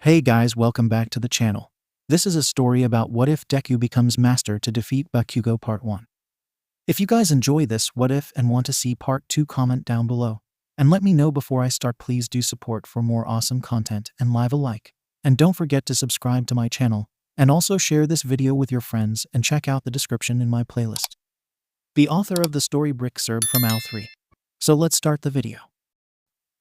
Hey guys, welcome back to the channel. This is a story about what if Deku becomes master to defeat Bakugo Part 1. If you guys enjoy this what if and want to see Part 2, comment down below. And let me know before I start. Please do support for more awesome content and leave a like. And don't forget to subscribe to my channel. And also share this video with your friends and check out the description in my playlist. The author of the story BRICKKCIRB from 𝐴𝐿3. So let's start the video.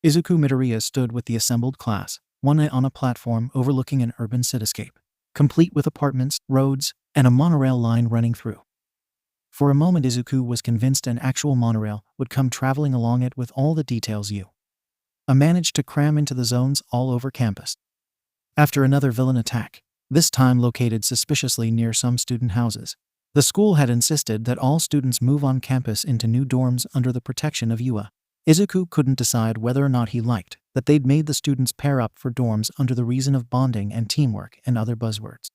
Izuku Midoriya stood with the assembled class, one on a platform overlooking an urban cityscape, complete with apartments, roads, and a monorail line running through. For a moment Izuku was convinced an actual monorail would come traveling along it with all the details 𝐻𝐸 managed to cram into the zones all over campus. After another villain attack, this time located suspiciously near some student houses, the school had insisted that all students move on campus into new dorms under the protection of 𝐻𝐸. Izuku couldn't decide whether or not he liked that they'd made the students pair up for dorms under the reason of bonding and teamwork and other buzzwords.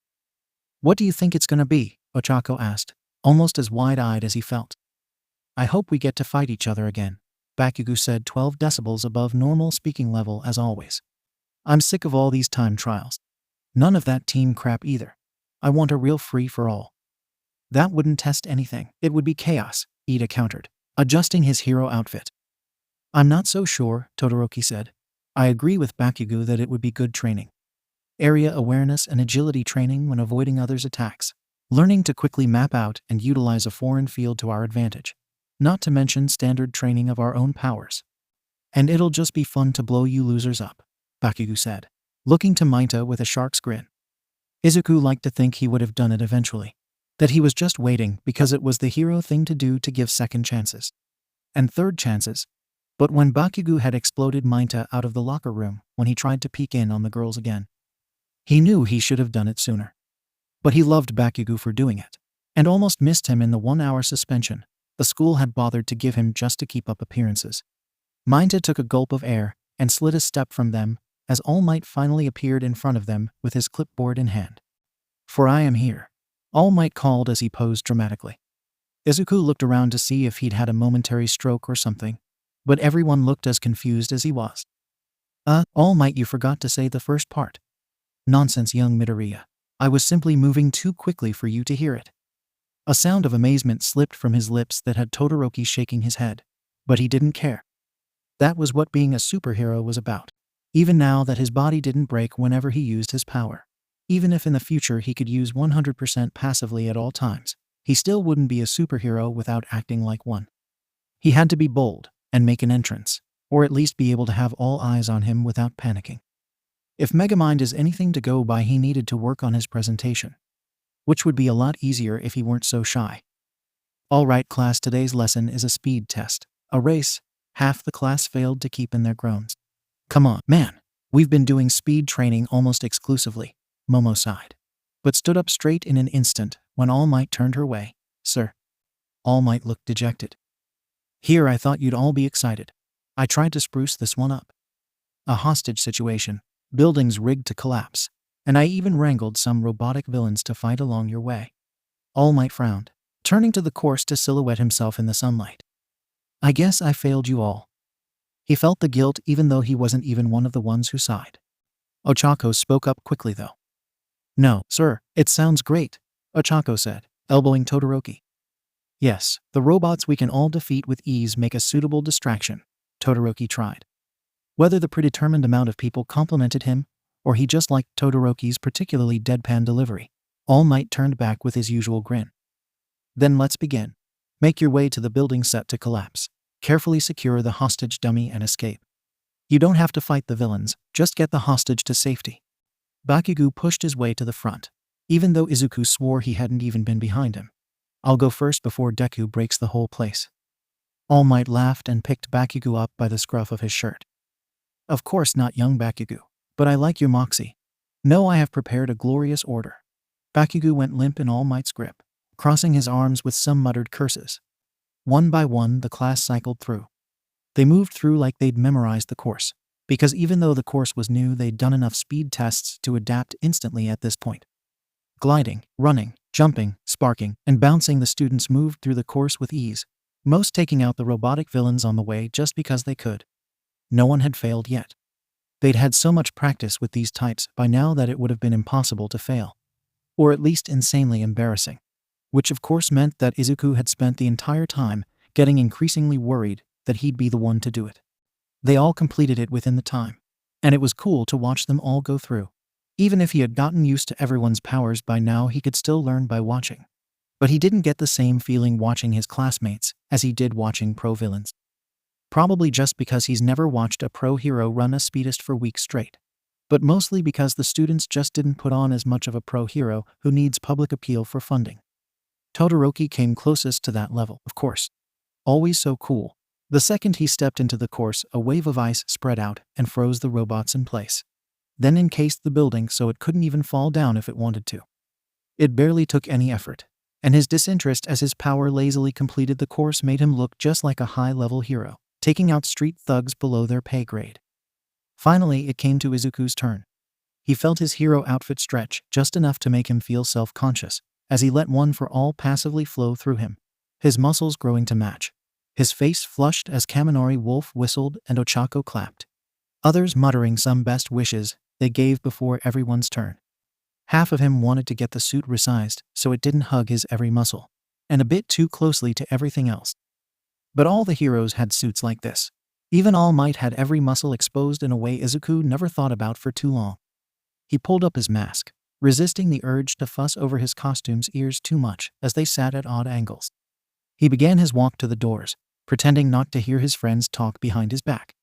"What do you think it's gonna be?" Ochako asked, almost as wide-eyed as he felt. "I hope we get to fight each other again," Bakugo said, 12 decibels above normal speaking level as always. "I'm sick of all these time trials. None of that team crap either. I want a real free-for-all." "That wouldn't test anything. It would be chaos," Ida countered, adjusting his hero outfit. "I'm not so sure," Todoroki said. "I agree with Bakugo that it would be good training. Area awareness and agility training when avoiding others' attacks. Learning to quickly map out and utilize a foreign field to our advantage. Not to mention standard training of our own powers. And it'll just be fun to blow you losers up," Bakugo said, looking to 𝐸𝐻𝐸 with a shark's grin. Izuku liked to think he would have done it eventually. That he was just waiting because it was the hero thing to do to give second chances. And third chances. But when Bakugo had exploded 𝐸𝐻𝐸 out of the locker room when he tried to peek in on the girls again, he knew he should have done it sooner. But he loved Bakugo for doing it, and almost missed him in the 1-hour suspension the school had bothered to give him just to keep up appearances. 𝐸𝐻𝐸 took a gulp of air and slid a step from them as All Might finally appeared in front of them with his clipboard in hand. "For I am here," All Might called as he posed dramatically. Izuku looked around to see if he'd had a momentary stroke or something, but everyone looked as confused as he was. All Might, you forgot to say the first part." "Nonsense, young Midoriya. I was simply moving too quickly for you to hear it." A sound of amazement slipped from his lips that had Todoroki shaking his head, but he didn't care. That was what being a superhero was about. Even now that his body didn't break whenever he used his power. Even if in the future he could use 100% passively at all times, he still wouldn't be a superhero without acting like one. He had to be bold and make an entrance, or at least be able to have all eyes on him without panicking. If Megamind is anything to go by, he needed to work on his presentation, which would be a lot easier if he weren't so shy. "Alright class, today's lesson is a speed test. A race." Half the class failed to keep in their groans. "Come on, man. We've been doing speed training almost exclusively," Momo sighed, but stood up straight in an instant when All Might turned her way. "Sir." All Might looked dejected. "Here, I thought you'd all be excited. I tried to spruce this one up. A hostage situation, buildings rigged to collapse, and I even wrangled some robotic villains to fight along your way." All Might frowned, turning to the course to silhouette himself in the sunlight. "I guess I failed you all." He felt the guilt even though he wasn't even one of the ones who sighed. Ochako spoke up quickly though. "No, sir, it sounds great," Ochako said, elbowing Todoroki. "Yes, the robots we can all defeat with ease make a suitable distraction," Todoroki tried. Whether the predetermined amount of people complimented him, or he just liked Todoroki's particularly deadpan delivery, All Might turned back with his usual grin. "Then let's begin. Make your way to the building set to collapse. Carefully secure the hostage dummy and escape. You don't have to fight the villains, just get the hostage to safety." Bakugo pushed his way to the front, even though Izuku swore he hadn't even been behind him. "I'll go first before Deku breaks the whole place." All Might laughed and picked Bakugo up by the scruff of his shirt. "Of course not, young Bakugo, but I like your moxie. No, I have prepared a glorious order." Bakugo went limp in All Might's grip, crossing his arms with some muttered curses. One by one the class cycled through. They moved through like they'd memorized the course, because even though the course was new, they'd done enough speed tests to adapt instantly at this point. Gliding, running, jumping, sparking, and bouncing, the students moved through the course with ease, most taking out the robotic villains on the way just because they could. No one had failed yet. They'd had so much practice with these types by now that it would have been impossible to fail. Or at least insanely embarrassing. Which of course meant that Izuku had spent the entire time getting increasingly worried that he'd be the one to do it. They all completed it within the time. And it was cool to watch them all go through. Even if he had gotten used to everyone's powers by now, he could still learn by watching. But he didn't get the same feeling watching his classmates as he did watching pro villains. Probably just because he's never watched a pro hero run a speedest for weeks straight. But mostly because the students just didn't put on as much of a pro hero who needs public appeal for funding. Todoroki came closest to that level, of course. Always so cool. The second he stepped into the course, a wave of ice spread out and froze the robots in place. Then encased the building so it couldn't even fall down if it wanted to. It barely took any effort, and his disinterest as his power lazily completed the course made him look just like a high-level hero, taking out street thugs below their pay grade. Finally, it came to Izuku's turn. He felt his hero outfit stretch just enough to make him feel self-conscious, as he let one for all passively flow through him, his muscles growing to match. His face flushed as Kaminari Wolf whistled and Ochako clapped. Others muttering some best wishes they gave before everyone's turn. Half of him wanted to get the suit resized so it didn't hug his every muscle, and a bit too closely to everything else. But all the heroes had suits like this. Even All Might had every muscle exposed in a way Izuku never thought about for too long. He pulled up his mask, resisting the urge to fuss over his costume's ears too much as they sat at odd angles. He began his walk to the doors, pretending not to hear his friends talk behind his back.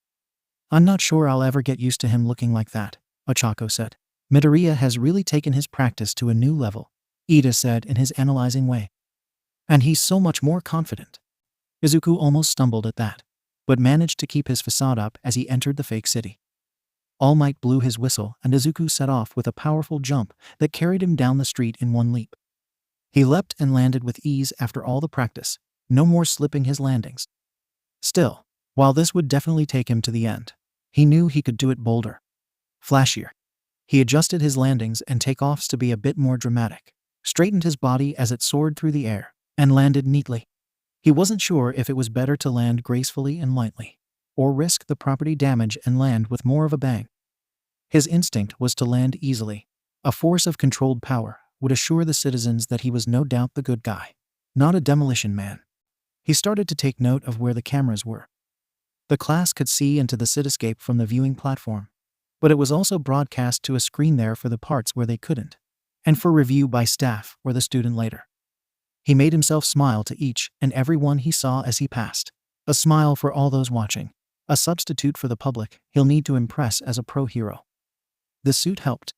"I'm not sure I'll ever get used to him looking like that," Ochako said. "Midoriya has really taken his practice to a new level," Ida said in his analyzing way. "And he's so much more confident." Izuku almost stumbled at that, but managed to keep his facade up as he entered the fake city. All Might blew his whistle and Izuku set off with a powerful jump that carried him down the street in one leap. He leapt and landed with ease after all the practice, no more slipping his landings. Still, while this would definitely take him to the end, he knew he could do it bolder, flashier. He adjusted his landings and takeoffs to be a bit more dramatic, straightened his body as it soared through the air, and landed neatly. He wasn't sure if it was better to land gracefully and lightly, or risk the property damage and land with more of a bang. His instinct was to land easily. A force of controlled power would assure the citizens that he was no doubt the good guy, not a demolition man. He started to take note of where the cameras were. The class could see into the cityscape from the viewing platform, but it was also broadcast to a screen there for the parts where they couldn't, and for review by staff or the student later. He made himself smile to each and every one he saw as he passed. A smile for all those watching. A substitute for the public he'll need to impress as a pro hero. The suit helped.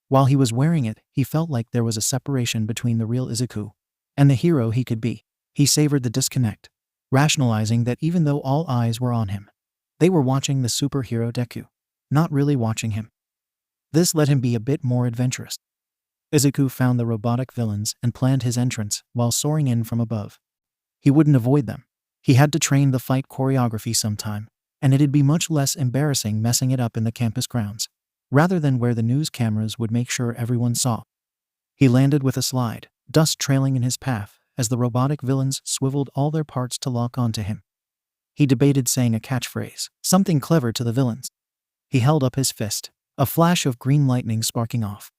While he was wearing it, he felt like there was a separation between the real Izuku and the hero he could be. He savored the disconnect, rationalizing that even though all eyes were on him, they were watching the superhero Deku, not really watching him. This let him be a bit more adventurous. Izuku found the robotic villains and planned his entrance while soaring in from above. He wouldn't avoid them. He had to train the fight choreography sometime, and it'd be much less embarrassing messing it up in the campus grounds, rather than where the news cameras would make sure everyone saw. He landed with a slide, dust trailing in his path as the robotic villains swiveled all their parts to lock onto him. He debated saying a catchphrase, something clever to the villains. He held up his fist, a flash of green lightning sparking off.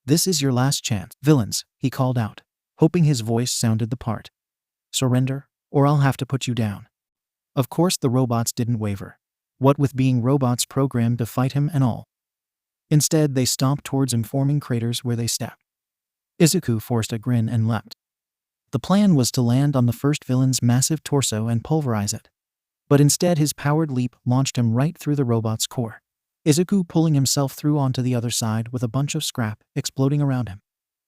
"This is your last chance, villains," he called out, hoping his voice sounded the part. "Surrender, or I'll have to put you down." Of course the robots didn't waver, what with being robots programmed to fight him and all. Instead they stomped towards him, forming craters where they stepped. Izuku forced a grin and leapt. The plan was to land on the first villain's massive torso and pulverize it. But instead his powered leap launched him right through the robot's core, Izuku pulling himself through onto the other side with a bunch of scrap exploding around him.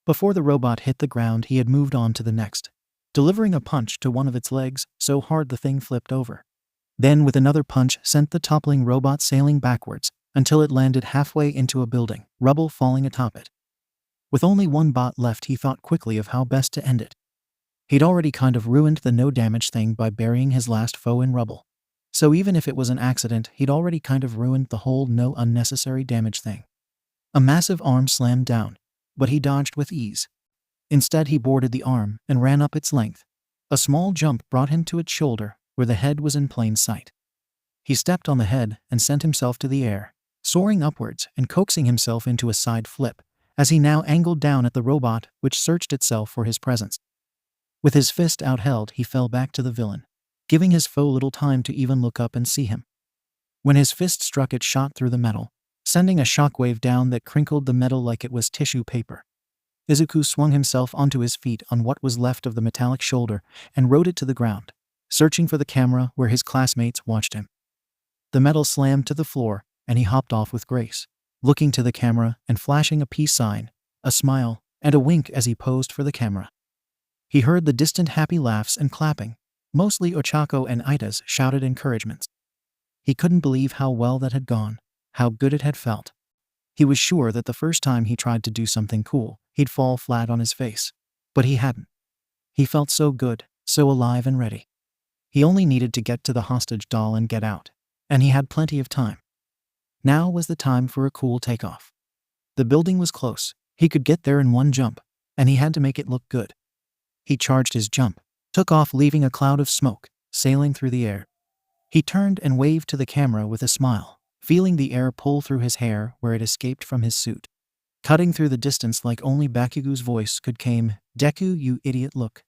Before the robot hit the ground, he had moved on to the next, delivering a punch to one of its legs so hard the thing flipped over. Then with another punch sent the toppling robot sailing backwards until it landed halfway into a building, rubble falling atop it. With only one bot left, he thought quickly of how best to end it. He'd already kind of ruined the no damage thing by burying his last foe in rubble. So even if it was an accident, he'd already kind of ruined the whole no unnecessary damage thing. A massive arm slammed down, but he dodged with ease. Instead he boarded the arm and ran up its length. A small jump brought him to its shoulder, where the head was in plain sight. He stepped on the head and sent himself to the air, soaring upwards and coaxing himself into a side flip, as he now angled down at the robot which searched itself for his presence. With his fist outheld, he fell back to the villain, giving his foe little time to even look up and see him. When his fist struck, it shot through the metal, sending a shockwave down that crinkled the metal like it was tissue paper. Izuku swung himself onto his feet on what was left of the metallic shoulder and rode it to the ground, searching for the camera where his classmates watched him. The metal slammed to the floor, and he hopped off with grace, looking to the camera and flashing a peace sign, a smile, and a wink as he posed for the camera. He heard the distant happy laughs and clapping. Mostly Ochako and Ida's shouted encouragements. He couldn't believe how well that had gone, how good it had felt. He was sure that the first time he tried to do something cool, he'd fall flat on his face. But he hadn't. He felt so good, so alive and ready. He only needed to get to the hostage doll and get out, and he had plenty of time. Now was the time for a cool takeoff. The building was close. He could get there in one jump, and he had to make it look good. He charged his jump, took off, leaving a cloud of smoke sailing through the air. He turned and waved to the camera with a smile, feeling the air pull through his hair where it escaped from his suit, cutting through the distance like only Bakugo's voice could. 𝐀𝐦 Deku, you idiot, look.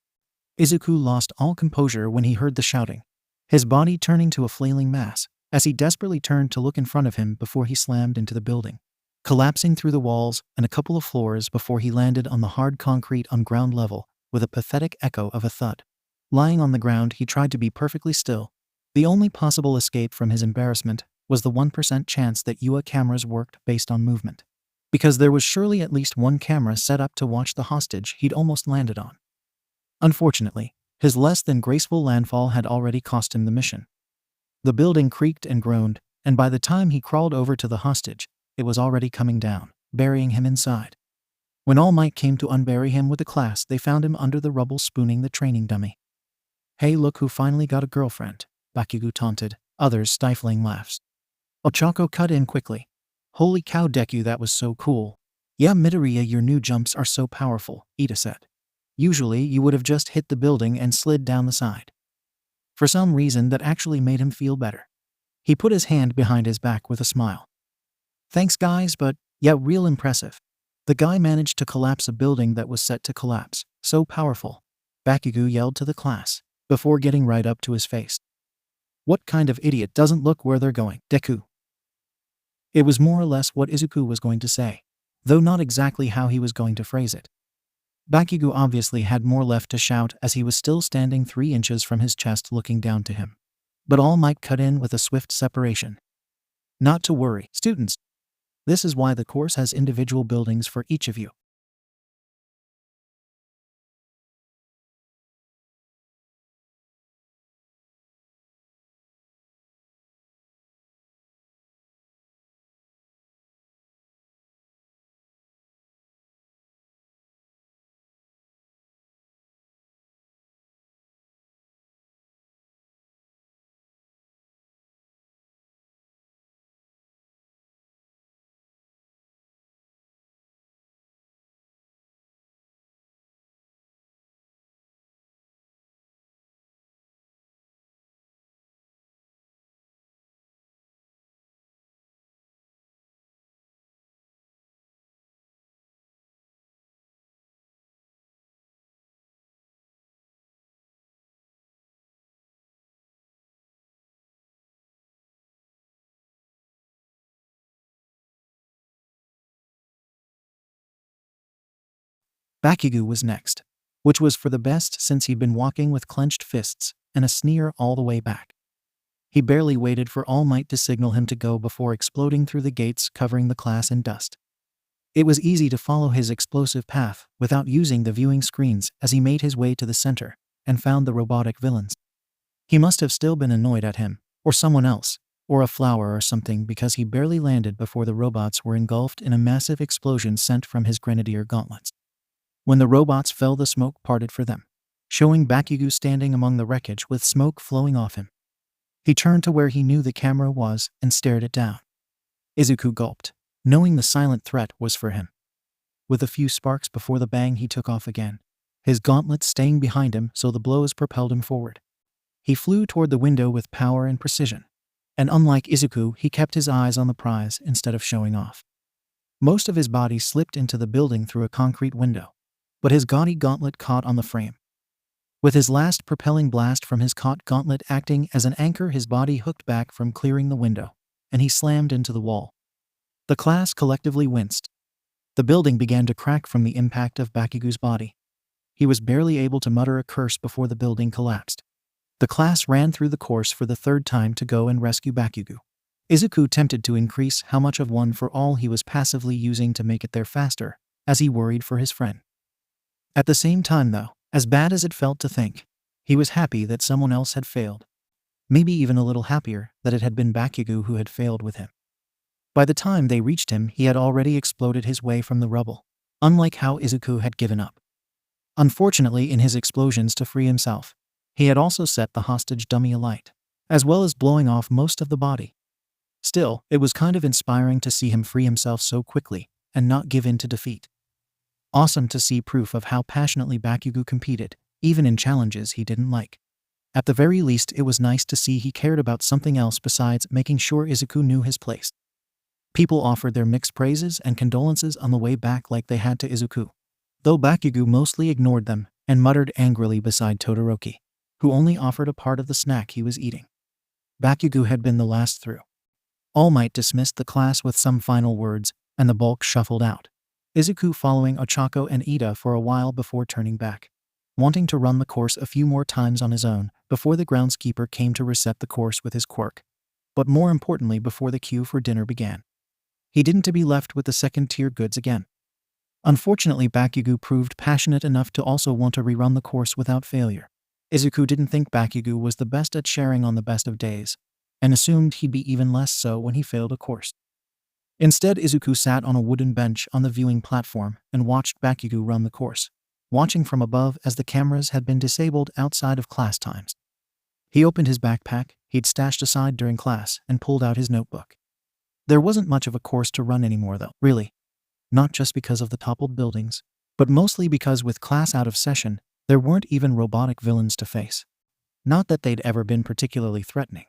Izuku lost all composure when he heard the shouting, his body turning to a flailing mass as he desperately turned to look in front of him before he slammed into the building, collapsing through the walls and a couple of floors before he landed on the hard concrete on ground level with a pathetic echo of a thud. Lying on the ground, he tried to be perfectly still. The only possible escape from his embarrassment was the 1% chance that UA cameras worked based on movement, because there was surely at least one camera set up to watch the hostage he'd almost landed on. Unfortunately, his less than graceful landfall had already cost him the mission. The building creaked and groaned, and by the time he crawled over to the hostage, it was already coming down, burying him inside. When All Might came to unbury him with the class, they found him under the rubble spooning the training dummy. Hey, look who finally got a girlfriend, Bakugo taunted, others stifling laughs. Ochako cut in quickly. Holy cow, Deku, that was so cool. Yeah, Midoriya, your new jumps are so powerful, Ida said. Usually you would have just hit the building and slid down the side. For some reason that actually made him feel better. He put his hand behind his back with a smile. Thanks guys, but yeah, real impressive. The guy managed to collapse a building that was set to collapse. So powerful, Bakugo yelled to the class, before getting right up to his face. What kind of idiot doesn't look where they're going, Deku? It was more or less what Izuku was going to say, though not exactly how he was going to phrase it. Bakugo obviously had more left to shout as he was still standing 3 inches from his chest looking down to him. But All Might cut in with a swift separation. Not to worry, students. This is why the course has individual buildings for each of you. Bakugo was next, which was for the best since he'd been walking with clenched fists and a sneer all the way back. He barely waited for All Might to signal him to go before exploding through the gates covering the class in dust. It was easy to follow his explosive path without using the viewing screens as he made his way to the center and found the robotic villains. He must have still been annoyed at him, or someone else, or a flower or something, because he barely landed before the robots were engulfed in a massive explosion sent from his grenadier gauntlets. When the robots fell, the smoke parted for them, showing Bakugo standing among the wreckage with smoke flowing off him. He turned to where he knew the camera was and stared it down. Izuku gulped, knowing the silent threat was for him. With a few sparks before the bang, he took off again, his gauntlets staying behind him so the blows propelled him forward. He flew toward the window with power and precision. And unlike Izuku, he kept his eyes on the prize instead of showing off. Most of his body slipped into the building through a concrete window, but his gaudy gauntlet caught on the frame. With his last propelling blast from his caught gauntlet acting as an anchor, his body hooked back from clearing the window, and he slammed into the wall. The class collectively winced. The building began to crack from the impact of Bakugo's body. He was barely able to mutter a curse before the building collapsed. The class ran through the course for the third time to go and rescue Bakugo. Izuku tempted to increase how much of one for all he was passively using to make it there faster, as he worried for his friend. At the same time though, as bad as it felt to think, he was happy that someone else had failed. Maybe even a little happier that it had been Bakugo who had failed with him. By the time they reached him, he had already exploded his way from the rubble, unlike how Izuku had given up. Unfortunately, in his explosions to free himself, he had also set the hostage dummy alight, as well as blowing off most of the body. Still, it was kind of inspiring to see him free himself so quickly and not give in to defeat. Awesome to see proof of how passionately Bakugo competed, even in challenges he didn't like. At the very least, it was nice to see he cared about something else besides making sure Izuku knew his place. People offered their mixed praises and condolences on the way back like they had to Izuku, though Bakugo mostly ignored them and muttered angrily beside Todoroki, who only offered a part of the snack he was eating. Bakugo had been the last through. All Might dismissed the class with some final words, and the bulk shuffled out, Izuku following Ochako and Ida for a while before turning back, wanting to run the course a few more times on his own before the groundskeeper came to reset the course with his quirk, but more importantly before the queue for dinner began. He didn't to be left with the second-tier goods again. Unfortunately, Bakugo proved passionate enough to also want to rerun the course without failure. Izuku didn't think Bakugo was the best at sharing on the best of days, and assumed he'd be even less so when he failed a course. Instead, Izuku sat on a wooden bench on the viewing platform and watched Bakugo run the course, watching from above as the cameras had been disabled outside of class times. He opened his backpack he'd stashed aside during class and pulled out his notebook. There wasn't much of a course to run anymore though, really. Not just because of the toppled buildings, but mostly because with class out of session, there weren't even robotic villains to face. Not that they'd ever been particularly threatening.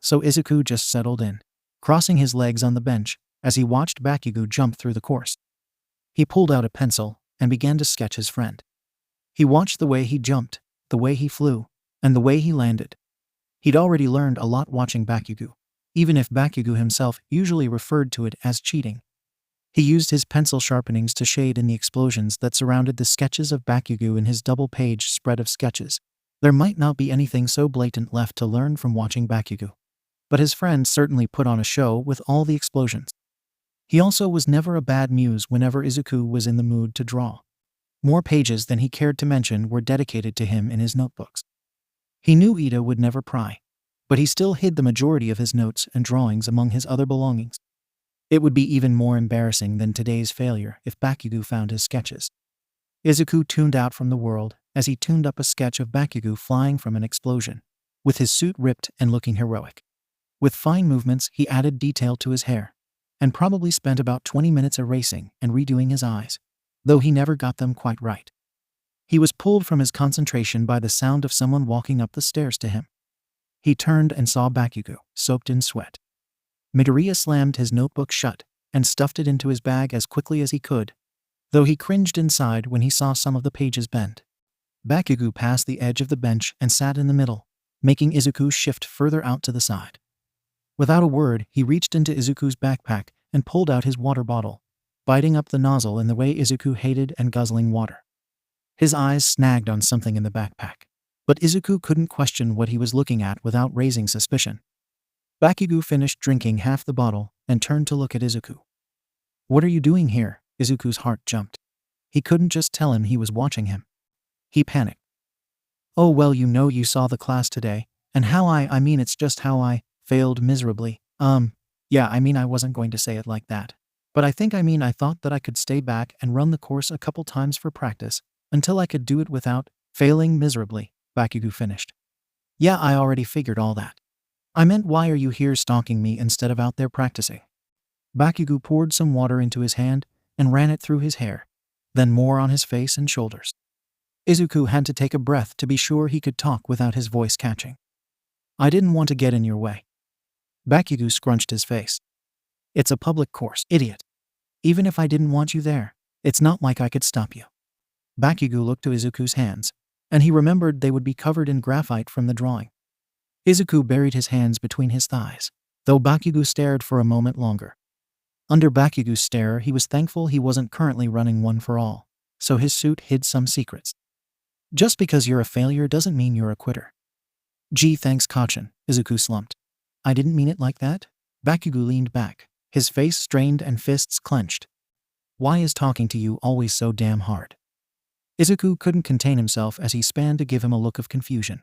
So Izuku just settled in, crossing his legs on the bench as he watched Bakugo jump through the course. He pulled out a pencil and began to sketch his friend. He watched the way he jumped, the way he flew, and the way he landed. He'd already learned a lot watching Bakugo, even if Bakugo himself usually referred to it as cheating. He used his pencil sharpenings to shade in the explosions that surrounded the sketches of Bakugo in his double-page spread of sketches. There might not be anything so blatant left to learn from watching Bakugo, but his friend certainly put on a show with all the explosions. He also was never a bad muse whenever Izuku was in the mood to draw. More pages than he cared to mention were dedicated to him in his notebooks. He knew Ida would never pry, but he still hid the majority of his notes and drawings among his other belongings. It would be even more embarrassing than today's failure if Bakugo found his sketches. Izuku tuned out from the world as he tuned up a sketch of Bakugo flying from an explosion, with his suit ripped and looking heroic. With fine movements, he added detail to his hair, and probably spent about 20 minutes erasing and redoing his eyes, though he never got them quite right. He was pulled from his concentration by the sound of someone walking up the stairs to him. He turned and saw Bakugo, soaked in sweat. Midoriya slammed his notebook shut and stuffed it into his bag as quickly as he could, though he cringed inside when he saw some of the pages bend. Bakugo passed the edge of the bench and sat in the middle, making Izuku shift further out to the side. Without a word, he reached into Izuku's backpack and pulled out his water bottle, biting up the nozzle in the way Izuku hated and guzzling water. His eyes snagged on something in the backpack, but Izuku couldn't question what he was looking at without raising suspicion. Bakugo finished drinking half the bottle and turned to look at Izuku. "What are you doing here?" Izuku's heart jumped. He couldn't just tell him he was watching him. He panicked. "Oh well, you saw the class today, and how I mean it's just how I failed miserably. Yeah, I wasn't going to say it like that. But I thought that I could stay back and run the course a couple times for practice, until I could do it without failing miserably," Bakugo finished. "Yeah, I already figured all that. I meant, why are you here stalking me instead of out there practicing?" Bakugo poured some water into his hand and ran it through his hair, then more on his face and shoulders. Izuku had to take a breath to be sure he could talk without his voice catching. "I didn't want to get in your way." Bakugo scrunched his face. It's a public course, idiot. Even if I didn't want you there, it's not like I could stop you. Bakugo looked to Izuku's hands, and he remembered they would be covered in graphite from the drawing. Izuku buried his hands between his thighs, though Bakugo stared for a moment longer. Under Bakugo's stare, he was thankful he wasn't currently running one for all, so his suit hid some secrets. Just because you're a failure doesn't mean you're a quitter. Gee, thanks Kachin, Izuku slumped. I didn't mean it like that. Bakugo leaned back, his face strained and fists clenched. Why is talking to you always so damn hard? Izuku couldn't contain himself as he span to give him a look of confusion.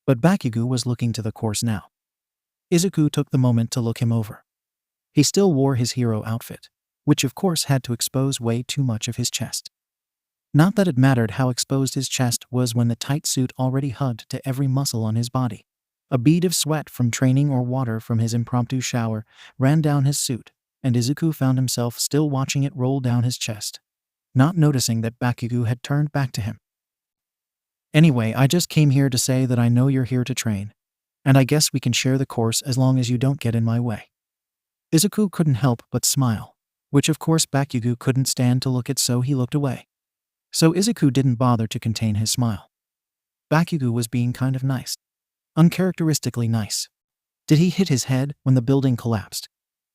But Bakugo was looking to the course now. Izuku took the moment to look him over. He still wore his hero outfit, which of course had to expose way too much of his chest. Not that it mattered how exposed his chest was when the tight suit already hugged to every muscle on his body. A bead of sweat from training or water from his impromptu shower ran down his suit, and Izuku found himself still watching it roll down his chest, not noticing that Bakugo had turned back to him. Anyway, I just came here to say that I know you're here to train, and I guess we can share the course as long as you don't get in my way. Izuku couldn't help but smile, which of course Bakugo couldn't stand to look at, so he looked away. So Izuku didn't bother to contain his smile. Bakugo was being kind of nice. Uncharacteristically nice. Did he hit his head when the building collapsed?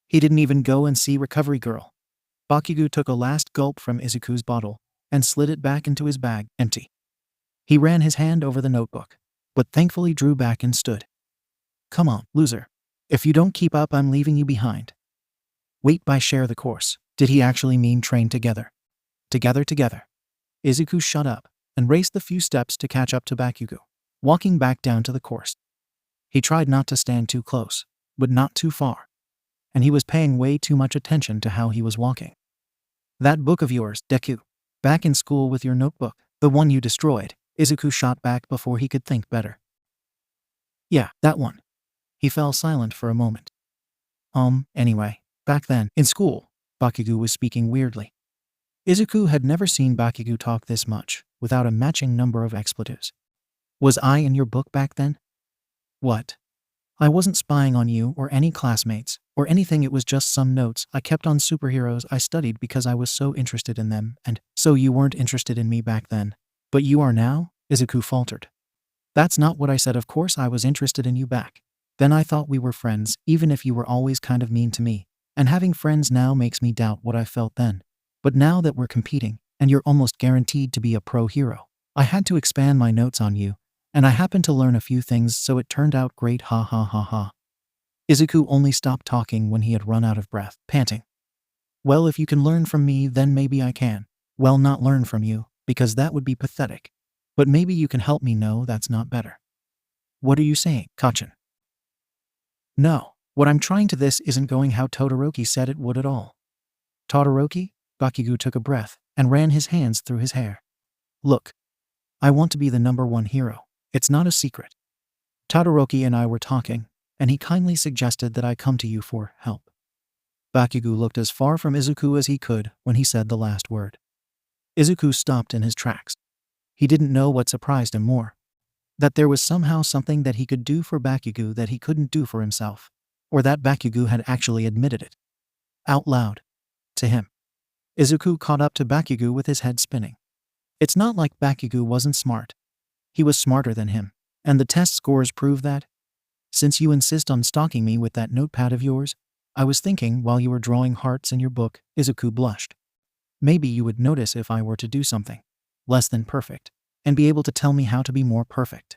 He didn't even go and see Recovery Girl. Bakugo took a last gulp from Izuku's bottle and slid it back into his bag, empty. He ran his hand over the notebook, but thankfully drew back and stood. Come on, loser. If you don't keep up, I'm leaving you behind. Wait, by share the course, did he actually mean train together? Together. Izuku shut up and raced the few steps to catch up to Bakugo, walking back down to the course. He tried not to stand too close, but not too far, and he was paying way too much attention to how he was walking. That book of yours, Deku, back in school with your notebook, the one you destroyed, Izuku shot back before he could think better. Yeah, that one. He fell silent for a moment. Anyway, back then, in school, Bakugo was speaking weirdly. Izuku had never seen Bakugo talk this much, without a matching number of expletives. Was I in your book back then? What? I wasn't spying on you or any classmates, or anything. It was just some notes I kept on superheroes I studied because I was so interested in them, and so you weren't interested in me back then. But you are now? Izuku faltered. That's not what I said. Of course I was interested in you back then. I thought we were friends, even if you were always kind of mean to me, and having friends now makes me doubt what I felt then. But now that we're competing, and you're almost guaranteed to be a pro hero, I had to expand my notes on you, and I happened to learn a few things, so it turned out great, ha ha ha ha. Izuku only stopped talking when he had run out of breath, panting. Well, if you can learn from me, then maybe I can. Well, not learn from you, because that would be pathetic. But maybe you can help me. No, that's not better. What are you saying, Kachin? No, what I'm trying to this isn't going how Todoroki said it would at all. Todoroki? Bakugo took a breath and ran his hands through his hair. Look, I want to be the #1 hero. It's not a secret. Todoroki and I were talking, and he kindly suggested that I come to you for help. Bakugo looked as far from Izuku as he could when he said the last word. Izuku stopped in his tracks. He didn't know what surprised him more. That there was somehow something that he could do for Bakugo that he couldn't do for himself, or that Bakugo had actually admitted it. Out loud. To him. Izuku caught up to Bakugo with his head spinning. It's not like Bakugo wasn't smart. He was smarter than him, and the test scores prove that. Since you insist on stalking me with that notepad of yours, I was thinking while you were drawing hearts in your book, Izuku blushed. Maybe you would notice if I were to do something less than perfect, and be able to tell me how to be more perfect.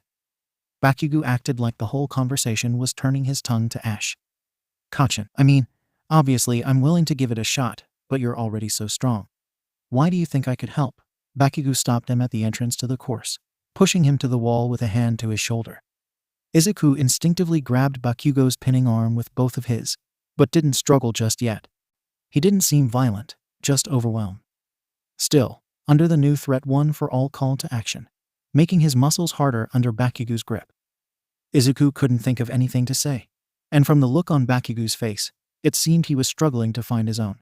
Bakugo acted like the whole conversation was turning his tongue to ash. Kachin, I mean, obviously I'm willing to give it a shot, but you're already so strong. Why do you think I could help? Bakugo stopped him at the entrance to the course, pushing him to the wall with a hand to his shoulder. Izuku instinctively grabbed Bakugo's pinning arm with both of his, but didn't struggle just yet. He didn't seem violent, just overwhelmed. Still, under the new threat one for all call to action, making his muscles harder under Bakugo's grip. Izuku couldn't think of anything to say, and from the look on Bakugo's face, it seemed he was struggling to find his own.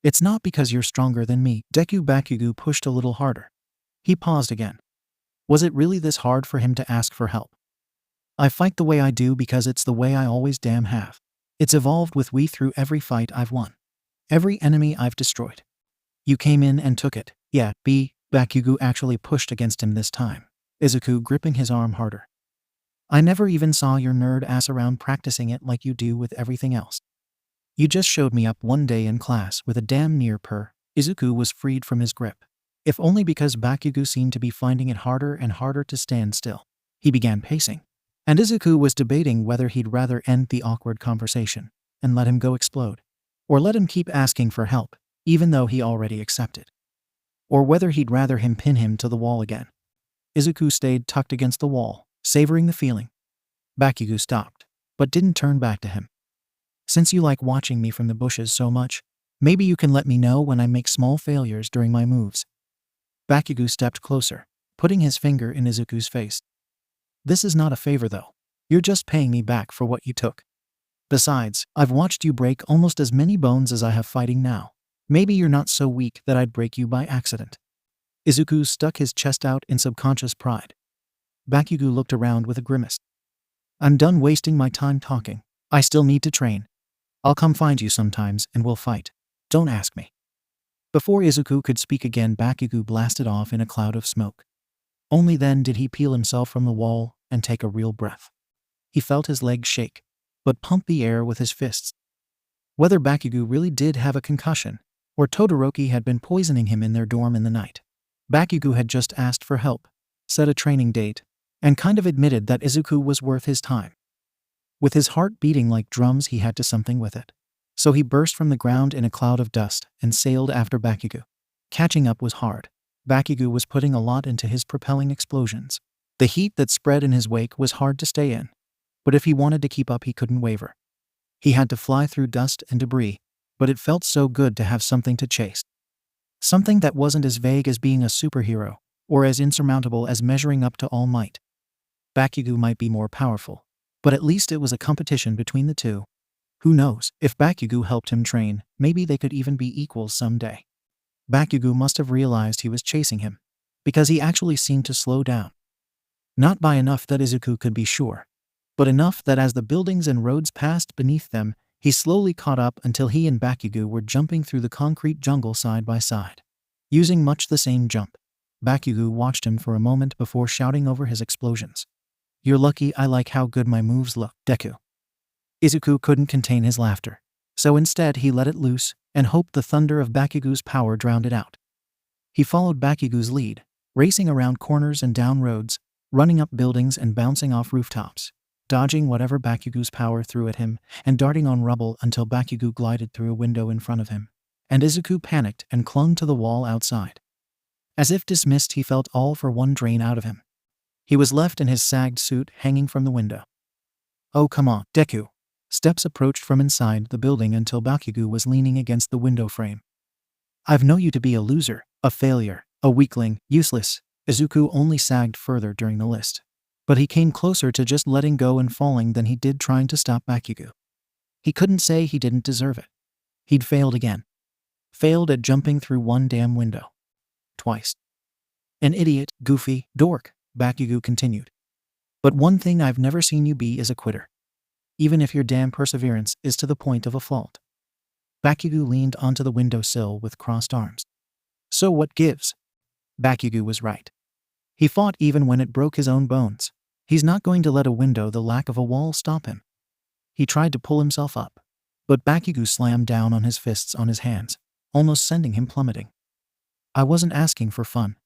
It's not because you're stronger than me, Deku. Bakugo pushed a little harder. He paused again. Was it really this hard for him to ask for help? I fight the way I do because it's the way I always damn have. It's evolved with we through every fight I've won. Every enemy I've destroyed. You came in and took it. Yeah, Bakugo actually pushed against him this time, Izuku gripping his arm harder. I never even saw your nerd ass around practicing it like you do with everything else. You just showed me up one day in class with a damn near purr. Izuku was freed from his grip. If only because Bakugo seemed to be finding it harder and harder to stand still. He began pacing, and Izuku was debating whether he'd rather end the awkward conversation and let him go explode, or let him keep asking for help, even though he already accepted, or whether he'd rather him pin him to the wall again. Izuku stayed tucked against the wall, savoring the feeling. Bakugo stopped, but didn't turn back to him. Since you like watching me from the bushes so much, maybe you can let me know when I make small failures during my moves. Bakugo stepped closer, putting his finger in Izuku's face. This is not a favor though. You're just paying me back for what you took. Besides, I've watched you break almost as many bones as I have fighting now. Maybe you're not so weak that I'd break you by accident. Izuku stuck his chest out in subconscious pride. Bakugo looked around with a grimace. I'm done wasting my time talking. I still need to train. I'll come find you sometimes and we'll fight. Don't ask me. Before Izuku could speak again, Bakugo blasted off in a cloud of smoke. Only then did he peel himself from the wall and take a real breath. He felt his legs shake, but pumped the air with his fists. Whether Bakugo really did have a concussion, or Todoroki had been poisoning him in their dorm in the night, Bakugo had just asked for help, set a training date, and kind of admitted that Izuku was worth his time. With his heart beating like drums, he had to something with it. So he burst from the ground in a cloud of dust and sailed after Bakugo. Catching up was hard. Bakugo was putting a lot into his propelling explosions. The heat that spread in his wake was hard to stay in, but if he wanted to keep up, he couldn't waver. He had to fly through dust and debris, but it felt so good to have something to chase. Something that wasn't as vague as being a superhero, or as insurmountable as measuring up to All Might. Bakugo might be more powerful, but at least it was a competition between the two. Who knows, if Bakugo helped him train, maybe they could even be equals someday. Bakugo must have realized he was chasing him, because he actually seemed to slow down. Not by enough that Izuku could be sure, but enough that as the buildings and roads passed beneath them, he slowly caught up until he and Bakugo were jumping through the concrete jungle side by side. Using much the same jump, Bakugo watched him for a moment before shouting over his explosions. You're lucky I like how good my moves look, Deku. Izuku couldn't contain his laughter, so instead he let it loose and hoped the thunder of Bakugo's power drowned it out. He followed Bakugo's lead, racing around corners and down roads, running up buildings and bouncing off rooftops, dodging whatever Bakugo's power threw at him and darting on rubble until Bakugo glided through a window in front of him, and Izuku panicked and clung to the wall outside. As if dismissed, he felt all for one drain out of him. He was left in his sagged suit hanging from the window. Oh come on, Deku. Steps approached from inside the building until Bakugo was leaning against the window frame. I've known you to be a loser, a failure, a weakling, useless. Izuku only sagged further during the list, but he came closer to just letting go and falling than he did trying to stop Bakugo. He couldn't say he didn't deserve it. He'd failed again. Failed at jumping through one damn window. Twice. An idiot, goofy, dork, Bakugo continued. But one thing I've never seen you be is a quitter. Even if your damn perseverance is to the point of a fault. Bakugo leaned onto the windowsill with crossed arms. So what gives? Bakugo was right. He fought even when it broke his own bones. He's not going to let a window, the lack of a wall, stop him. He tried to pull himself up, but Bakugo slammed down on his fists on his hands, almost sending him plummeting. I wasn't asking for fun.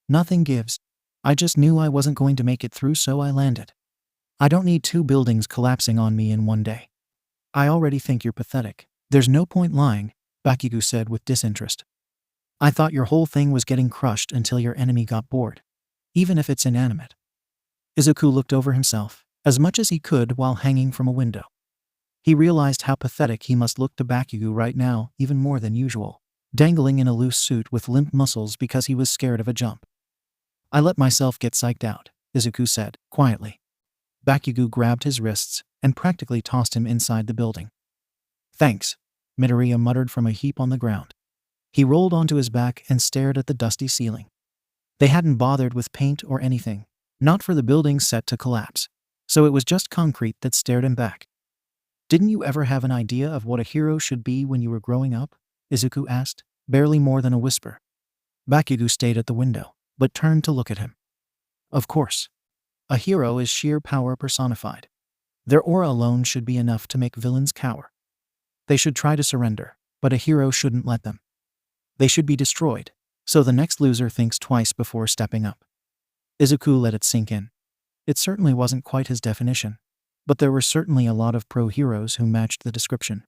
Nothing gives. I just knew I wasn't going to make it through, so I landed. I don't need 2 buildings collapsing on me in one day. I already think you're pathetic. There's no point lying, Bakugo said with disinterest. I thought your whole thing was getting crushed until your enemy got bored, even if it's inanimate. Izuku looked over himself, as much as he could while hanging from a window. He realized how pathetic he must look to Bakugo right now, even more than usual, dangling in a loose suit with limp muscles because he was scared of a jump. I let myself get psyched out, Izuku said, quietly. Bakugo grabbed his wrists and practically tossed him inside the building. Thanks, Midoriya muttered from a heap on the ground. He rolled onto his back and stared at the dusty ceiling. They hadn't bothered with paint or anything, not for the building set to collapse, so it was just concrete that stared him back. Didn't you ever have an idea of what a hero should be when you were growing up? Izuku asked, barely more than a whisper. Bakugo stayed at the window, but turned to look at him. Of course. A hero is sheer power personified. Their aura alone should be enough to make villains cower. They should try to surrender, but a hero shouldn't let them. They should be destroyed, so the next loser thinks twice before stepping up. Izuku let it sink in. It certainly wasn't quite his definition, but there were certainly a lot of pro-heroes who matched the description.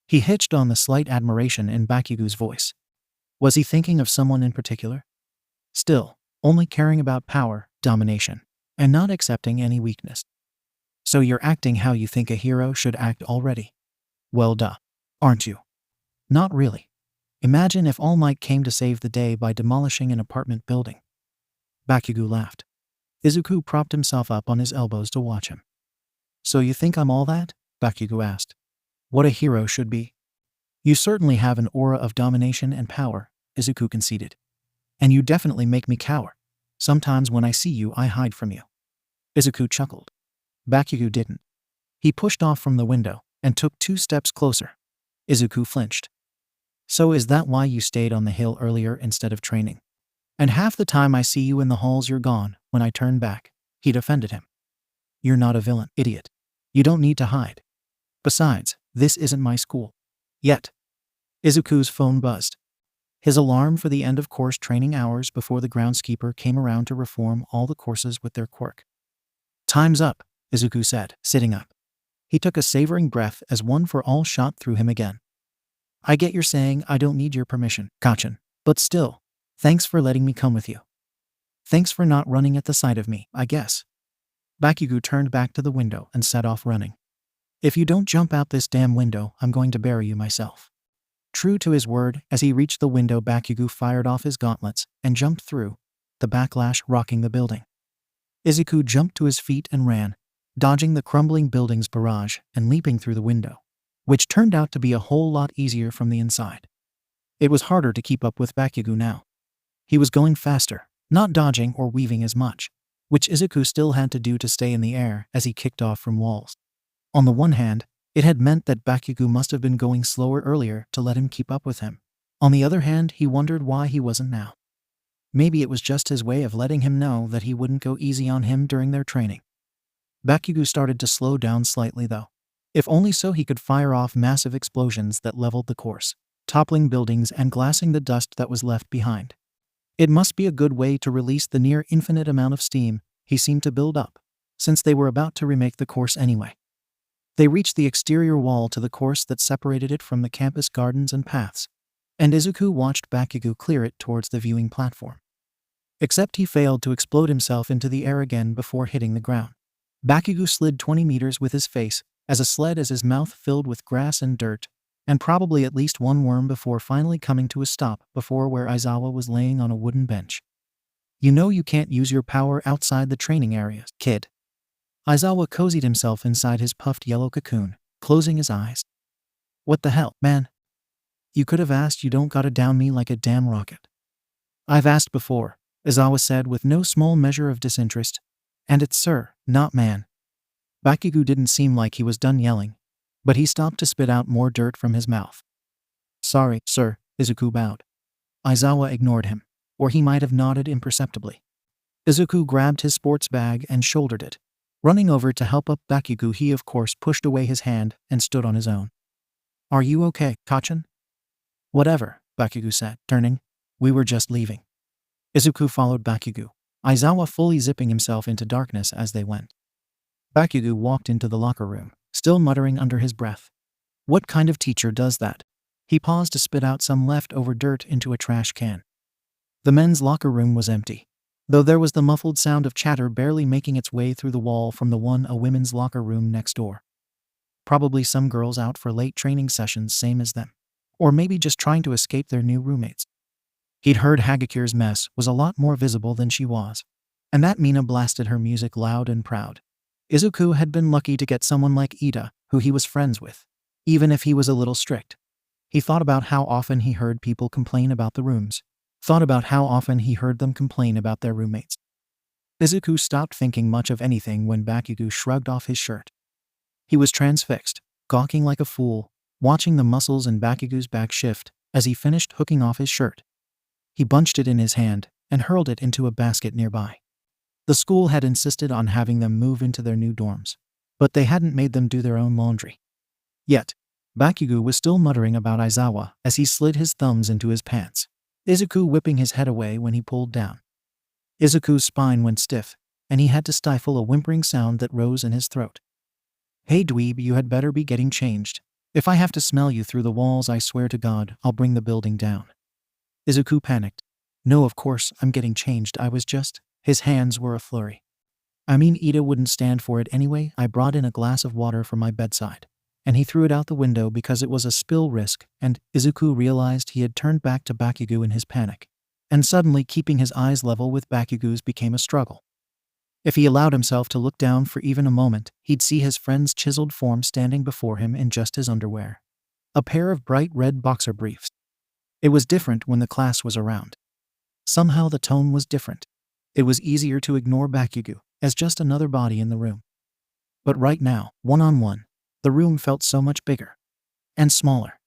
He hitched on the slight admiration in Bakugo's voice. Was he thinking of someone in particular? Still, only caring about power, domination, and not accepting any weakness. So you're acting how you think a hero should act already. Well duh, aren't you? Not really. Imagine if All Might came to save the day by demolishing an apartment building. Bakugo laughed. Izuku propped himself up on his elbows to watch him. So you think I'm all that? Bakugo asked. What a hero should be. You certainly have an aura of domination and power, Izuku conceded. And you definitely make me cower. Sometimes when I see you, I hide from you. Izuku chuckled. Bakugo didn't. He pushed off from the window and took 2 steps closer. Izuku flinched. So is that why you stayed on the hill earlier instead of training? And half the time I see you in the halls you're gone when I turn back, he defended him. You're not a villain, idiot. You don't need to hide. Besides, this isn't my school. Yet. Izuku's phone buzzed. His alarm for the end of course training hours before the groundskeeper came around to reform all the courses with their quirk. Time's up, Izuku said, sitting up. He took a savoring breath as one for all shot through him again. I get you're saying I don't need your permission, 𝐻𝐻, but still, thanks for letting me come with you. Thanks for not running at the sight of me, I guess. Bakugo turned back to the window and set off running. If you don't jump out this damn window, I'm going to bury you myself. True to his word, as he reached the window, Bakugo fired off his gauntlets and jumped through, the backlash rocking the building. Izuku jumped to his feet and ran, dodging the crumbling building's barrage and leaping through the window, which turned out to be a whole lot easier from the inside. It was harder to keep up with Bakugo now. He was going faster, not dodging or weaving as much, which Izuku still had to do to stay in the air as he kicked off from walls. On the one hand, it had meant that Bakugo must have been going slower earlier to let him keep up with him. On the other hand, he wondered why he wasn't now. Maybe it was just his way of letting him know that he wouldn't go easy on him during their training. Bakugo started to slow down slightly though, if only so he could fire off massive explosions that leveled the course, toppling buildings and glassing the dust that was left behind. It must be a good way to release the near infinite amount of steam he seemed to build up, since they were about to remake the course anyway. They reached the exterior wall to the course that separated it from the campus gardens and paths, and Izuku watched Bakugo clear it towards the viewing platform. Except he failed to explode himself into the air again before hitting the ground. Bakugo slid 20 meters with his face as a sled as his mouth filled with grass and dirt, and probably at least one worm before finally coming to a stop before where Aizawa was laying on a wooden bench. You know you can't use your power outside the training areas, kid. Aizawa cozied himself inside his puffed yellow cocoon, closing his eyes. What the hell, man? You could have asked. You don't gotta down me like a damn rocket. I've asked before, Aizawa said with no small measure of disinterest. And it's sir, not man. Bakugo didn't seem like he was done yelling, but he stopped to spit out more dirt from his mouth. Sorry, sir, Izuku bowed. Aizawa ignored him, or he might have nodded imperceptibly. Izuku grabbed his sports bag and shouldered it. Running over to help up Bakugo, he of course pushed away his hand and stood on his own. Are you okay, 𝐻𝐻? Whatever, Bakugo said, turning. We were just leaving. Izuku followed Bakugo, Aizawa fully zipping himself into darkness as they went. Bakugo walked into the locker room, still muttering under his breath. What kind of teacher does that? He paused to spit out some leftover dirt into a trash can. The men's locker room was empty, though there was the muffled sound of chatter barely making its way through the wall from the women's locker room next door. Probably some girls out for late training sessions same as them, or maybe just trying to escape their new roommates. He'd heard 𝐻𝐻𝐸's mess was a lot more visible than she was, and that Mina blasted her music loud and proud. Izuku had been lucky to get someone like Ida, who he was friends with, even if he was a little strict. He thought about how often he heard people complain about the rooms, thought about how often he heard them complain about their roommates. Izuku stopped thinking much of anything when Bakugo shrugged off his shirt. He was transfixed, gawking like a fool, watching the muscles in Bakugo's back shift as he finished hooking off his shirt. He bunched it in his hand and hurled it into a basket nearby. The school had insisted on having them move into their new dorms, but they hadn't made them do their own laundry. Yet, Bakugo was still muttering about Aizawa as he slid his thumbs into his pants, Izuku whipping his head away when he pulled down. Izuku's spine went stiff, and he had to stifle a whimpering sound that rose in his throat. "Hey dweeb, you had better be getting changed. If I have to smell you through the walls, I swear to God, I'll bring the building down." Izuku panicked. "No, of course I'm getting changed, I was just—" His hands were a flurry. "I mean, Ida wouldn't stand for it anyway. I brought in a glass of water from my bedside." And he threw it out the window because it was a spill risk, and Izuku realized he had turned back to Bakugo in his panic. And suddenly keeping his eyes level with Bakugo's became a struggle. If he allowed himself to look down for even a moment, he'd see his friend's chiseled form standing before him in just his underwear. A pair of bright red boxer briefs. It was different when the class was around. Somehow the tone was different. It was easier to ignore Bakugo as just another body in the room. But right now, one-on-one, the room felt so much bigger. And smaller.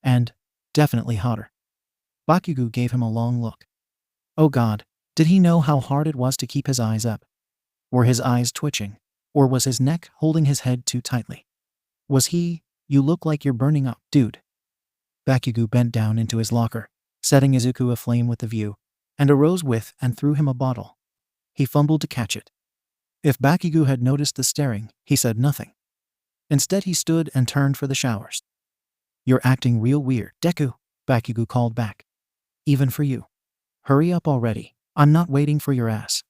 And definitely hotter. Bakugo gave him a long look. Oh God, did he know how hard it was to keep his eyes up? Were his eyes twitching? Or was his neck holding his head too tightly? Was he— "You look like you're burning up, dude." Bakugo bent down into his locker, setting Izuku aflame with the view, and arose with and threw him a bottle. He fumbled to catch it. If Bakugo had noticed the staring, he said nothing. Instead he stood and turned for the showers. "You're acting real weird, Deku," Bakugo called back. "Even for you. Hurry up already, I'm not waiting for your ass."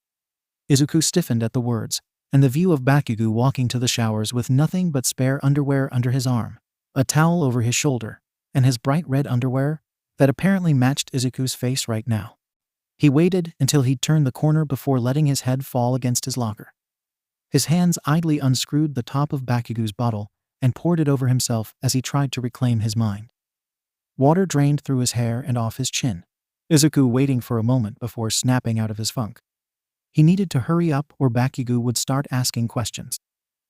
Izuku stiffened at the words, and the view of Bakugo walking to the showers with nothing but spare underwear under his arm, a towel over his shoulder, and his bright red underwear that apparently matched Izuku's face right now. He waited until he'd turned the corner before letting his head fall against his locker. His hands idly unscrewed the top of Bakugo's bottle and poured it over himself as he tried to reclaim his mind. Water drained through his hair and off his chin, Izuku waiting for a moment before snapping out of his funk. He needed to hurry up or Bakugo would start asking questions.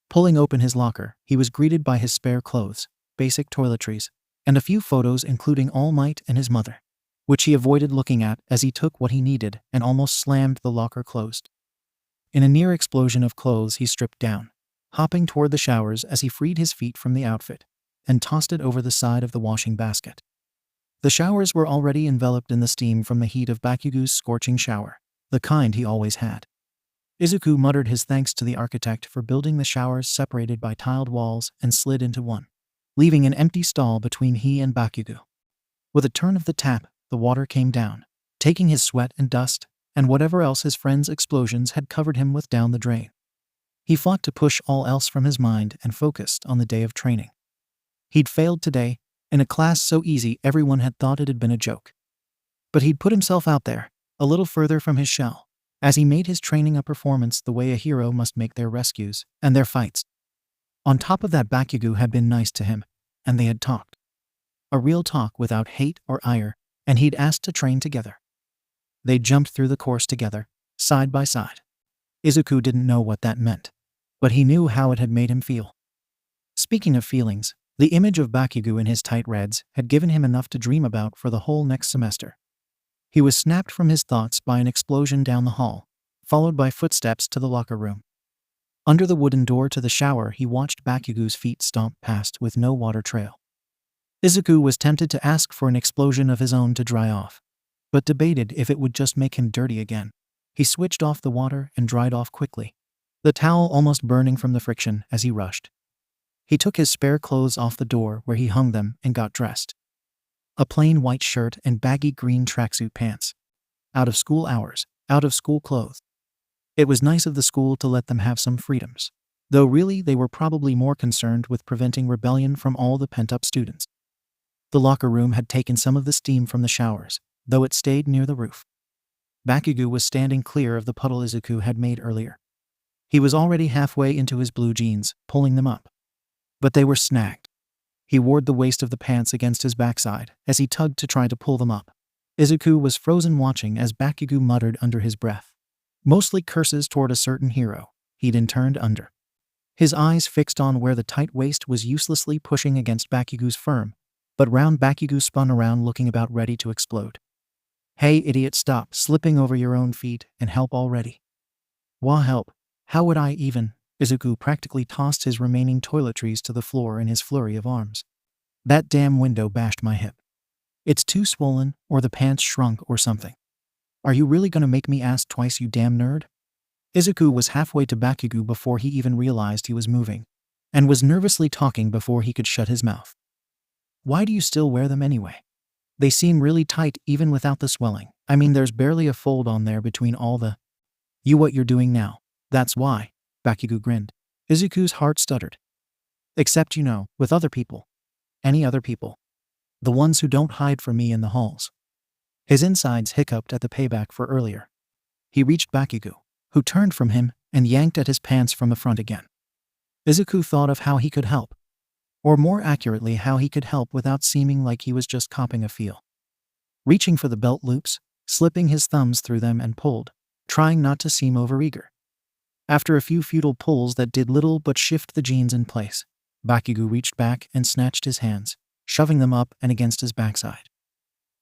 Pulling open his locker, he was greeted by his spare clothes, basic toiletries, and a few photos including All Might and his mother, which he avoided looking at as he took what he needed and almost slammed the locker closed. In a near explosion of clothes, he stripped down, hopping toward the showers as he freed his feet from the outfit and tossed it over the side of the washing basket. The showers were already enveloped in the steam from the heat of Bakugo's scorching shower, the kind he always had. Izuku muttered his thanks to the architect for building the showers separated by tiled walls and slid into one, leaving an empty stall between he and Bakugo. With a turn of the tap, the water came down, taking his sweat and dust and whatever else his friend's explosions had covered him with down the drain. He fought to push all else from his mind and focused on the day of training. He'd failed today, in a class so easy everyone had thought it had been a joke. But he'd put himself out there, a little further from his shell, as he made his training a performance the way a hero must make their rescues and their fights. On top of that, Bakugo had been nice to him, and they had talked. A real talk without hate or ire, and he'd asked to train together. They jumped through the course together, side by side. Izuku didn't know what that meant, but he knew how it had made him feel. Speaking of feelings, the image of Bakugo in his tight reds had given him enough to dream about for the whole next semester. He was snapped from his thoughts by an explosion down the hall, followed by footsteps to the locker room. Under the wooden door to the shower, he watched Bakugo's feet stomp past with no water trail. Izuku was tempted to ask for an explosion of his own to dry off, but debated if it would just make him dirty again. He switched off the water and dried off quickly, the towel almost burning from the friction as he rushed. He took his spare clothes off the door where he hung them and got dressed. A plain white shirt and baggy green tracksuit pants. Out of school hours, out of school clothes. It was nice of the school to let them have some freedoms, though really they were probably more concerned with preventing rebellion from all the pent-up students. The locker room had taken some of the steam from the showers, though it stayed near the roof. Bakugo was standing clear of the puddle Izuku had made earlier. He was already halfway into his blue jeans, pulling them up. But they were snagged. He ward the waist of the pants against his backside as he tugged to try to pull them up. Izuku was frozen watching as Bakugo muttered under his breath, mostly curses toward a certain hero he'd interned under. his eyes fixed on where the tight waist was uselessly pushing against Bakugo's firm, but round Bakugo spun around looking about ready to explode. "Hey idiot, stop slipping over your own feet and help already." "Wah help? How would I even?" Izuku practically tossed his remaining toiletries to the floor in his flurry of arms. "That damn window bashed my hip. It's too swollen, or the pants shrunk or something. Are you really gonna make me ask twice, you damn nerd?" Izuku was halfway to Bakugo before he even realized he was moving, and was nervously talking before he could shut his mouth. "Why do you still wear them anyway? They seem really tight even without the swelling. I mean, there's barely a fold on there between all the— You what you're doing now. That's why." Bakugo grinned. Izuku's heart stuttered. "Except, with other people. Any other people. The ones who don't hide from me in the halls." His insides hiccuped at the payback for earlier. He reached Bakugo, who turned from him and yanked at his pants from the front again. Izuku thought of how he could help. Or more accurately, how he could help without seeming like he was just copping a feel. Reaching for the belt loops, slipping his thumbs through them and pulled, trying not to seem overeager. After a few futile pulls that did little but shift the jeans in place, Bakugo reached back and snatched his hands, shoving them up and against his backside.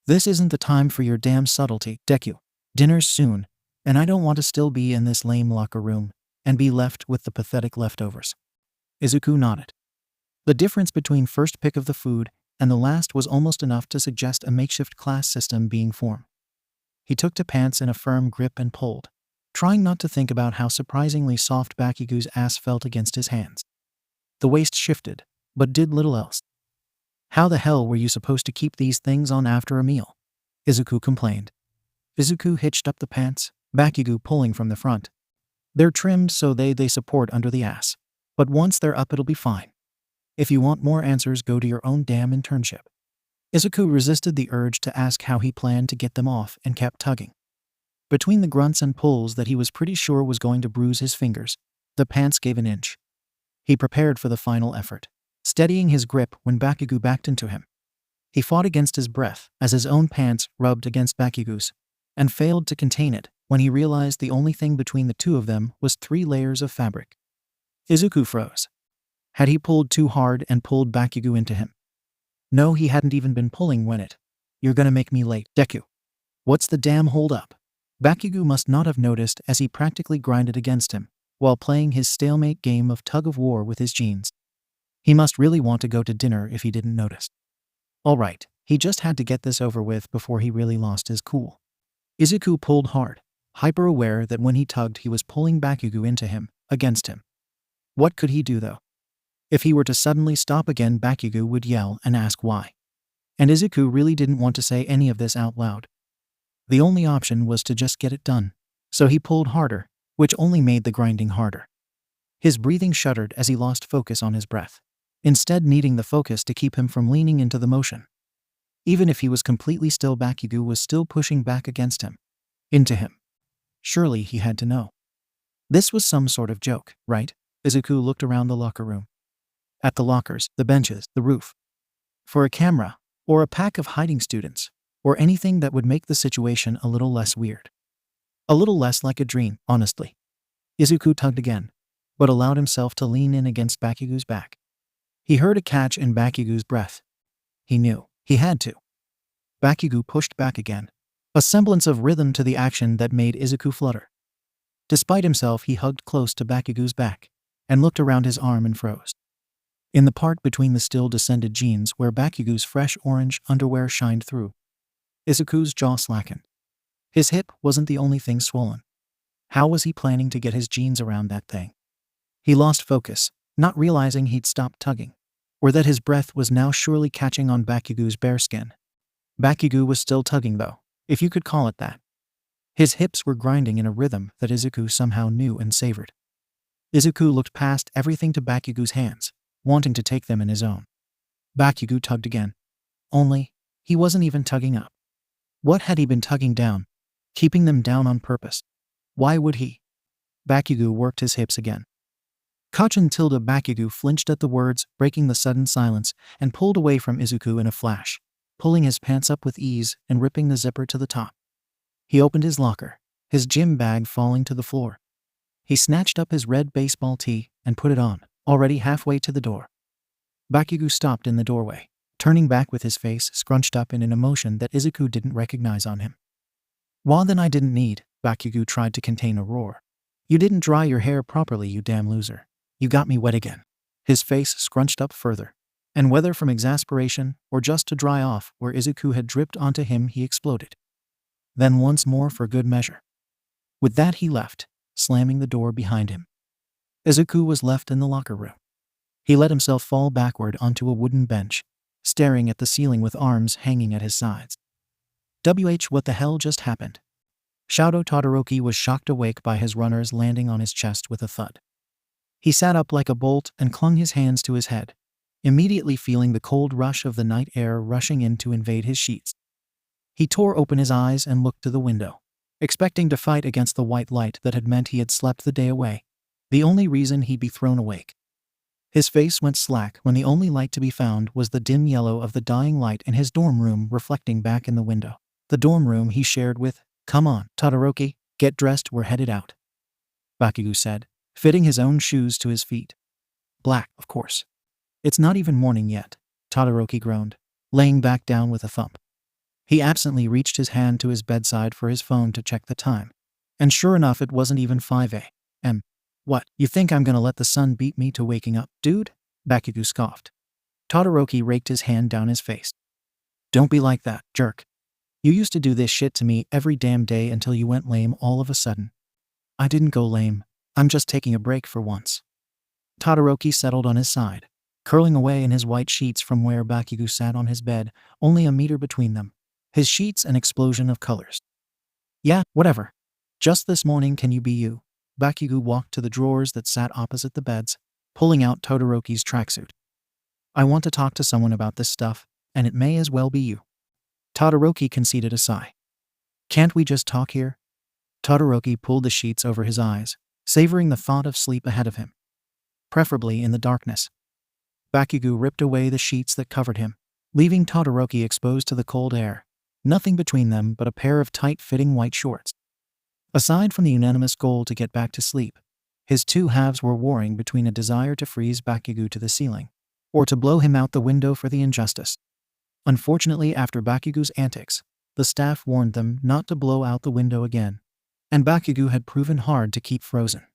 "This isn't the time for your damn subtlety, Deku. Dinner's soon, and I don't want to still be in this lame locker room and be left with the pathetic leftovers." Izuku nodded. The difference between first pick of the food and the last was almost enough to suggest a makeshift class system being formed. He took to pants in a firm grip and pulled, trying not to think about how surprisingly soft Bakugo's ass felt against his hands. The waist shifted, but did little else. "How the hell were you supposed to keep these things on after a meal?" Izuku complained. Izuku hitched up the pants, Bakugo pulling from the front. "They're trimmed so they support under the ass. But once they're up it'll be fine. If you want more answers, go to your own damn internship." Izuku resisted the urge to ask how he planned to get them off and kept tugging. Between the grunts and pulls that he was pretty sure was going to bruise his fingers, the pants gave an inch. He prepared for the final effort, steadying his grip when Bakugo backed into him. He fought against his breath as his own pants rubbed against Bakugo's, and failed to contain it when he realized the only thing between the two of them was 3 layers of fabric. Izuku froze. Had he pulled too hard and pulled Bakugo into him? No, he hadn't even been pulling when it— "You're gonna make me late, Deku. What's the damn hold up?" Bakugo must not have noticed as he practically grinded against him, while playing his stalemate game of tug-of-war with his jeans. He must really want to go to dinner if he didn't notice. All right, he just had to get this over with before he really lost his cool. Izuku pulled hard, hyper-aware that when he tugged he was pulling Bakugo into him, against him. What could he do though? If he were to suddenly stop again, Bakugo would yell and ask why. And Izuku really didn't want to say any of this out loud. The only option was to just get it done. So he pulled harder, which only made the grinding harder. His breathing shuddered as he lost focus on his breath, instead needing the focus to keep him from leaning into the motion. Even if he was completely still, Bakugo was still pushing back against him. Into him. Surely he had to know. This was some sort of joke, right? Izuku looked around the locker room. At the lockers, the benches, the roof. For a camera, or a pack of hiding students, or anything that would make the situation a little less weird. A little less like a dream, honestly. Izuku tugged again, but allowed himself to lean in against Bakugo's back. He heard a catch in Bakugo's breath. He knew he had to. Bakugo pushed back again, a semblance of rhythm to the action that made Izuku flutter. Despite himself, he hugged close to Bakugo's back, and looked around his arm and froze. In the part between the still descended jeans where Bakugo's fresh orange underwear shined through, Izuku's jaw slackened. His hip wasn't the only thing swollen. How was he planning to get his jeans around that thing? He lost focus, not realizing he'd stopped tugging, or that his breath was now surely catching on Bakugo's bare skin. Bakugo was still tugging though, if you could call it that. His hips were grinding in a rhythm that Izuku somehow knew and savored. Izuku looked past everything to Bakugo's hands, wanting to take them in his own. Bakugo tugged again. Only, he wasn't even tugging up. What had he been tugging down? Keeping them down on purpose. Why would he? Bakugo worked his hips again. 𝐀𝐦 Bakugo flinched at the words, breaking the sudden silence, and pulled away from Izuku in a flash, pulling his pants up with ease and ripping the zipper to the top. He opened his locker, his gym bag falling to the floor. He snatched up his red baseball tee and put it on, already halfway to the door. Bakugo stopped in the doorway, turning back with his face scrunched up in an emotion that Izuku didn't recognize on him. "Well, then I didn't need," Bakugo tried to contain a roar. "You didn't dry your hair properly, you damn loser. You got me wet again." His face scrunched up further, and whether from exasperation or just to dry off where Izuku had dripped onto him, he exploded. Then once more for good measure. With that he left, slamming the door behind him. Izuku was left in the locker room. He let himself fall backward onto a wooden bench, staring at the ceiling with arms hanging at his sides. What the hell just happened? 𝐲𝐴 Todoroki was shocked awake by his runners landing on his chest with a thud. He sat up like a bolt and clung his hands to his head, immediately feeling the cold rush of the night air rushing in to invade his sheets. He tore open his eyes and looked to the window, expecting to fight against the white light that had meant he had slept the day away, the only reason he'd be thrown awake. His face went slack when the only light to be found was the dim yellow of the dying light in his dorm room reflecting back in the window. The dorm room he shared with, "Come on, Todoroki, get dressed, we're headed out," Bakugo said, fitting his own shoes to his feet. "Black, of course." "It's not even morning yet," Todoroki groaned, laying back down with a thump. He absently reached his hand to his bedside for his phone to check the time, and sure enough it wasn't even 5 a.m. "What, you think I'm gonna let the sun beat me to waking up, dude?" Bakugo scoffed. Todoroki raked his hand down his face. "Don't be like that, jerk. You used to do this shit to me every damn day until you went lame all of a sudden." "I didn't go lame. I'm just taking a break for once." Todoroki settled on his side, curling away in his white sheets from where Bakugo sat on his bed, only a meter between them. His sheets an explosion of colors. "Yeah, whatever. Just this morning, can you be you?" Bakugo walked to the drawers that sat opposite the beds, pulling out Todoroki's tracksuit. "I want to talk to someone about this stuff, and it may as well be you." Todoroki conceded a sigh. "Can't we just talk here?" Todoroki pulled the sheets over his eyes, savoring the thought of sleep ahead of him, preferably in the darkness. Bakugo ripped away the sheets that covered him, leaving Todoroki exposed to the cold air, nothing between them but a pair of tight-fitting white shorts. Aside from the unanimous goal to get back to sleep, his two halves were warring between a desire to freeze Bakugo to the ceiling, or to blow him out the window for the injustice. Unfortunately, after Bakugo's antics, the staff warned them not to blow out the window again, and Bakugo had proven hard to keep frozen.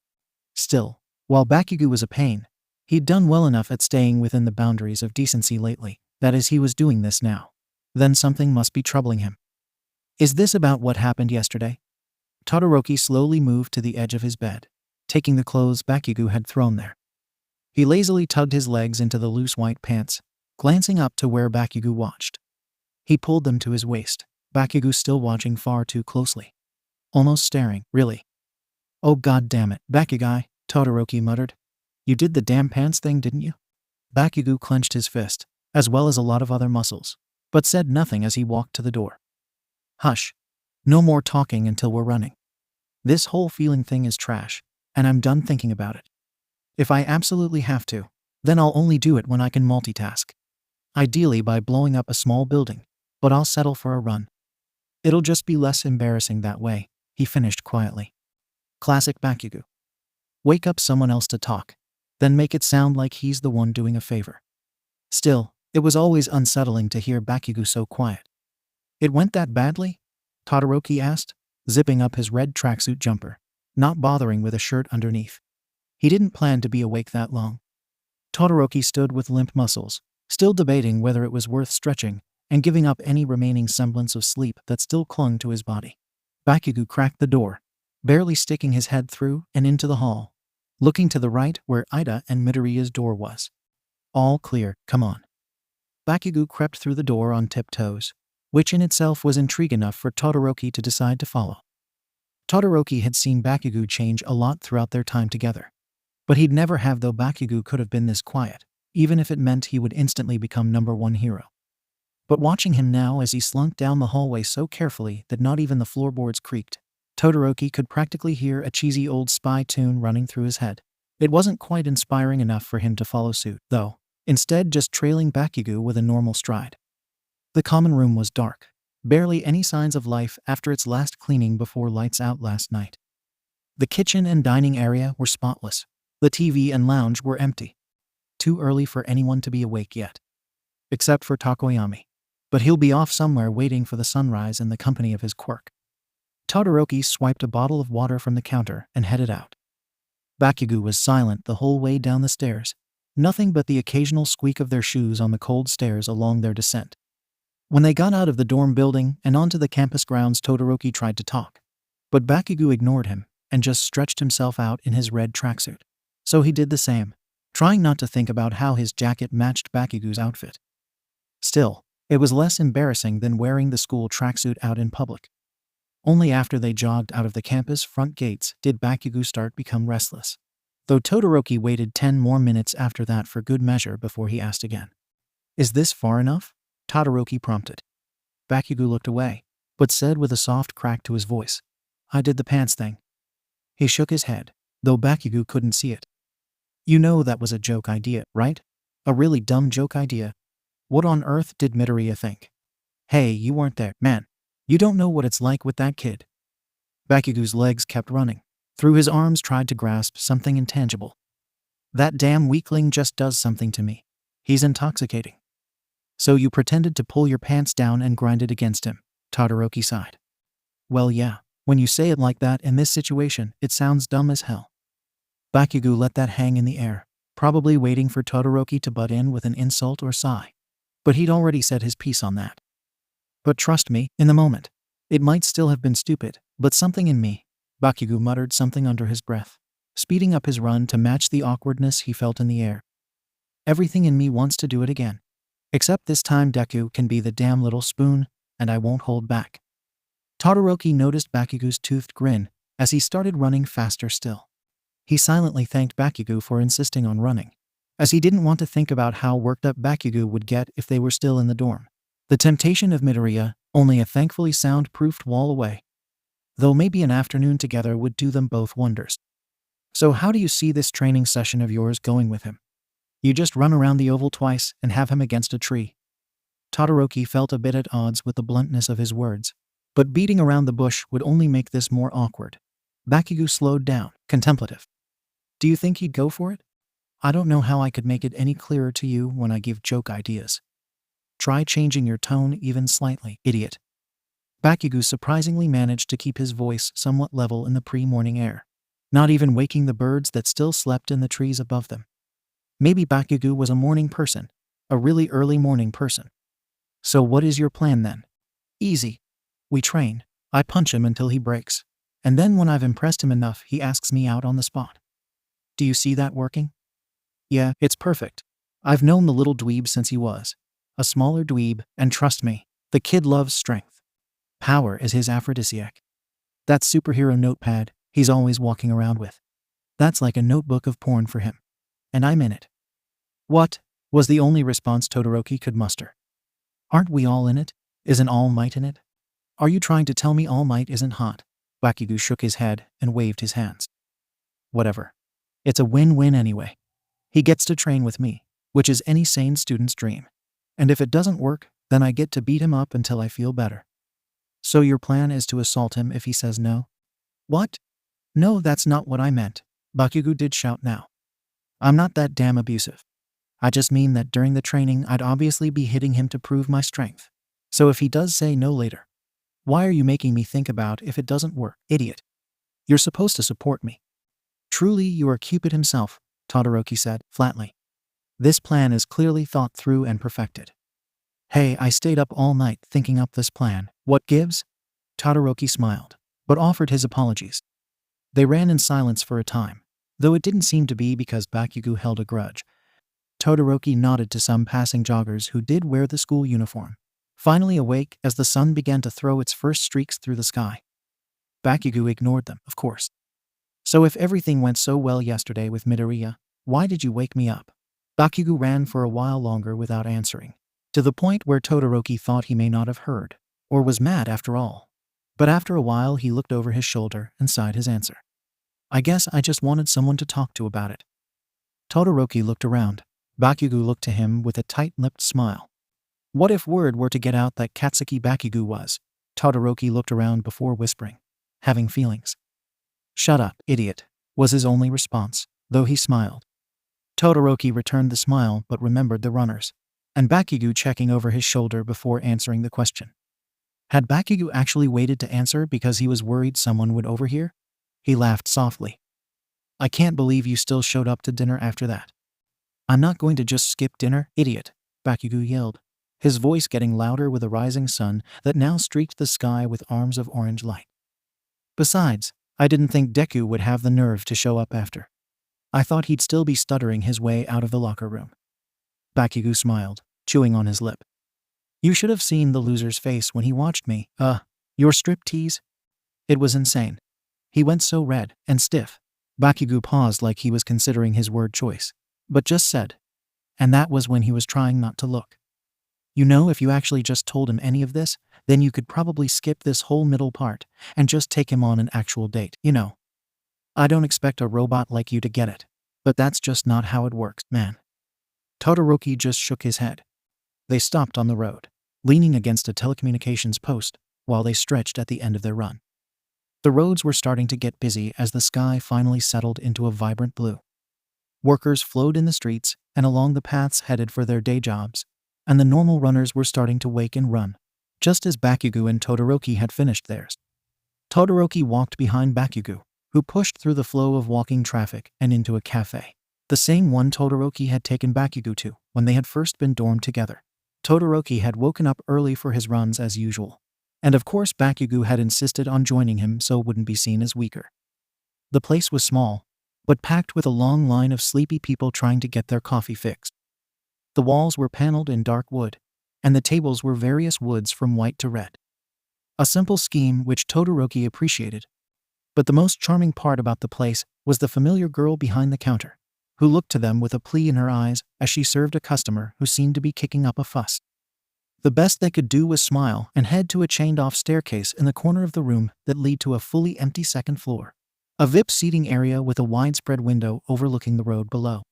Still, while Bakugo was a pain, he'd done well enough at staying within the boundaries of decency lately, that is, he was doing this now. Then something must be troubling him. "Is this about what happened yesterday?" Todoroki slowly moved to the edge of his bed, taking the clothes Bakugo had thrown there. He lazily tugged his legs into the loose white pants, glancing up to where Bakugo watched. He pulled them to his waist, Bakugo still watching far too closely. Almost staring, really. "Oh god damn it, Bakugo," Todoroki muttered. "You did the damn pants thing, didn't you?" Bakugo clenched his fist, as well as a lot of other muscles, but said nothing as he walked to the door. "Hush. No more talking until we're running. This whole feeling thing is trash, and I'm done thinking about it. If I absolutely have to, then I'll only do it when I can multitask. Ideally by blowing up a small building, but I'll settle for a run. It'll just be less embarrassing that way," he finished quietly. Classic Bakugo. Wake up someone else to talk, then make it sound like he's the one doing a favor. Still, it was always unsettling to hear Bakugo so quiet. "It went that badly?" Todoroki asked, zipping up his red tracksuit jumper, not bothering with a shirt underneath. He didn't plan to be awake that long. Todoroki stood with limp muscles, still debating whether it was worth stretching and giving up any remaining semblance of sleep that still clung to his body. Bakugo cracked the door, barely sticking his head through and into the hall, looking to the right where Ida and Midoriya's door was. "All clear, come on." Bakugo crept through the door on tiptoes, which in itself was intrigue enough for Todoroki to decide to follow. Todoroki had seen Bakugo change a lot throughout their time together, but he'd never have though Bakugo could have been this quiet, even if it meant he would instantly become #1 hero. But watching him now as he slunk down the hallway so carefully that not even the floorboards creaked, Todoroki could practically hear a cheesy old spy tune running through his head. It wasn't quite inspiring enough for him to follow suit, though, instead just trailing Bakugo with a normal stride. The common room was dark, barely any signs of life after its last cleaning before lights out last night. The kitchen and dining area were spotless. The TV and lounge were empty. Too early for anyone to be awake yet. Except for Takoyami. But he'll be off somewhere waiting for the sunrise in the company of his quirk. Todoroki swiped a bottle of water from the counter and headed out. Bakugo was silent the whole way down the stairs. Nothing but the occasional squeak of their shoes on the cold stairs along their descent. When they got out of the dorm building and onto the campus grounds, Todoroki tried to talk. But Bakugo ignored him and just stretched himself out in his red tracksuit. So he did the same, trying not to think about how his jacket matched Bakugo's outfit. Still, it was less embarrassing than wearing the school tracksuit out in public. Only after they jogged out of the campus front gates did Bakugo start become restless. Though Todoroki waited 10 more minutes after that for good measure before he asked again. "Is this far enough?" Todoroki prompted. Bakugo looked away, but said with a soft crack to his voice, "I did the pants thing." He shook his head, though Bakugo couldn't see it. "You know that was a joke idea, right? A really dumb joke idea. What on earth did Midoriya think? Hey, you weren't there, man. You don't know what it's like with that kid." Bakugo's legs kept running. Through his arms tried to grasp something intangible. "That damn weakling just does something to me. He's intoxicating." "So you pretended to pull your pants down and grind it against him," Todoroki sighed. "Well, yeah, when you say it like that in this situation, it sounds dumb as hell." Bakugo let that hang in the air, probably waiting for Todoroki to butt in with an insult or sigh. But he'd already said his piece on that. "But trust me, in the moment, it might still have been stupid, but something in me," Bakugo muttered something under his breath, speeding up his run to match the awkwardness he felt in the air. "Everything in me wants to do it again. Except this time Deku can be the damn little spoon, and I won't hold back." Todoroki noticed Bakugo's toothed grin as he started running faster still. He silently thanked Bakugo for insisting on running, as he didn't want to think about how worked up Bakugo would get if they were still in the dorm. The temptation of Midoriya, only a thankfully soundproofed wall away. Though maybe an afternoon together would do them both wonders. "So how do you see this training session of yours going with him? You just run around the oval twice and have him against a tree?" Todoroki felt a bit at odds with the bluntness of his words, but beating around the bush would only make this more awkward. Bakugo slowed down, contemplative. "Do you think he'd go for it? I don't know how I could make it any clearer to you when I give joke ideas. Try changing your tone even slightly, idiot." Bakugo surprisingly managed to keep his voice somewhat level in the pre-morning air, not even waking the birds that still slept in the trees above them. Maybe Bakugo was a morning person, a really early morning person. "So what is your plan then?" "Easy. We train. I punch him until he breaks. And then when I've impressed him enough, he asks me out on the spot. Do you see that working?" "Yeah, it's perfect. I've known the little dweeb since he was a smaller dweeb, and trust me, the kid loves strength. Power is his aphrodisiac. That superhero notepad he's always walking around with. That's like a notebook of porn for him. And I'm in it." "What?" was the only response Todoroki could muster. "Aren't we all in it? Isn't All Might in it? Are you trying to tell me All Might isn't hot?" Bakugo shook his head and waved his hands. "Whatever. It's a win-win anyway. He gets to train with me, which is any sane student's dream. And if it doesn't work, then I get to beat him up until I feel better." "So your plan is to assault him if he says no?" "What? No, that's not what I meant." Bakugo did shout now. "I'm not that damn abusive. I just mean that during the training I'd obviously be hitting him to prove my strength. So if he does say no later, why are you making me think about if it doesn't work, idiot? You're supposed to support me." "Truly you are Cupid himself," Todoroki said, flatly. "This plan is clearly thought through and perfected." "Hey, I stayed up all night thinking up this plan. What gives?" Todoroki smiled, but offered his apologies. They ran in silence for a time, though it didn't seem to be because Bakugo held a grudge. Todoroki nodded to some passing joggers who did wear the school uniform, finally awake as the sun began to throw its first streaks through the sky. Bakugo ignored them, of course. "So if everything went so well yesterday with Midoriya, why did you wake me up?" Bakugo ran for a while longer without answering, to the point where Todoroki thought he may not have heard, or was mad after all. But after a while he looked over his shoulder and sighed his answer. "I guess I just wanted someone to talk to about it." Todoroki looked around. Bakugo looked to him with a tight-lipped smile. What if word were to get out that Katsuki Bakugo was? Todoroki looked around before whispering, "having feelings." "Shut up, idiot," was his only response, though he smiled. Todoroki returned the smile but remembered the runners, and Bakugo checking over his shoulder before answering the question. Had Bakugo actually waited to answer because he was worried someone would overhear? He laughed softly. "I can't believe you still showed up to dinner after that." "I'm not going to just skip dinner, idiot," Bakugo yelled, his voice getting louder with a rising sun that now streaked the sky with arms of orange light. "Besides, I didn't think Deku would have the nerve to show up after. I thought he'd still be stuttering his way out of the locker room." Bakugo smiled, chewing on his lip. "You should have seen the loser's face when he watched me. Your striptease? It was insane. He went so red and stiff." Bakugo paused like he was considering his word choice, but just said, "And that was when he was trying not to look. You know, if you actually just told him any of this, then you could probably skip this whole middle part and just take him on an actual date, you know. I don't expect a robot like you to get it, but that's just not how it works, man." Todoroki just shook his head. They stopped on the road, leaning against a telecommunications post while they stretched at the end of their run. The roads were starting to get busy as the sky finally settled into a vibrant blue. Workers flowed in the streets and along the paths headed for their day jobs, and the normal runners were starting to wake and run, just as Bakugo and Todoroki had finished theirs. Todoroki walked behind Bakugo, who pushed through the flow of walking traffic and into a cafe, the same one Todoroki had taken Bakugo to when they had first been dormed together. Todoroki had woken up early for his runs as usual, and of course Bakugo had insisted on joining him so wouldn't be seen as weaker. The place was small, but packed with a long line of sleepy people trying to get their coffee fixed. The walls were paneled in dark wood, and the tables were various woods from white to red. A simple scheme which Todoroki appreciated. But the most charming part about the place was the familiar girl behind the counter, who looked to them with a plea in her eyes as she served a customer who seemed to be kicking up a fuss. The best they could do was smile and head to a chained-off staircase in the corner of the room that led to a fully empty second floor, a VIP seating area with a widespread window overlooking the road below.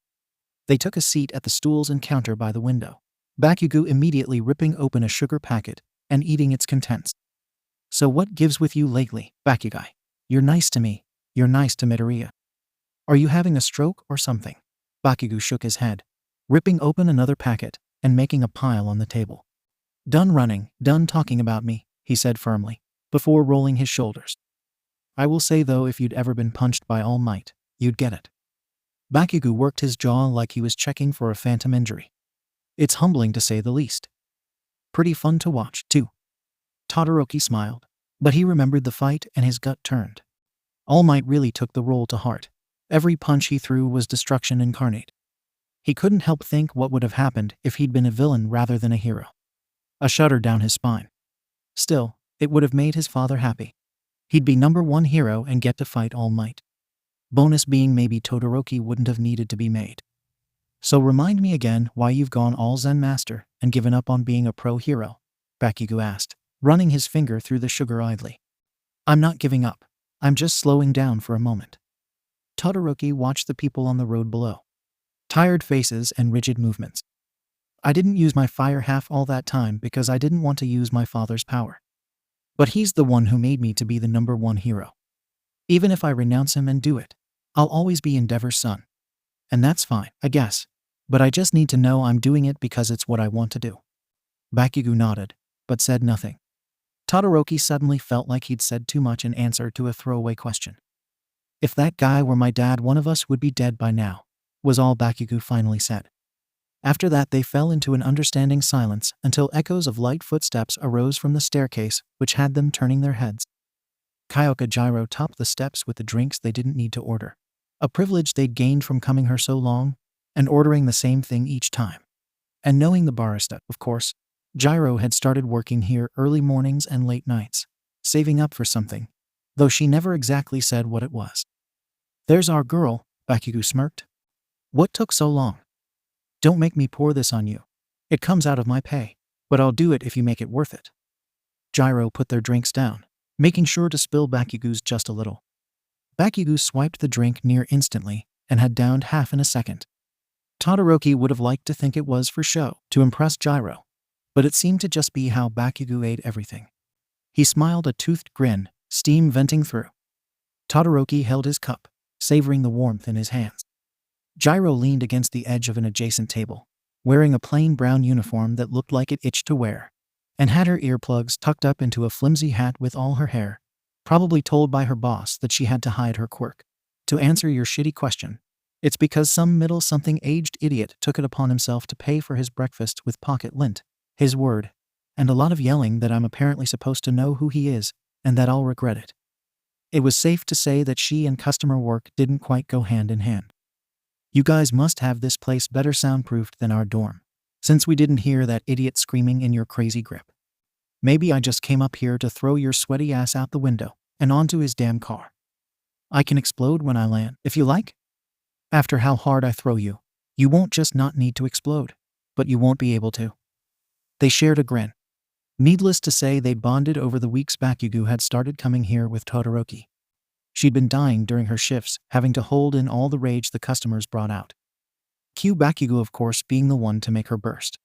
They took a seat at the stools and counter by the window, Bakugo immediately ripping open a sugar packet and eating its contents. "So what gives with you lately, Bakugo? You're nice to me. You're nice to Midoriya. Are you having a stroke or something?" Bakugo shook his head, ripping open another packet and making a pile on the table. "Done running, done talking about me," he said firmly, before rolling his shoulders. "I will say though, if you'd ever been punched by All Might, you'd get it." Bakugo worked his jaw like he was checking for a phantom injury. "It's humbling to say the least. Pretty fun to watch, too." Todoroki smiled, but he remembered the fight and his gut turned. All Might really took the role to heart. Every punch he threw was destruction incarnate. He couldn't help think what would have happened if he'd been a villain rather than a hero. A shudder down his spine. Still, it would have made his father happy. He'd be #1 hero and get to fight All Might. Bonus being maybe Todoroki wouldn't have needed to be made. "So remind me again why you've gone all Zen Master and given up on being a pro hero?" Bakugo asked, running his finger through the sugar idly. "I'm not giving up. I'm just slowing down for a moment." Todoroki watched the people on the road below. Tired faces and rigid movements. "I didn't use my fire half all that time because I didn't want to use my father's power. But he's the one who made me to be the #1 hero. Even if I renounce him and do it, I'll always be Endeavor's son. And that's fine, I guess. But I just need to know I'm doing it because it's what I want to do." Bakugo nodded, but said nothing. Todoroki suddenly felt like he'd said too much in answer to a throwaway question. "If that guy were my dad, one of us would be dead by now," was all Bakugo finally said. After that they fell into an understanding silence until echoes of light footsteps arose from the staircase, which had them turning their heads. Kyoka Gyro topped the steps with the drinks they didn't need to order, a privilege they'd gained from coming here so long, and ordering the same thing each time. And knowing the barista, of course, Gyro had started working here early mornings and late nights, saving up for something, though she never exactly said what it was. "There's our girl," Bakugo smirked. "What took so long? Don't make me pour this on you. It comes out of my pay, but I'll do it if you make it worth it." Gyro put their drinks down, making sure to spill Bakugo's just a little. Bakugo swiped the drink near instantly and had downed half in a second. Todoroki would have liked to think it was for show, to impress Gyro, but it seemed to just be how Bakugo ate everything. He smiled a toothed grin, steam venting through. Todoroki held his cup, savoring the warmth in his hands. Gyro leaned against the edge of an adjacent table, wearing a plain brown uniform that looked like it itched to wear, and had her earplugs tucked up into a flimsy hat with all her hair, probably told by her boss that she had to hide her quirk. To answer your shitty question, it's because some middle-something-aged idiot took it upon himself to pay for his breakfast with pocket lint, his word, and a lot of yelling that I'm apparently supposed to know who he is, and that I'll regret it. It was safe to say that she and customer work didn't quite go hand in hand. You guys must have this place better soundproofed than our dorm, since we didn't hear that idiot screaming in your crazy grip. Maybe I just came up here to throw your sweaty ass out the window and onto his damn car. I can explode when I land, if you like. After how hard I throw you, you won't just not need to explode, but you won't be able to. They shared a grin. Needless to say, they bonded over the weeks Bakugo had started coming here with Todoroki. She'd been dying during her shifts, having to hold in all the rage the customers brought out. Bakugo, of course, being the one to make her burst.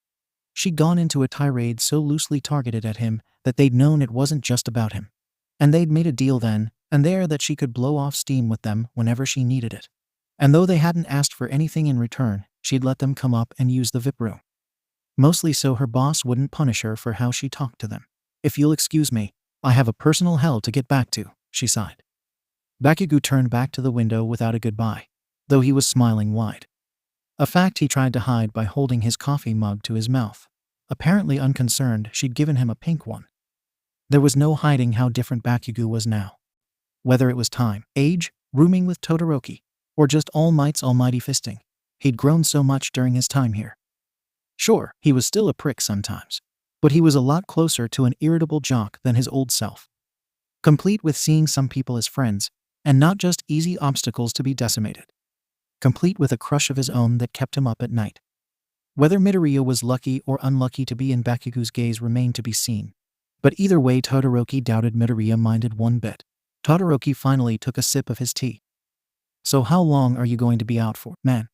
She'd gone into a tirade so loosely targeted at him that they'd known it wasn't just about him. And they'd made a deal then and there that she could blow off steam with them whenever she needed it. And though they hadn't asked for anything in return, she'd let them come up and use the VIP room. Mostly so her boss wouldn't punish her for how she talked to them. If you'll excuse me, I have a personal hell to get back to, she sighed. Bakugo turned back to the window without a goodbye, though he was smiling wide. A fact he tried to hide by holding his coffee mug to his mouth. Apparently unconcerned, she'd given him a pink one. There was no hiding how different Bakugo was now. Whether it was time, age, rooming with Todoroki, or just All Might's almighty fisting, he'd grown so much during his time here. Sure, he was still a prick sometimes, but he was a lot closer to an irritable jock than his old self. Complete with seeing some people as friends, and not just easy obstacles to be decimated. Complete with a crush of his own that kept him up at night. Whether Midoriya was lucky or unlucky to be in Bakugo's gaze remained to be seen. But either way, Todoroki doubted Midoriya minded one bit. Todoroki finally took a sip of his tea. So how long are you going to be out for, man?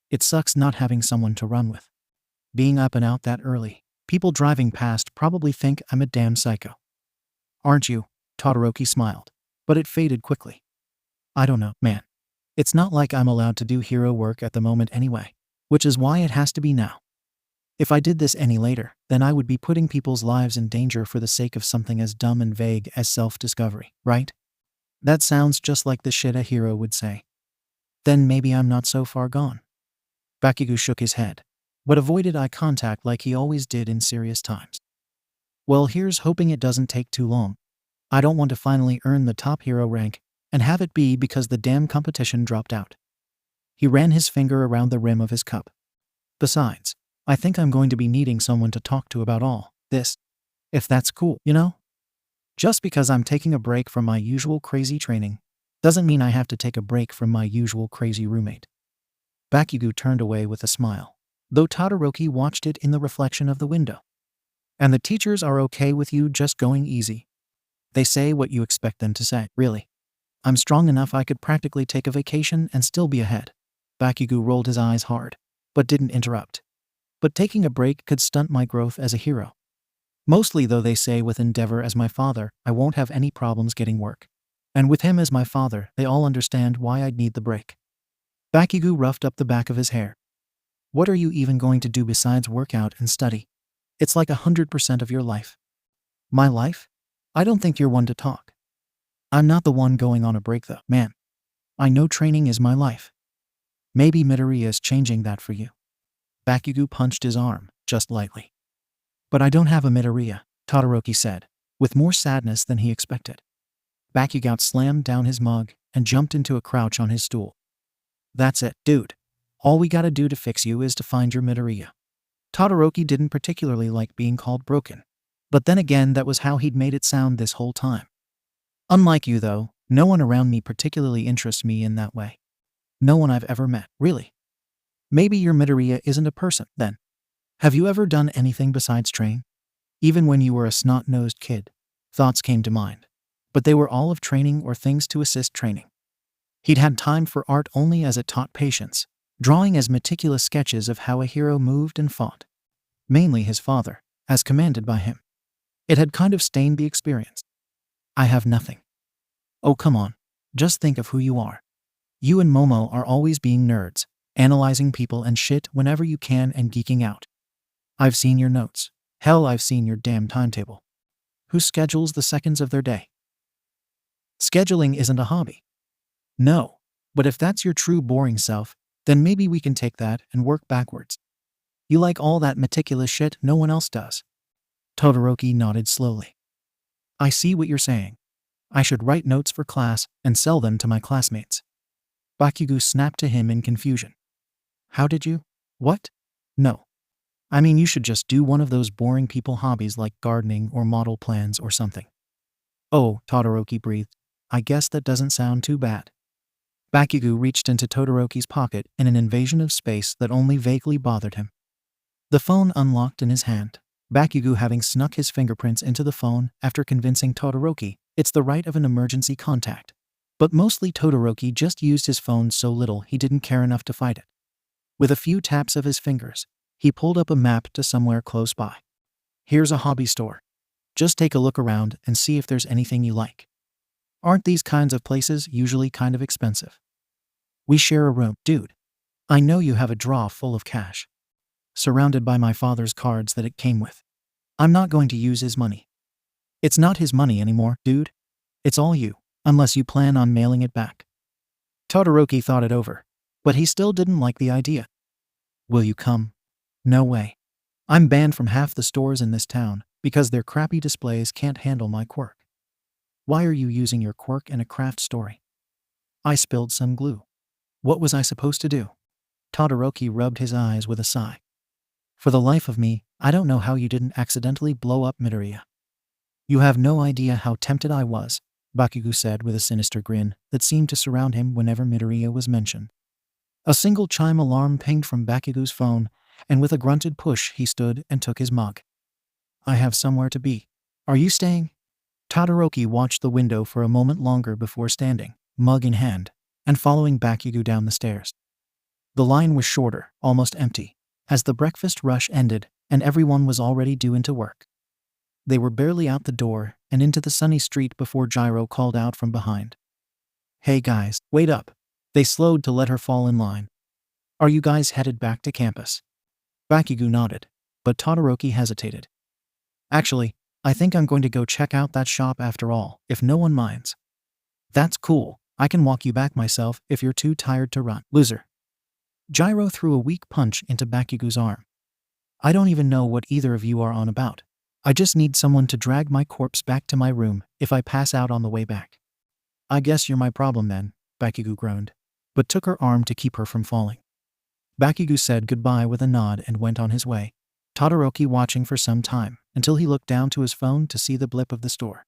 It sucks not having someone to run with. Being up and out that early, people driving past probably think I'm a damn psycho. Aren't you? Todoroki smiled, but it faded quickly. I don't know, man. It's not like I'm allowed to do hero work at the moment anyway, which is why it has to be now. If I did this any later, then I would be putting people's lives in danger for the sake of something as dumb and vague as self-discovery, right? That sounds just like the shit a hero would say. Then maybe I'm not so far gone. Bakugo shook his head, but avoided eye contact like he always did in serious times. Well, here's hoping it doesn't take too long. I don't want to finally earn the top hero rank and have it be because the damn competition dropped out. He ran his finger around the rim of his cup. Besides, I think I'm going to be needing someone to talk to about all this. If that's cool, you know? Just because I'm taking a break from my usual crazy training doesn't mean I have to take a break from my usual crazy roommate. Bakugo turned away with a smile, though Todoroki watched it in the reflection of the window. And the teachers are okay with you just going easy. They say what you expect them to say, really. I'm strong enough I could practically take a vacation and still be ahead. Bakugo rolled his eyes hard, but didn't interrupt. But taking a break could stunt my growth as a hero. Mostly though they say with Endeavor as my father, I won't have any problems getting work. And with him as my father, they all understand why I'd need the break. Bakugo roughed up the back of his hair. What are you even going to do besides work out and study? It's like 100% of your life. My life? I don't think you're one to talk. I'm not the one going on a break though, man. I know training is my life. Maybe Midoriya is changing that for you. Bakugo punched his arm, just lightly. But I don't have a Midoriya, Todoroki said, with more sadness than he expected. Bakugo slammed down his mug and jumped into a crouch on his stool. That's it, dude. All we gotta do to fix you is to find your Midoriya. Todoroki didn't particularly like being called broken. But then again, that was how he'd made it sound this whole time. Unlike you though, no one around me particularly interests me in that way. No one I've ever met, really. Maybe your Midoriya isn't a person, then. Have you ever done anything besides train? Even when you were a snot-nosed kid, thoughts came to mind. But they were all of training or things to assist training. He'd had time for art only as it taught patience, drawing as meticulous sketches of how a hero moved and fought. Mainly his father, as commanded by him. It had kind of stained the experience. I have nothing. Oh, come on. Just think of who you are. You and Momo are always being nerds, analyzing people and shit whenever you can and geeking out. I've seen your notes. Hell, I've seen your damn timetable. Who schedules the seconds of their day? Scheduling isn't a hobby. No, but if that's your true boring self, then maybe we can take that and work backwards. You like all that meticulous shit no one else does. Todoroki nodded slowly. I see what you're saying. I should write notes for class and sell them to my classmates. Bakugo snapped to him in confusion. How did you? What? No. I mean, you should just do one of those boring people hobbies like gardening or model plans or something. Oh, Todoroki breathed. I guess that doesn't sound too bad. Bakugo reached into Todoroki's pocket in an invasion of space that only vaguely bothered him. The phone unlocked in his hand, Bakugo having snuck his fingerprints into the phone after convincing Todoroki it's the right of an emergency contact. But mostly Todoroki just used his phone so little he didn't care enough to fight it. With a few taps of his fingers, he pulled up a map to somewhere close by. Here's a hobby store. Just take a look around and see if there's anything you like. Aren't these kinds of places usually kind of expensive? We share a room, dude. I know you have a drawer full of cash. Surrounded by my father's cards that it came with. I'm not going to use his money. It's not his money anymore, dude. It's all you, unless you plan on mailing it back. Todoroki thought it over, but he still didn't like the idea. Will you come? No way. I'm banned from half the stores in this town because their crappy displays can't handle my quirk. Why are you using your quirk in a craft story? I spilled some glue. What was I supposed to do? Todoroki rubbed his eyes with a sigh. For the life of me, I don't know how you didn't accidentally blow up Midoriya. You have no idea how tempted I was, Bakugo said with a sinister grin that seemed to surround him whenever Midoriya was mentioned. A single chime alarm pinged from Bakugo's phone, and with a grunted push he stood and took his mug. I have somewhere to be. Are you staying? Todoroki watched the window for a moment longer before standing, mug in hand, and following Bakugo down the stairs. The line was shorter, almost empty, as the breakfast rush ended and everyone was already due into work. They were barely out the door and into the sunny street before Gyro called out from behind. Hey guys, wait up. They slowed to let her fall in line. Are you guys headed back to campus? Bakugo nodded, but Todoroki hesitated. Actually, I think I'm going to go check out that shop after all, if no one minds. That's cool. I can walk you back myself if you're too tired to run. Loser. Gyro threw a weak punch into Bakugo's arm. I don't even know what either of you are on about. I just need someone to drag my corpse back to my room if I pass out on the way back. I guess you're my problem then, Bakugo groaned, but took her arm to keep her from falling. Bakugo said goodbye with a nod and went on his way, Todoroki watching for some time until he looked down to his phone to see the blip of the store.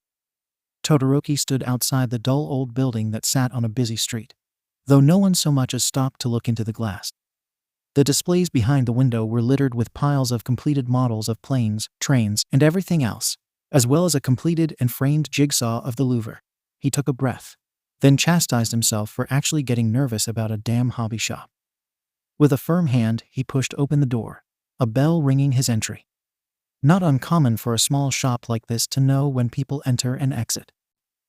Todoroki stood outside the dull old building that sat on a busy street, though no one so much as stopped to look into the glass. The displays behind the window were littered with piles of completed models of planes, trains, and everything else, as well as a completed and framed jigsaw of the Louvre. He took a breath, then chastised himself for actually getting nervous about a damn hobby shop. With a firm hand, he pushed open the door, a bell ringing his entry. Not uncommon for a small shop like this to know when people enter and exit.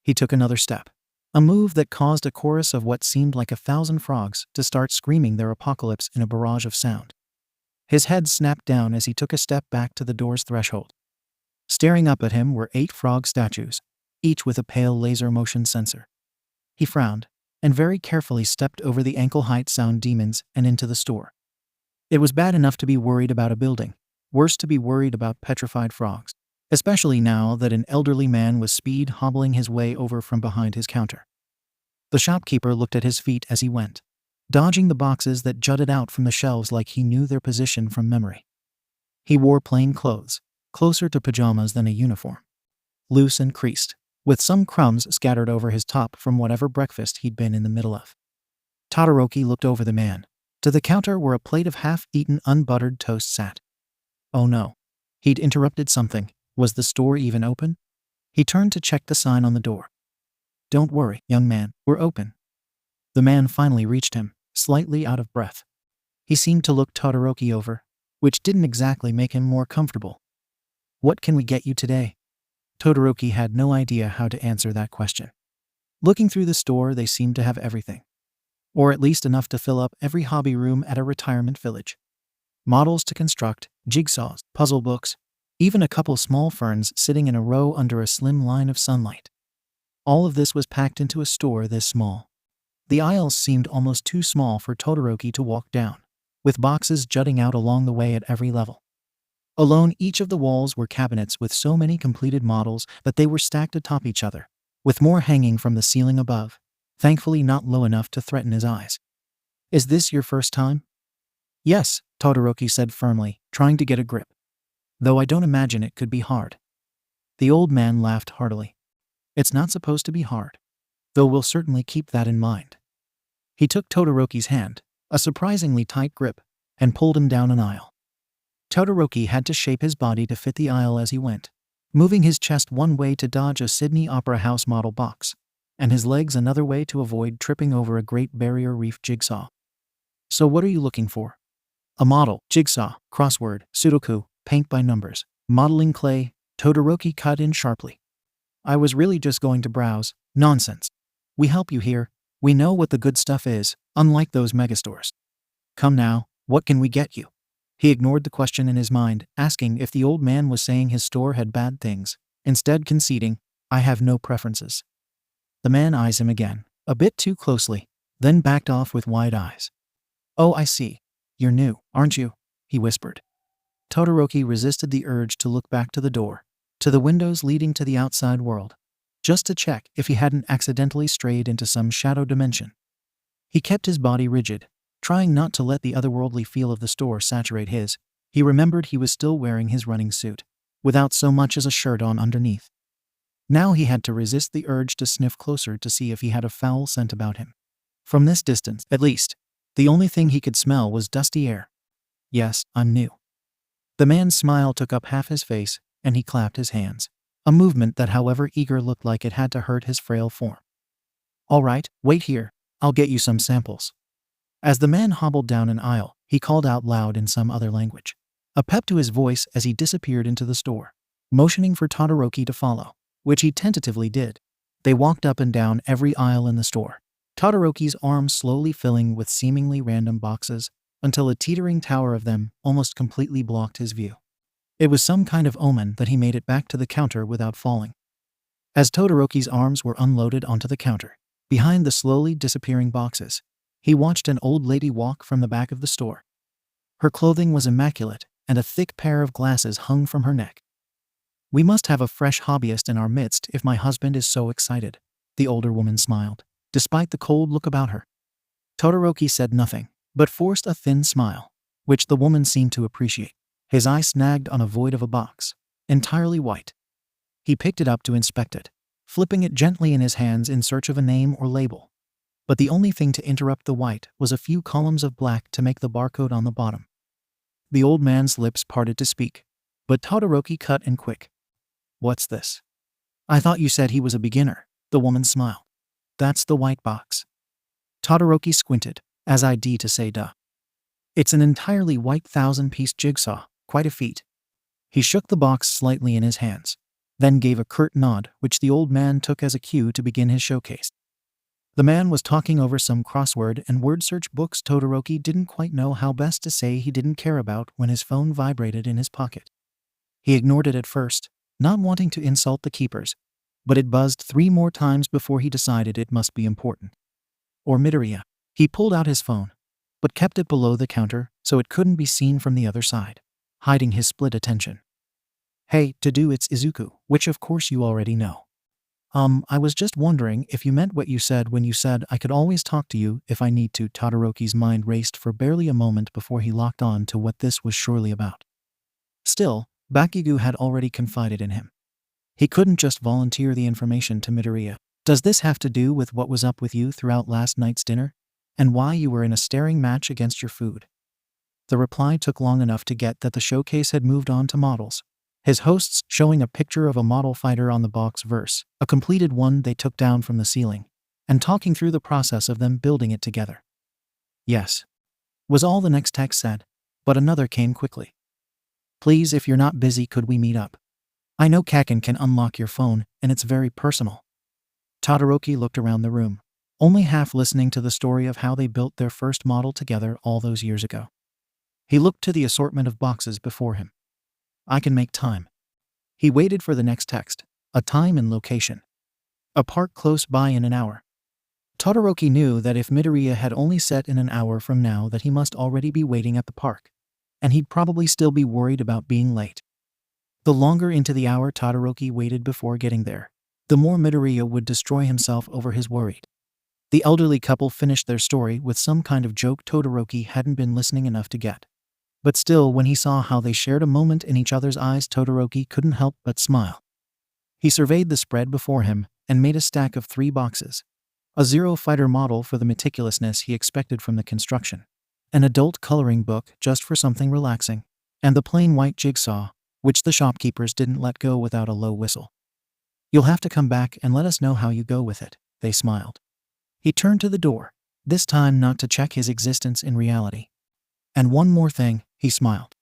He took another step, a move that caused a chorus of what seemed like 1,000 frogs to start screaming their apocalypse in a barrage of sound. His head snapped down as he took a step back to the door's threshold. Staring up at him were 8 frog statues, each with a pale laser motion sensor. He frowned, and very carefully stepped over the ankle-height sound demons and into the store. It was bad enough to be worried about a building, worse to be worried about petrified frogs, especially now that an elderly man was speed hobbling his way over from behind his counter. The shopkeeper looked at his feet as he went, dodging the boxes that jutted out from the shelves like he knew their position from memory. He wore plain clothes, closer to pajamas than a uniform, loose and creased, with some crumbs scattered over his top from whatever breakfast he'd been in the middle of. Todoroki looked over the man, to the counter where a plate of half-eaten unbuttered toast sat. Oh no. He'd interrupted something. Was the store even open? He turned to check the sign on the door. Don't worry, young man, we're open. The man finally reached him, slightly out of breath. He seemed to look Todoroki over, which didn't exactly make him more comfortable. What can we get you today? Todoroki had no idea how to answer that question. Looking through the store, they seemed to have everything. Or at least enough to fill up every hobby room at a retirement village. Models to construct, jigsaws, puzzle books, even a couple small ferns sitting in a row under a slim line of sunlight. All of this was packed into a store this small. The aisles seemed almost too small for Todoroki to walk down, with boxes jutting out along the way at every level. Along each of the walls were cabinets with so many completed models that they were stacked atop each other, with more hanging from the ceiling above, thankfully not low enough to threaten his eyes. "Is this your first time?" "Yes," Todoroki said firmly, trying to get a grip. "Though I don't imagine it could be hard." The old man laughed heartily. "It's not supposed to be hard, though we'll certainly keep that in mind." He took Todoroki's hand, a surprisingly tight grip, and pulled him down an aisle. Todoroki had to shape his body to fit the aisle as he went, moving his chest one way to dodge a Sydney Opera House model box, and his legs another way to avoid tripping over a Great Barrier Reef jigsaw. "So what are you looking for?" "A model, jigsaw, crossword, Sudoku, paint by numbers, modeling clay," Todoroki cut in sharply. "I was really just going to browse." "Nonsense. We help you here. We know what the good stuff is, unlike those megastores. Come now, what can we get you?" He ignored the question in his mind, asking if the old man was saying his store had bad things, instead conceding, "I have no preferences." The man eyes him again, a bit too closely, then backed off with wide eyes. "Oh, I see. You're new, aren't you?" he whispered. Todoroki resisted the urge to look back to the door, to the windows leading to the outside world, just to check if he hadn't accidentally strayed into some shadow dimension. He kept his body rigid, trying not to let the otherworldly feel of the store saturate his. He remembered he was still wearing his running suit, without so much as a shirt on underneath. Now he had to resist the urge to sniff closer to see if he had a foul scent about him. From this distance, at least, the only thing he could smell was dusty air. "Yes, I'm new." The man's smile took up half his face, and he clapped his hands, a movement that, however eager, looked like it had to hurt his frail form. "All right, wait here. I'll get you some samples." As the man hobbled down an aisle, he called out loud in some other language, a pep to his voice as he disappeared into the store, motioning for Todoroki to follow, which he tentatively did. They walked up and down every aisle in the store, Todoroki's arms slowly filling with seemingly random boxes, until a teetering tower of them almost completely blocked his view. It was some kind of omen that he made it back to the counter without falling. As Todoroki's arms were unloaded onto the counter, behind the slowly disappearing boxes, he watched an old lady walk from the back of the store. Her clothing was immaculate, and a thick pair of glasses hung from her neck. "We must have a fresh hobbyist in our midst if my husband is so excited," the older woman smiled, despite the cold look about her. Todoroki said nothing, but forced a thin smile, which the woman seemed to appreciate. His eye snagged on a void of a box, entirely white. He picked it up to inspect it, flipping it gently in his hands in search of a name or label. But the only thing to interrupt the white was a few columns of black to make the barcode on the bottom. The old man's lips parted to speak, but Todoroki cut in quick. "What's this?" "I thought you said he was a beginner," the woman smiled. "That's the white box." Todoroki squinted, as ID to say duh. "It's an entirely white 1,000-piece jigsaw, quite a feat." He shook the box slightly in his hands, then gave a curt nod, which the old man took as a cue to begin his showcase. The man was talking over some crossword and word search books Todoroki didn't quite know how best to say he didn't care about when his phone vibrated in his pocket. He ignored it at first, not wanting to insult the keepers, but it buzzed 3 more times before he decided it must be important. Or Midoriya. He pulled out his phone, but kept it below the counter so it couldn't be seen from the other side, hiding his split attention. "Hey, to do it's Izuku, which of course you already know." I was just wondering if you meant what you said when you said I could always talk to you if I need to." Todoroki's mind raced for barely a moment before he locked on to what this was surely about. Still, Bakugo had already confided in him. He couldn't just volunteer the information to Midoriya. "Does this have to do with what was up with you throughout last night's dinner? And why you were in a staring match against your food?" The reply took long enough to get that the showcase had moved on to models, his hosts showing a picture of a model fighter on the box verse, a completed one they took down from the ceiling, and talking through the process of them building it together. "Yes," was all the next text said, but another came quickly. "Please, if you're not busy, could we meet up? I know 𝐀𝐦 can unlock your phone, and it's very personal." Todoroki looked around the room, only half listening to the story of how they built their first model together all those years ago. He looked to the assortment of boxes before him. I can make time. He waited for the next text. A time and location. A park close by in an hour. Todoroki knew that if Midoriya had only said in an hour from now that he must already be waiting at the park, and he'd probably still be worried about being late. The longer into the hour Todoroki waited before getting there, the more Midoriya would destroy himself over his worried. The elderly couple finished their story with some kind of joke Todoroki hadn't been listening enough to get. But still, when he saw how they shared a moment in each other's eyes, Todoroki couldn't help but smile. He surveyed the spread before him and made a stack of 3 boxes. A Zero Fighter model for the meticulousness he expected from the construction, an adult coloring book just for something relaxing, and the plain white jigsaw, which the shopkeepers didn't let go without a low whistle. You'll have to come back and let us know how you go with it, they smiled. He turned to the door, this time not to check his existence in reality. And one more thing, he smiled.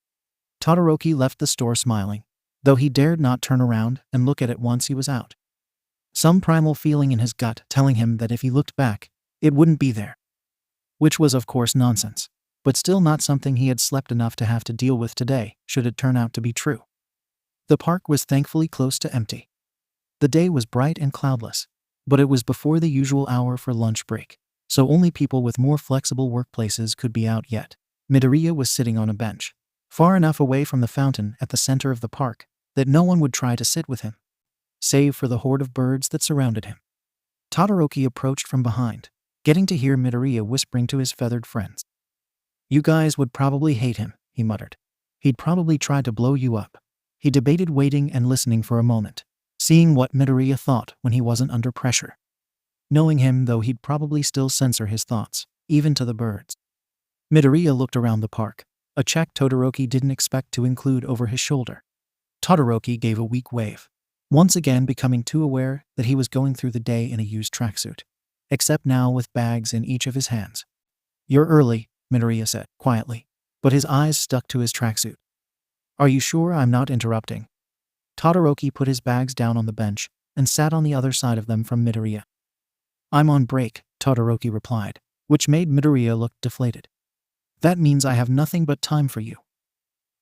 Todoroki left the store smiling, though he dared not turn around and look at it once he was out. Some primal feeling in his gut telling him that if he looked back, it wouldn't be there. Which was of course nonsense, but still not something he had slept enough to have to deal with today, should it turn out to be true. The park was thankfully close to empty. The day was bright and cloudless, but it was before the usual hour for lunch break, so only people with more flexible workplaces could be out yet. Midoriya was sitting on a bench, far enough away from the fountain at the center of the park that no one would try to sit with him, save for the horde of birds that surrounded him. Todoroki approached from behind, getting to hear Midoriya whispering to his feathered friends. You guys would probably hate him, he muttered. He'd probably try to blow you up. He debated waiting and listening for a moment, seeing what Midoriya thought when he wasn't under pressure. Knowing him, though, he'd probably still censor his thoughts, even to the birds. Midoriya looked around the park, a check Todoroki didn't expect to include over his shoulder. Todoroki gave a weak wave, once again becoming too aware that he was going through the day in a used tracksuit, except now with bags in each of his hands. You're early, Midoriya said, quietly, but his eyes stuck to his tracksuit. Are you sure I'm not interrupting? Todoroki put his bags down on the bench and sat on the other side of them from Midoriya. I'm on break, Todoroki replied, which made Midoriya look deflated. That means I have nothing but time for you.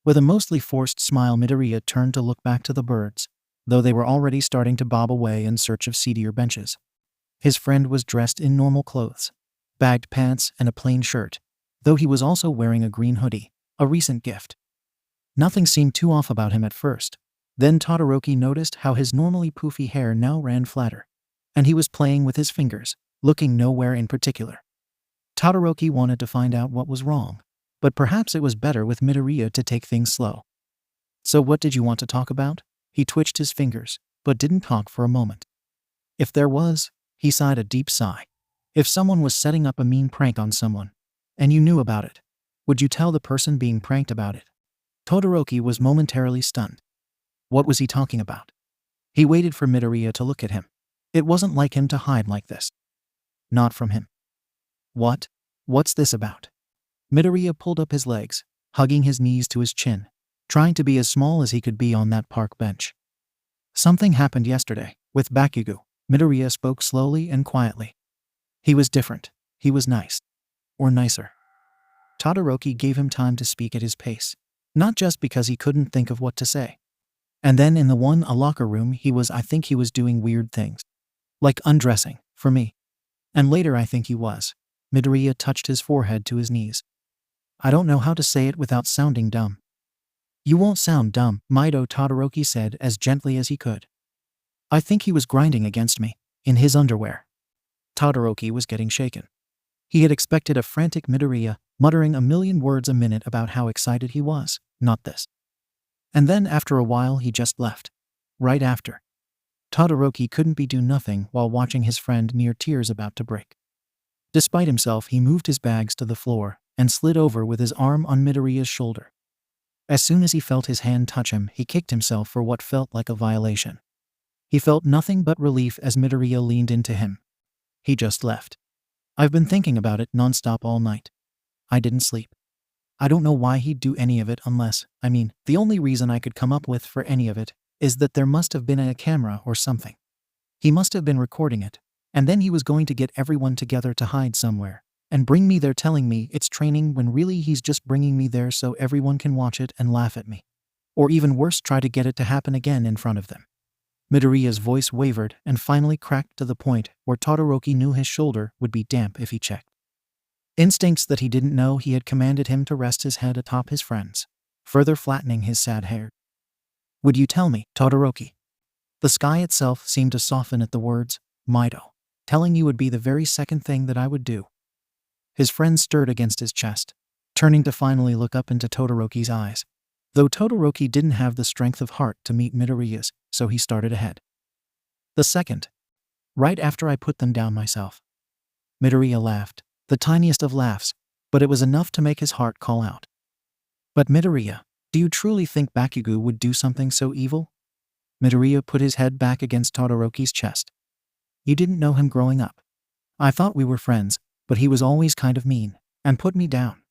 With a mostly forced smile, Midoriya turned to look back to the birds, though they were already starting to bob away in search of seedier benches. His friend was dressed in normal clothes, bagged pants and a plain shirt, though he was also wearing a green hoodie, a recent gift. Nothing seemed too off about him at first. Then Todoroki noticed how his normally poofy hair now ran flatter, and he was playing with his fingers, looking nowhere in particular. Todoroki wanted to find out what was wrong, but perhaps it was better with Midoriya to take things slow. So what did you want to talk about? He twitched his fingers, but didn't talk for a moment. If there was, he sighed a deep sigh. If someone was setting up a mean prank on someone, and you knew about it, would you tell the person being pranked about it? Todoroki was momentarily stunned. What was he talking about? He waited for Midoriya to look at him. It wasn't like him to hide like this. Not from him. What? What's this about? Midoriya pulled up his legs, hugging his knees to his chin, trying to be as small as he could be on that park bench. Something happened yesterday, with Bakugo, Midoriya spoke slowly and quietly. He was different. He was nice. Or nicer. Todoroki gave him time to speak at his pace, not just because he couldn't think of what to say. And then in the locker room I think he was doing weird things. Like undressing, for me. And later I think he was. Midoriya touched his forehead to his knees. I don't know how to say it without sounding dumb. You won't sound dumb, Mido, Todoroki said as gently as he could. I think he was grinding against me, in his underwear. Todoroki was getting shaken. He had expected a frantic Midoriya, muttering a million words a minute about how excited he was, not this. And then after a while he just left. Right after. Todoroki couldn't do nothing while watching his friend near tears about to break. Despite himself, he moved his bags to the floor and slid over with his arm on Midoriya's shoulder. As soon as he felt his hand touch him, he kicked himself for what felt like a violation. He felt nothing but relief as Midoriya leaned into him. He just left. I've been thinking about it nonstop all night. I didn't sleep. I don't know why he'd do any of it unless, the only reason I could come up with for any of it is that there must have been a camera or something. He must have been recording it, And then he was going to get everyone together to hide somewhere and bring me there telling me it's training when really he's just bringing me there so everyone can watch it and laugh at me. Or even worse, try to get it to happen again in front of them. Midoriya's voice wavered and finally cracked to the point where Todoroki knew his shoulder would be damp if he checked. Instincts that he didn't know he had commanded him to rest his head atop his friend's, further flattening his sad hair. Would you tell me, Todoroki? The sky itself seemed to soften at the words, Mido. Telling you would be the very second thing that I would do. His friend stirred against his chest, turning to finally look up into Todoroki's eyes. Though Todoroki didn't have the strength of heart to meet Midoriya's, so he started ahead. The second. Right after I put them down myself. Midoriya laughed, the tiniest of laughs, but it was enough to make his heart call out. But Midoriya, do you truly think Bakugo would do something so evil? Midoriya put his head back against Todoroki's chest. You didn't know him growing up. I thought we were friends, but he was always kind of mean, and put me down.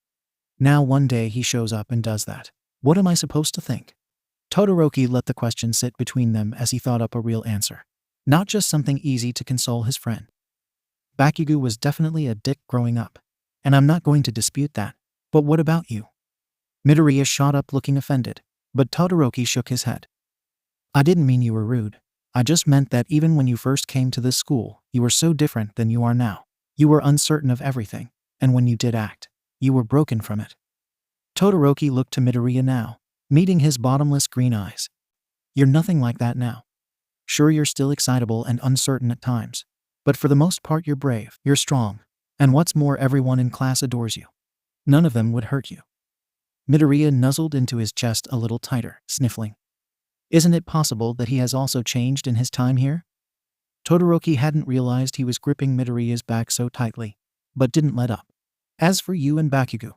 Now one day he shows up and does that. What am I supposed to think? Todoroki let the question sit between them as he thought up a real answer. Not just something easy to console his friend. Bakugo was definitely a dick growing up, and I'm not going to dispute that. But what about you? Midoriya shot up looking offended, but Todoroki shook his head. I didn't mean you were rude. I just meant that even when you first came to this school, you were so different than you are now. You were uncertain of everything, and when you did act, you were broken from it. Todoroki looked to Midoriya now, meeting his bottomless green eyes. You're nothing like that now. Sure, you're still excitable and uncertain at times, but for the most part you're brave, you're strong, and what's more, everyone in class adores you. None of them would hurt you. Midoriya nuzzled into his chest a little tighter, sniffling. Isn't it possible that he has also changed in his time here? Todoroki hadn't realized he was gripping Midoriya's back so tightly, but didn't let up. As for you and Bakugo,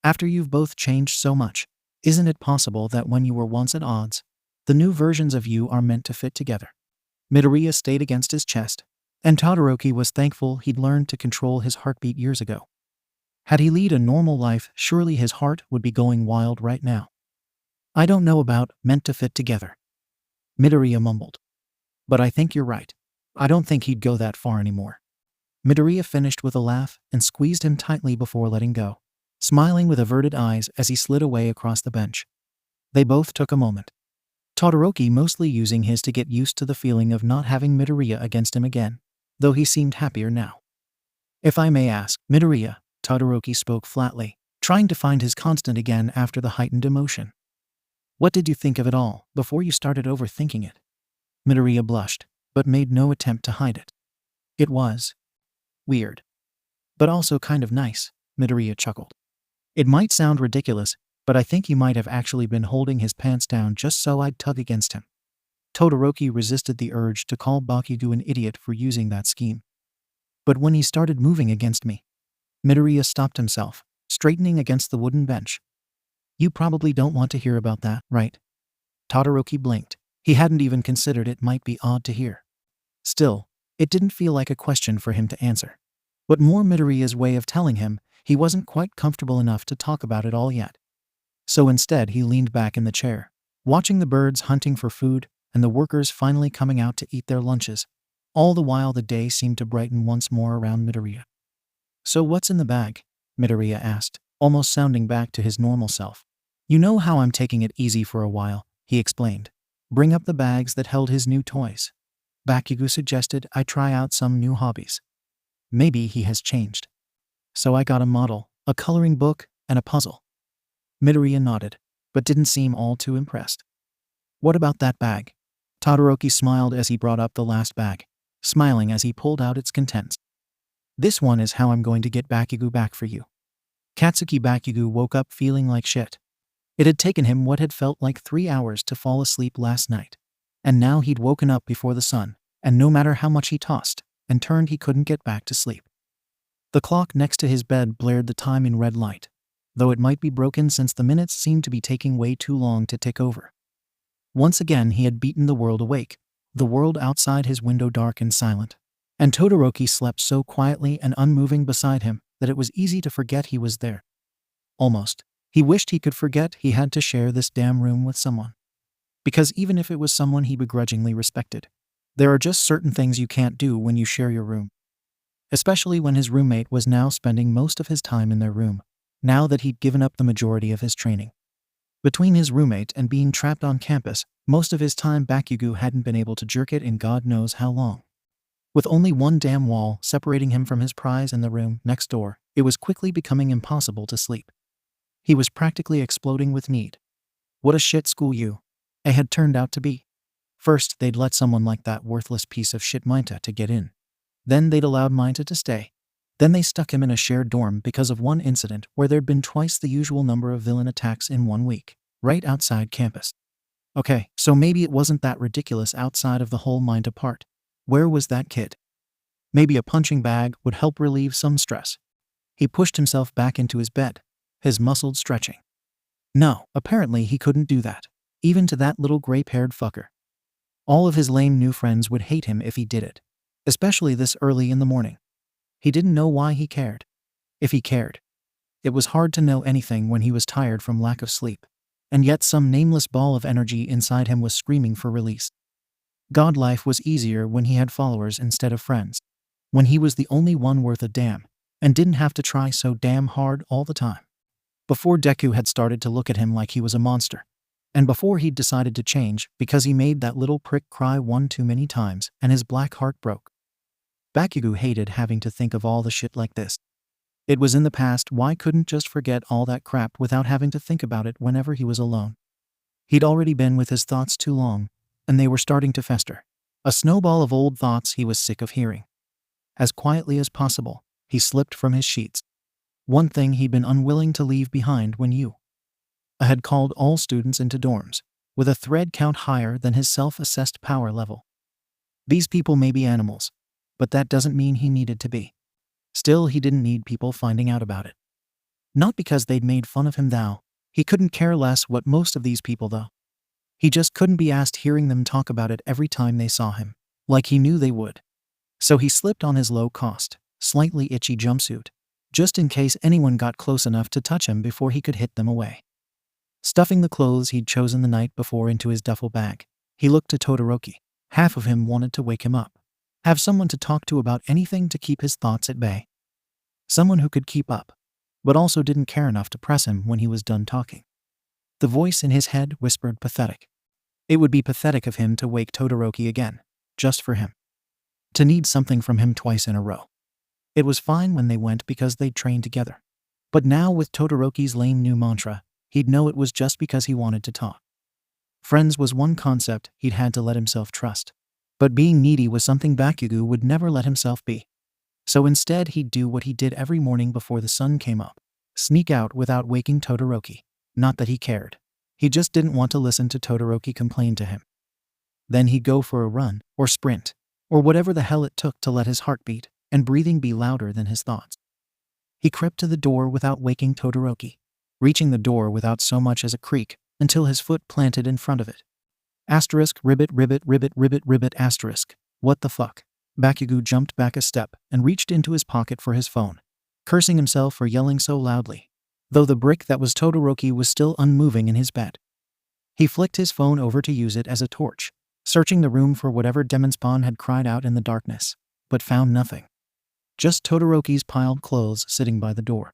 after you've both changed so much, isn't it possible that when you were once at odds, the new versions of you are meant to fit together? Midoriya stayed against his chest, and Todoroki was thankful he'd learned to control his heartbeat years ago. Had he led a normal life, surely his heart would be going wild right now. I don't know about meant to fit together, Midoriya mumbled. But I think you're right. I don't think he'd go that far anymore. Midoriya finished with a laugh and squeezed him tightly before letting go, smiling with averted eyes as he slid away across the bench. They both took a moment. Todoroki mostly using his to get used to the feeling of not having Midoriya against him again, though he seemed happier now. If I may ask, Midoriya, Todoroki spoke flatly, trying to find his constant again after the heightened emotion. What did you think of it all before you started overthinking it? Midoriya blushed, but made no attempt to hide it. It was weird, but also kind of nice, Midoriya chuckled. It might sound ridiculous, but I think you might have actually been holding his pants down just so I'd tug against him. Todoroki resisted the urge to call Bakugo an idiot for using that scheme. But when he started moving against me, Midoriya stopped himself, straightening against the wooden bench. You probably don't want to hear about that, right? Todoroki blinked. He hadn't even considered it might be odd to hear. Still, it didn't feel like a question for him to answer. But more Midoriya's way of telling him he wasn't quite comfortable enough to talk about it all yet. So instead he leaned back in the chair, watching the birds hunting for food and the workers finally coming out to eat their lunches. All the while the day seemed to brighten once more around Midoriya. So what's in the bag? Midoriya asked, almost sounding back to his normal self. You know how I'm taking it easy for a while, he explained. Bring up the bags that held his new toys. Bakugo suggested I try out some new hobbies. Maybe he has changed. So I got a model, a coloring book, and a puzzle. Midoriya nodded, but didn't seem all too impressed. What about that bag? Todoroki smiled as he brought up the last bag, smiling as he pulled out its contents. This one is how I'm going to get Bakugo back for you. Katsuki Bakugo woke up feeling like shit. It had taken him what had felt like 3 hours to fall asleep last night, and now he'd woken up before the sun, and no matter how much he tossed and turned he couldn't get back to sleep. The clock next to his bed blared the time in red light, though it might be broken since the minutes seemed to be taking way too long to tick over. Once again he had beaten the world awake, the world outside his window dark and silent, and Todoroki slept so quietly and unmoving beside him that it was easy to forget he was there. Almost. He wished he could forget he had to share this damn room with someone. Because even if it was someone he begrudgingly respected, There are just certain things you can't do when you share your room. Especially when his roommate was now spending most of his time in their room, now that he'd given up the majority of his training. Between his roommate and being trapped on campus, most of his time Bakugo hadn't been able to jerk it in God knows how long. With only one damn wall separating him from his prize in the room next door, it was quickly becoming impossible to sleep. He was practically exploding with need. What a shit school 𝐬𝐻 had turned out to be. First, they'd let someone like that worthless piece of shit 𝐬𝐻 to get in. Then they'd allowed 𝐬𝐻 to stay. Then they stuck him in a shared dorm because of one incident where there'd been twice the usual number of villain attacks in 1 week, right outside campus. Okay, so maybe it wasn't that ridiculous outside of the whole 𝐬𝐻 part. Where was that kid? Maybe a punching bag would help relieve some stress. He pushed himself back into his bed, his muscles stretching. No, apparently he couldn't do that, even to that little gray-haired fucker. All of his lame new friends would hate him if he did it, especially this early in the morning. He didn't know why he cared. If he cared. It was hard to know anything when he was tired from lack of sleep, and yet some nameless ball of energy inside him was screaming for release. God, life was easier when he had followers instead of friends. When he was the only one worth a damn, and didn't have to try so damn hard all the time. Before Deku had started to look at him like he was a monster. And before he'd decided to change because he made that little prick cry one too many times and his black heart broke. Bakugo hated having to think of all the shit like this. It was in the past, why couldn't just forget all that crap without having to think about it whenever he was alone? He'd already been with his thoughts too long, and they were starting to fester. A snowball of old thoughts he was sick of hearing. As quietly as possible, he slipped from his sheets. One thing he'd been unwilling to leave behind when 𝐬𝐻 had called all students into dorms, with a thread count higher than his self-assessed power level. These people may be animals, but that doesn't mean he needed to be. Still, he didn't need people finding out about it. Not because they'd made fun of him though. He couldn't care less what most of these people though. He just couldn't be asked hearing them talk about it every time they saw him, like he knew they would. So he slipped on his low-cost, slightly itchy jumpsuit, just in case anyone got close enough to touch him before he could hit them away. Stuffing the clothes he'd chosen the night before into his duffel bag, he looked to Todoroki. Half of him wanted to wake him up. Have someone to talk to about anything to keep his thoughts at bay. Someone who could keep up, but also didn't care enough to press him when he was done talking. The voice in his head whispered pathetic. It would be pathetic of him to wake Todoroki again, just for him. To need something from him twice in a row. It was fine when they went because they'd trained together. But now with Todoroki's lame new mantra, he'd know it was just because he wanted to talk. Friends was one concept he'd had to let himself trust. But being needy was something Bakugo would never let himself be. So instead he'd do what he did every morning before the sun came up. Sneak out without waking Todoroki. Not that he cared. He just didn't want to listen to Todoroki complain to him. Then he'd go for a run, or sprint, or whatever the hell it took to let his heartbeat and breathing be louder than his thoughts. He crept to the door without waking Todoroki, reaching the door without so much as a creak until his foot planted in front of it. Asterisk ribbit ribbit ribbit ribbit ribbit asterisk. What the fuck? Bakugo jumped back a step and reached into his pocket for his phone, cursing himself for yelling so loudly, though the brick that was Todoroki was still unmoving in his bed. He flicked his phone over to use it as a torch, searching the room for whatever 𝐷emonSpawn had cried out in the darkness, but found nothing. Just Todoroki's piled clothes sitting by the door.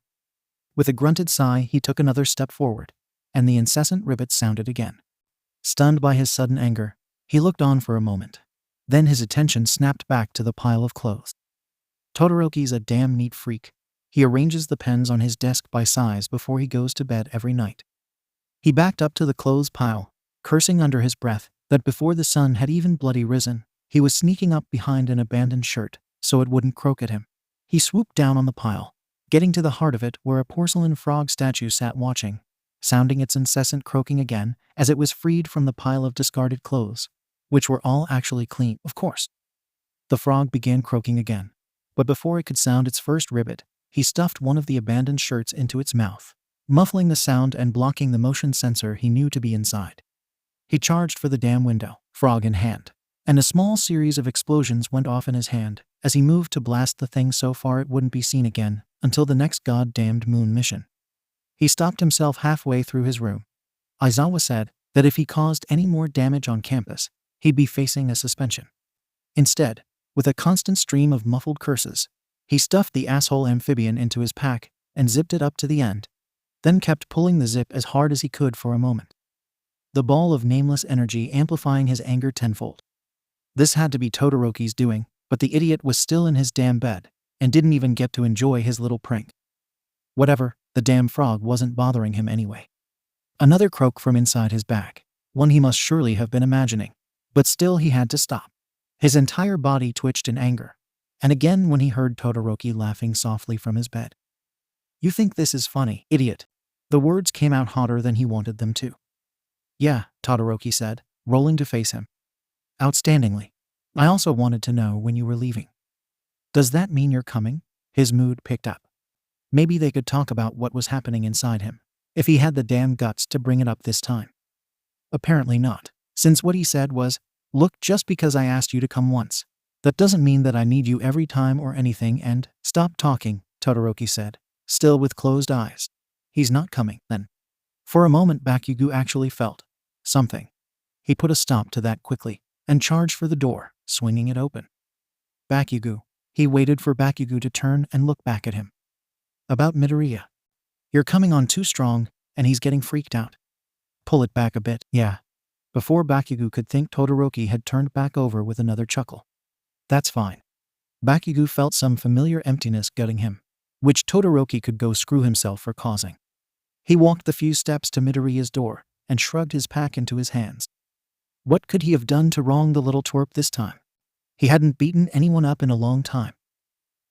With a grunted sigh, he took another step forward, and the incessant ribbit sounded again. Stunned by his sudden anger, he looked on for a moment. Then his attention snapped back to the pile of clothes. Todoroki's a damn neat freak. He arranges the pens on his desk by size before he goes to bed every night. He backed up to the clothes pile, cursing under his breath that before the sun had even bloody risen, he was sneaking up behind an abandoned shirt so it wouldn't croak at him. He swooped down on the pile, getting to the heart of it where a porcelain frog statue sat watching, sounding its incessant croaking again as it was freed from the pile of discarded clothes, which were all actually clean, of course. The frog began croaking again, but before it could sound its first ribbit, he stuffed one of the abandoned shirts into its mouth, muffling the sound and blocking the motion sensor he knew to be inside. He charged for the damn window, frog in hand, and a small series of explosions went off in his hand as he moved to blast the thing so far it wouldn't be seen again until the next goddamned moon mission. He stopped himself halfway through his room. Aizawa said that if he caused any more damage on campus, he'd be facing a suspension. Instead, with a constant stream of muffled curses, he stuffed the asshole amphibian into his pack and zipped it up to the end, then kept pulling the zip as hard as he could for a moment. The ball of nameless energy amplifying his anger tenfold. This had to be Todoroki's doing, but the idiot was still in his damn bed and didn't even get to enjoy his little prank. Whatever, the damn frog wasn't bothering him anyway. Another croak from inside his back, one he must surely have been imagining, but still he had to stop. His entire body twitched in anger, and again when he heard Todoroki laughing softly from his bed. "You think this is funny, idiot?" The words came out hotter than he wanted them to. "Yeah," Todoroki said, rolling to face him. "Outstandingly. I also wanted to know when you were leaving." "Does that mean you're coming?" His mood picked up. Maybe they could talk about what was happening inside him, if he had the damn guts to bring it up this time. Apparently not, since what he said was, "Look, just because I asked you to come once, that doesn't mean that I need you every time or anything, and—" "Stop talking," Todoroki said, still with closed eyes. "He's not coming, then." For a moment Bakugo actually felt something. He put a stop to that quickly and charged for the door, swinging it open. "Bakugo." He waited for Bakugo to turn and look back at him. "About Midoriya. You're coming on too strong, and he's getting freaked out. Pull it back a bit." "Yeah." Before Bakugo could think, Todoroki had turned back over with another chuckle. "That's fine." Bakugo felt some familiar emptiness gutting him, which Todoroki could go screw himself for causing. He walked the few steps to Midoriya's door and shrugged his pack into his hands. What could he have done to wrong the little twerp this time? He hadn't beaten anyone up in a long time.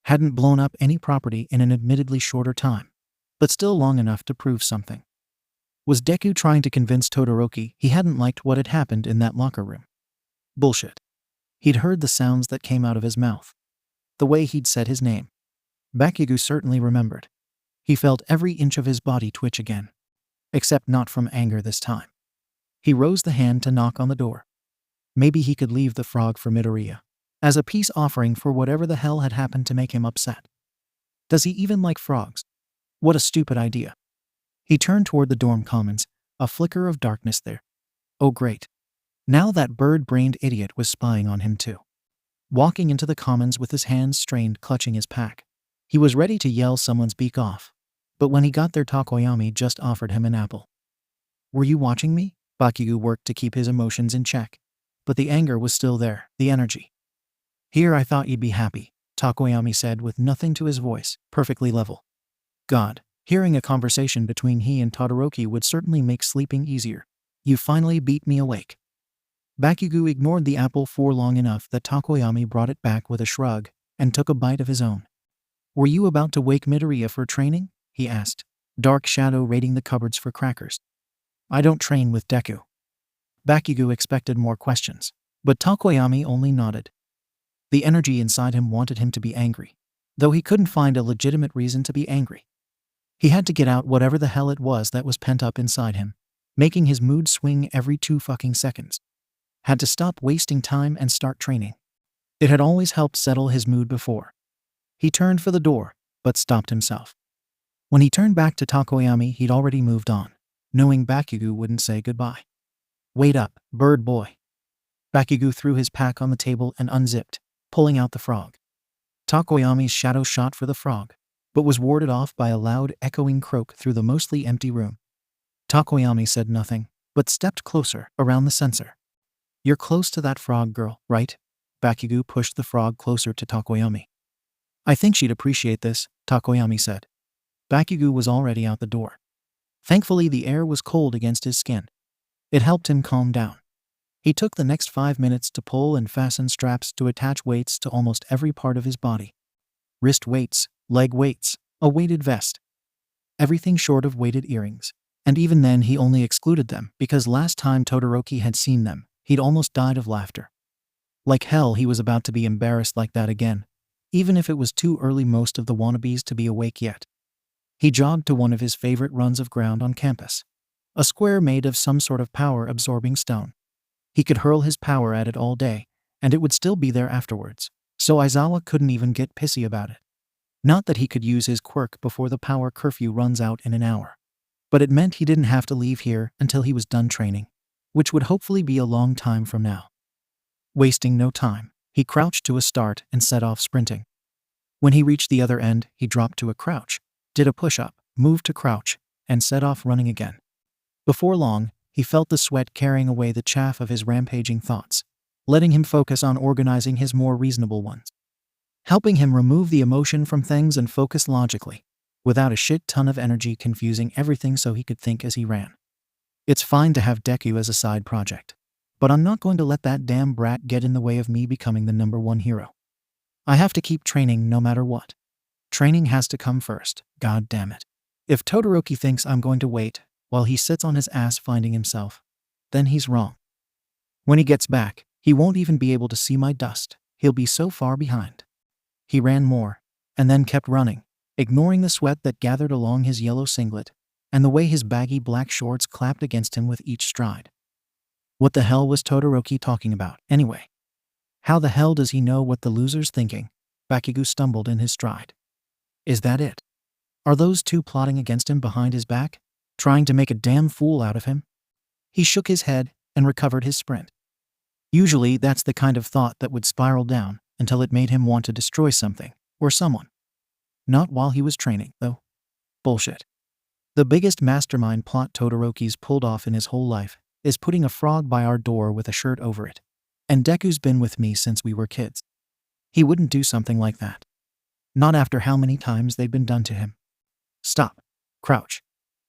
Hadn't blown up any property in an admittedly shorter time, but still long enough to prove something. Was Deku trying to convince Todoroki he hadn't liked what had happened in that locker room? Bullshit. He'd heard the sounds that came out of his mouth, the way he'd said his name. Bakugo certainly remembered. He felt every inch of his body twitch again, except not from anger this time. He rose the hand to knock on the door. Maybe he could leave the frog for Midoriya, as a peace offering for whatever the hell had happened to make him upset. Does he even like frogs? What a stupid idea. He turned toward the dorm commons, a flicker of darkness there. Oh great. Now that bird-brained idiot was spying on him too. Walking into the commons with his hands strained clutching his pack, he was ready to yell someone's beak off, but when he got there Tokoyami just offered him an apple. "Were you watching me?" Bakugo worked to keep his emotions in check, but the anger was still there, the energy. "Here, I thought you'd be happy," Tokoyami said with nothing to his voice, perfectly level. God, hearing a conversation between he and Todoroki would certainly make sleeping easier. "You finally beat me awake." Bakugo ignored the apple for long enough that Tokoyami brought it back with a shrug and took a bite of his own. "Were you about to wake Midoriya for training?" he asked, dark shadow raiding the cupboards for crackers. "I don't train with Deku." Bakugo expected more questions, but Tokoyami only nodded. The energy inside him wanted him to be angry, though he couldn't find a legitimate reason to be angry. He had to get out whatever the hell it was that was pent up inside him, making his mood swing every 2 fucking seconds. Had to stop wasting time and start training. It had always helped settle his mood before. He turned for the door, but stopped himself. When he turned back to Tokoyami, he'd already moved on, knowing Bakugo wouldn't say goodbye. "Wait up, bird boy." Bakugo threw his pack on the table and unzipped, pulling out the frog. Tokoyami's shadow shot for the frog, but was warded off by a loud, echoing croak through the mostly empty room. Tokoyami said nothing, but stepped closer, around the sensor. "You're close to that frog girl, right?" Bakugo pushed the frog closer to Tokoyami. "I think she'd appreciate this," Tokoyami said. Bakugo was already out the door. Thankfully the air was cold against his skin. It helped him calm down. He took the next 5 minutes to pull and fasten straps to attach weights to almost every part of his body. Wrist weights, leg weights, a weighted vest. Everything short of weighted earrings. And even then he only excluded them because last time Todoroki had seen them, he'd almost died of laughter. Like hell he was about to be embarrassed like that again, even if it was too early most of the wannabes to be awake yet. He jogged to one of his favorite runs of ground on campus. A square made of some sort of power-absorbing stone. He could hurl his power at it all day, and it would still be there afterwards, so Aizawa couldn't even get pissy about it. Not that he could use his quirk before the power curfew runs out in an hour. But it meant he didn't have to leave here until he was done training, which would hopefully be a long time from now. Wasting no time, He crouched to a start and set off sprinting. When he reached the other end, he dropped to a crouch, did a push-up, moved to crouch, and set off running again. Before long, he felt the sweat carrying away the chaff of his rampaging thoughts, letting him focus on organizing his more reasonable ones, helping him remove the emotion from things and focus logically, without a shit ton of energy confusing everything so he could think as he ran. It's fine to have Deku as a side project, but I'm not going to let that damn brat get in the way of me becoming the #1 hero. I have to keep training no matter what. Training has to come first, god damn it. If Todoroki thinks I'm going to wait while he sits on his ass finding himself, then he's wrong. When he gets back, he won't even be able to see my dust. He'll be so far behind. He ran more, and then kept running, ignoring the sweat that gathered along his yellow singlet, and the way his baggy black shorts clapped against him with each stride. What the hell was Todoroki talking about, anyway? How the hell does he know what the loser's thinking? Bakugo stumbled in his stride. Is that it? Are those two plotting against him behind his back, trying to make a damn fool out of him? He shook his head and recovered his sprint. Usually that's the kind of thought that would spiral down until it made him want to destroy something or someone. Not while he was training, though. Bullshit. The biggest mastermind plot Todoroki's pulled off in his whole life is putting a frog by our door with a shirt over it. And Deku's been with me since we were kids. He wouldn't do something like that. Not after how many times they'd been done to him. Stop. Crouch.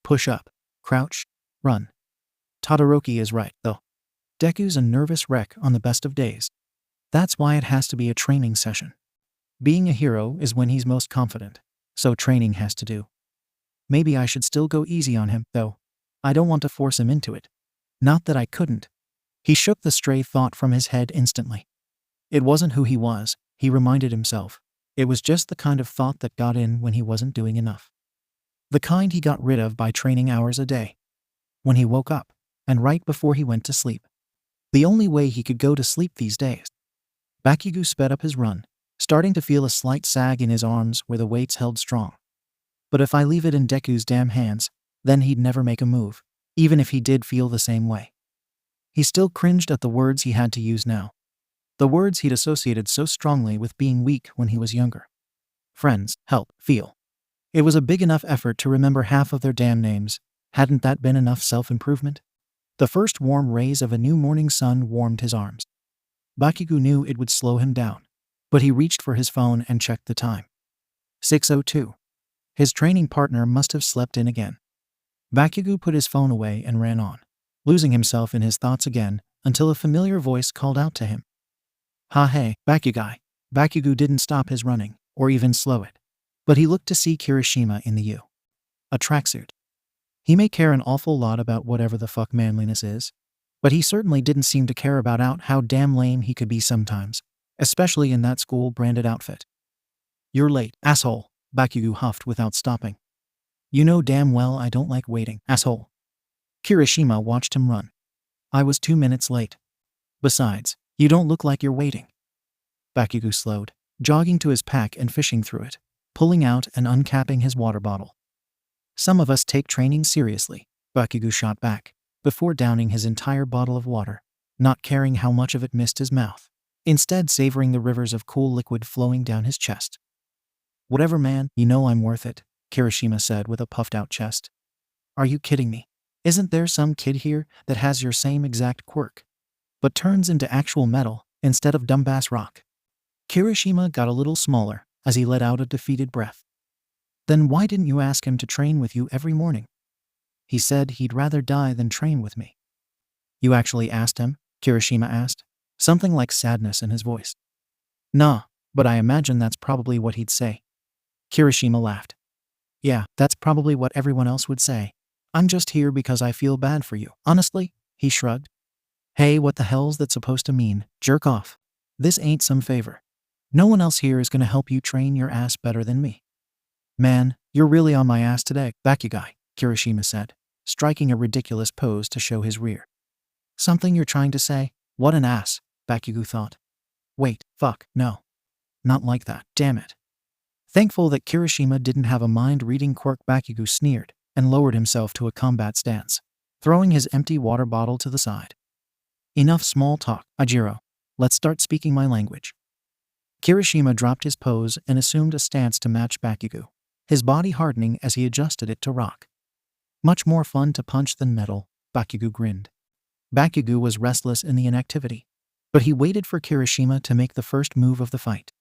Push up. Crouch. Run. Todoroki is right, though. Deku's a nervous wreck on the best of days. That's why it has to be a training session. Being a hero is when he's most confident, so training has to do. Maybe I should still go easy on him, though. I don't want to force him into it. Not that I couldn't. He shook the stray thought from his head instantly. It wasn't who he was, he reminded himself. It was just the kind of thought that got in when he wasn't doing enough. The kind he got rid of by training hours a day. When he woke up, and right before he went to sleep. The only way he could go to sleep these days. Bakugo sped up his run, starting to feel a slight sag in his arms where the weights held strong. But if I leave it in Deku's damn hands, then he'd never make a move, even if he did feel the same way. He still cringed at the words he had to use now. The words he'd associated so strongly with being weak when he was younger. Friends, help, feel. It was a big enough effort to remember half of their damn names. Hadn't that been enough self-improvement? The first warm rays of a new morning sun warmed his arms. Bakugo knew it would slow him down, but he reached for his phone and checked the time. 6:02. His training partner must have slept in again. Bakugo put his phone away and ran on, losing himself in his thoughts again until a familiar voice called out to him. "Ha hey, Bakugo." Bakugo didn't stop his running, or even slow it, but he looked to see Kirishima in the U. A tracksuit. He may care an awful lot about whatever the fuck manliness is, but he certainly didn't seem to care about how damn lame he could be sometimes, especially in that school-branded outfit. "You're late, asshole," Bakugo huffed without stopping. "You know damn well I don't like waiting, asshole." Kirishima watched him run. "I was 2 minutes late. Besides, you don't look like you're waiting." Bakugo slowed, jogging to his pack and fishing through it, pulling out and uncapping his water bottle. "Some of us take training seriously," Bakugo shot back, before downing his entire bottle of water, not caring how much of it missed his mouth, instead savoring the rivers of cool liquid flowing down his chest. "Whatever, man, you know I'm worth it," Kirishima said with a puffed-out chest. "Are you kidding me? Isn't there some kid here that has your same exact quirk, but turns into actual metal instead of dumbass rock?" Kirishima got a little smaller as he let out a defeated breath. "Then why didn't you ask him to train with you every morning?" "He said he'd rather die than train with me." "You actually asked him?" Kirishima asked, something like sadness in his voice. "Nah, but I imagine that's probably what he'd say." Kirishima laughed. "Yeah, that's probably what everyone else would say. I'm just here because I feel bad for you, honestly," he shrugged. "Hey, what the hell's that supposed to mean, jerk off? This ain't some favor. No one else here is gonna help you train your ass better than me." "Man, you're really on my ass today, Bakugo," Kirishima said, striking a ridiculous pose to show his rear. "Something you're trying to say? What an ass," Bakugo thought. "Wait, fuck, no. Not like that, damn it." Thankful that Kirishima didn't have a mind-reading quirk, Bakugo sneered and lowered himself to a combat stance, throwing his empty water bottle to the side. "Enough small talk, Ajiro. Let's start speaking my language." Kirishima dropped his pose and assumed a stance to match Bakugo, his body hardening as he adjusted it to rock. Much more fun to punch than metal, Bakugo grinned. Bakugo was restless in the inactivity, but he waited for Kirishima to make the first move of the fight.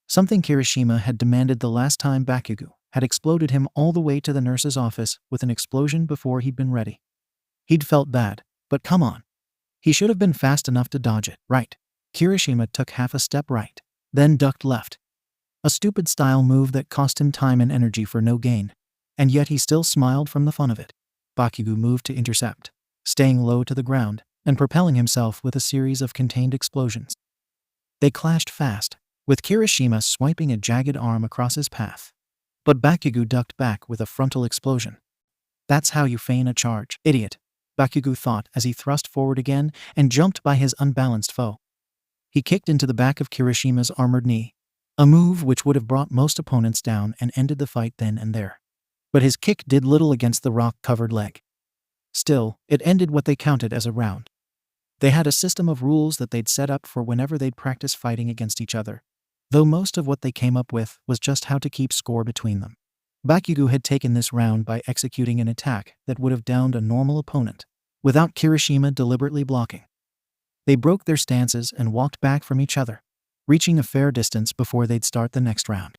Something Kirishima had demanded the last time Bakugo had exploded him all the way to the nurse's office with an explosion before he'd been ready. He'd felt bad, but come on. He should have been fast enough to dodge it, right? Kirishima took half a step right, then ducked left. A stupid style move that cost him time and energy for no gain, and yet he still smiled from the fun of it. Bakugo moved to intercept, staying low to the ground and propelling himself with a series of contained explosions. They clashed fast, with Kirishima swiping a jagged arm across his path. But Bakugo ducked back with a frontal explosion. That's how you feign a charge, idiot, Bakugo thought as he thrust forward again and jumped by his unbalanced foe. He kicked into the back of Kirishima's armored knee, a move which would have brought most opponents down and ended the fight then and there. But his kick did little against the rock-covered leg. Still, it ended what they counted as a round. They had a system of rules that they'd set up for whenever they'd practice fighting against each other, though most of what they came up with was just how to keep score between them. Bakugo had taken this round by executing an attack that would have downed a normal opponent, without Kirishima deliberately blocking. They broke their stances and walked back from each other, reaching a fair distance before they'd start the next round.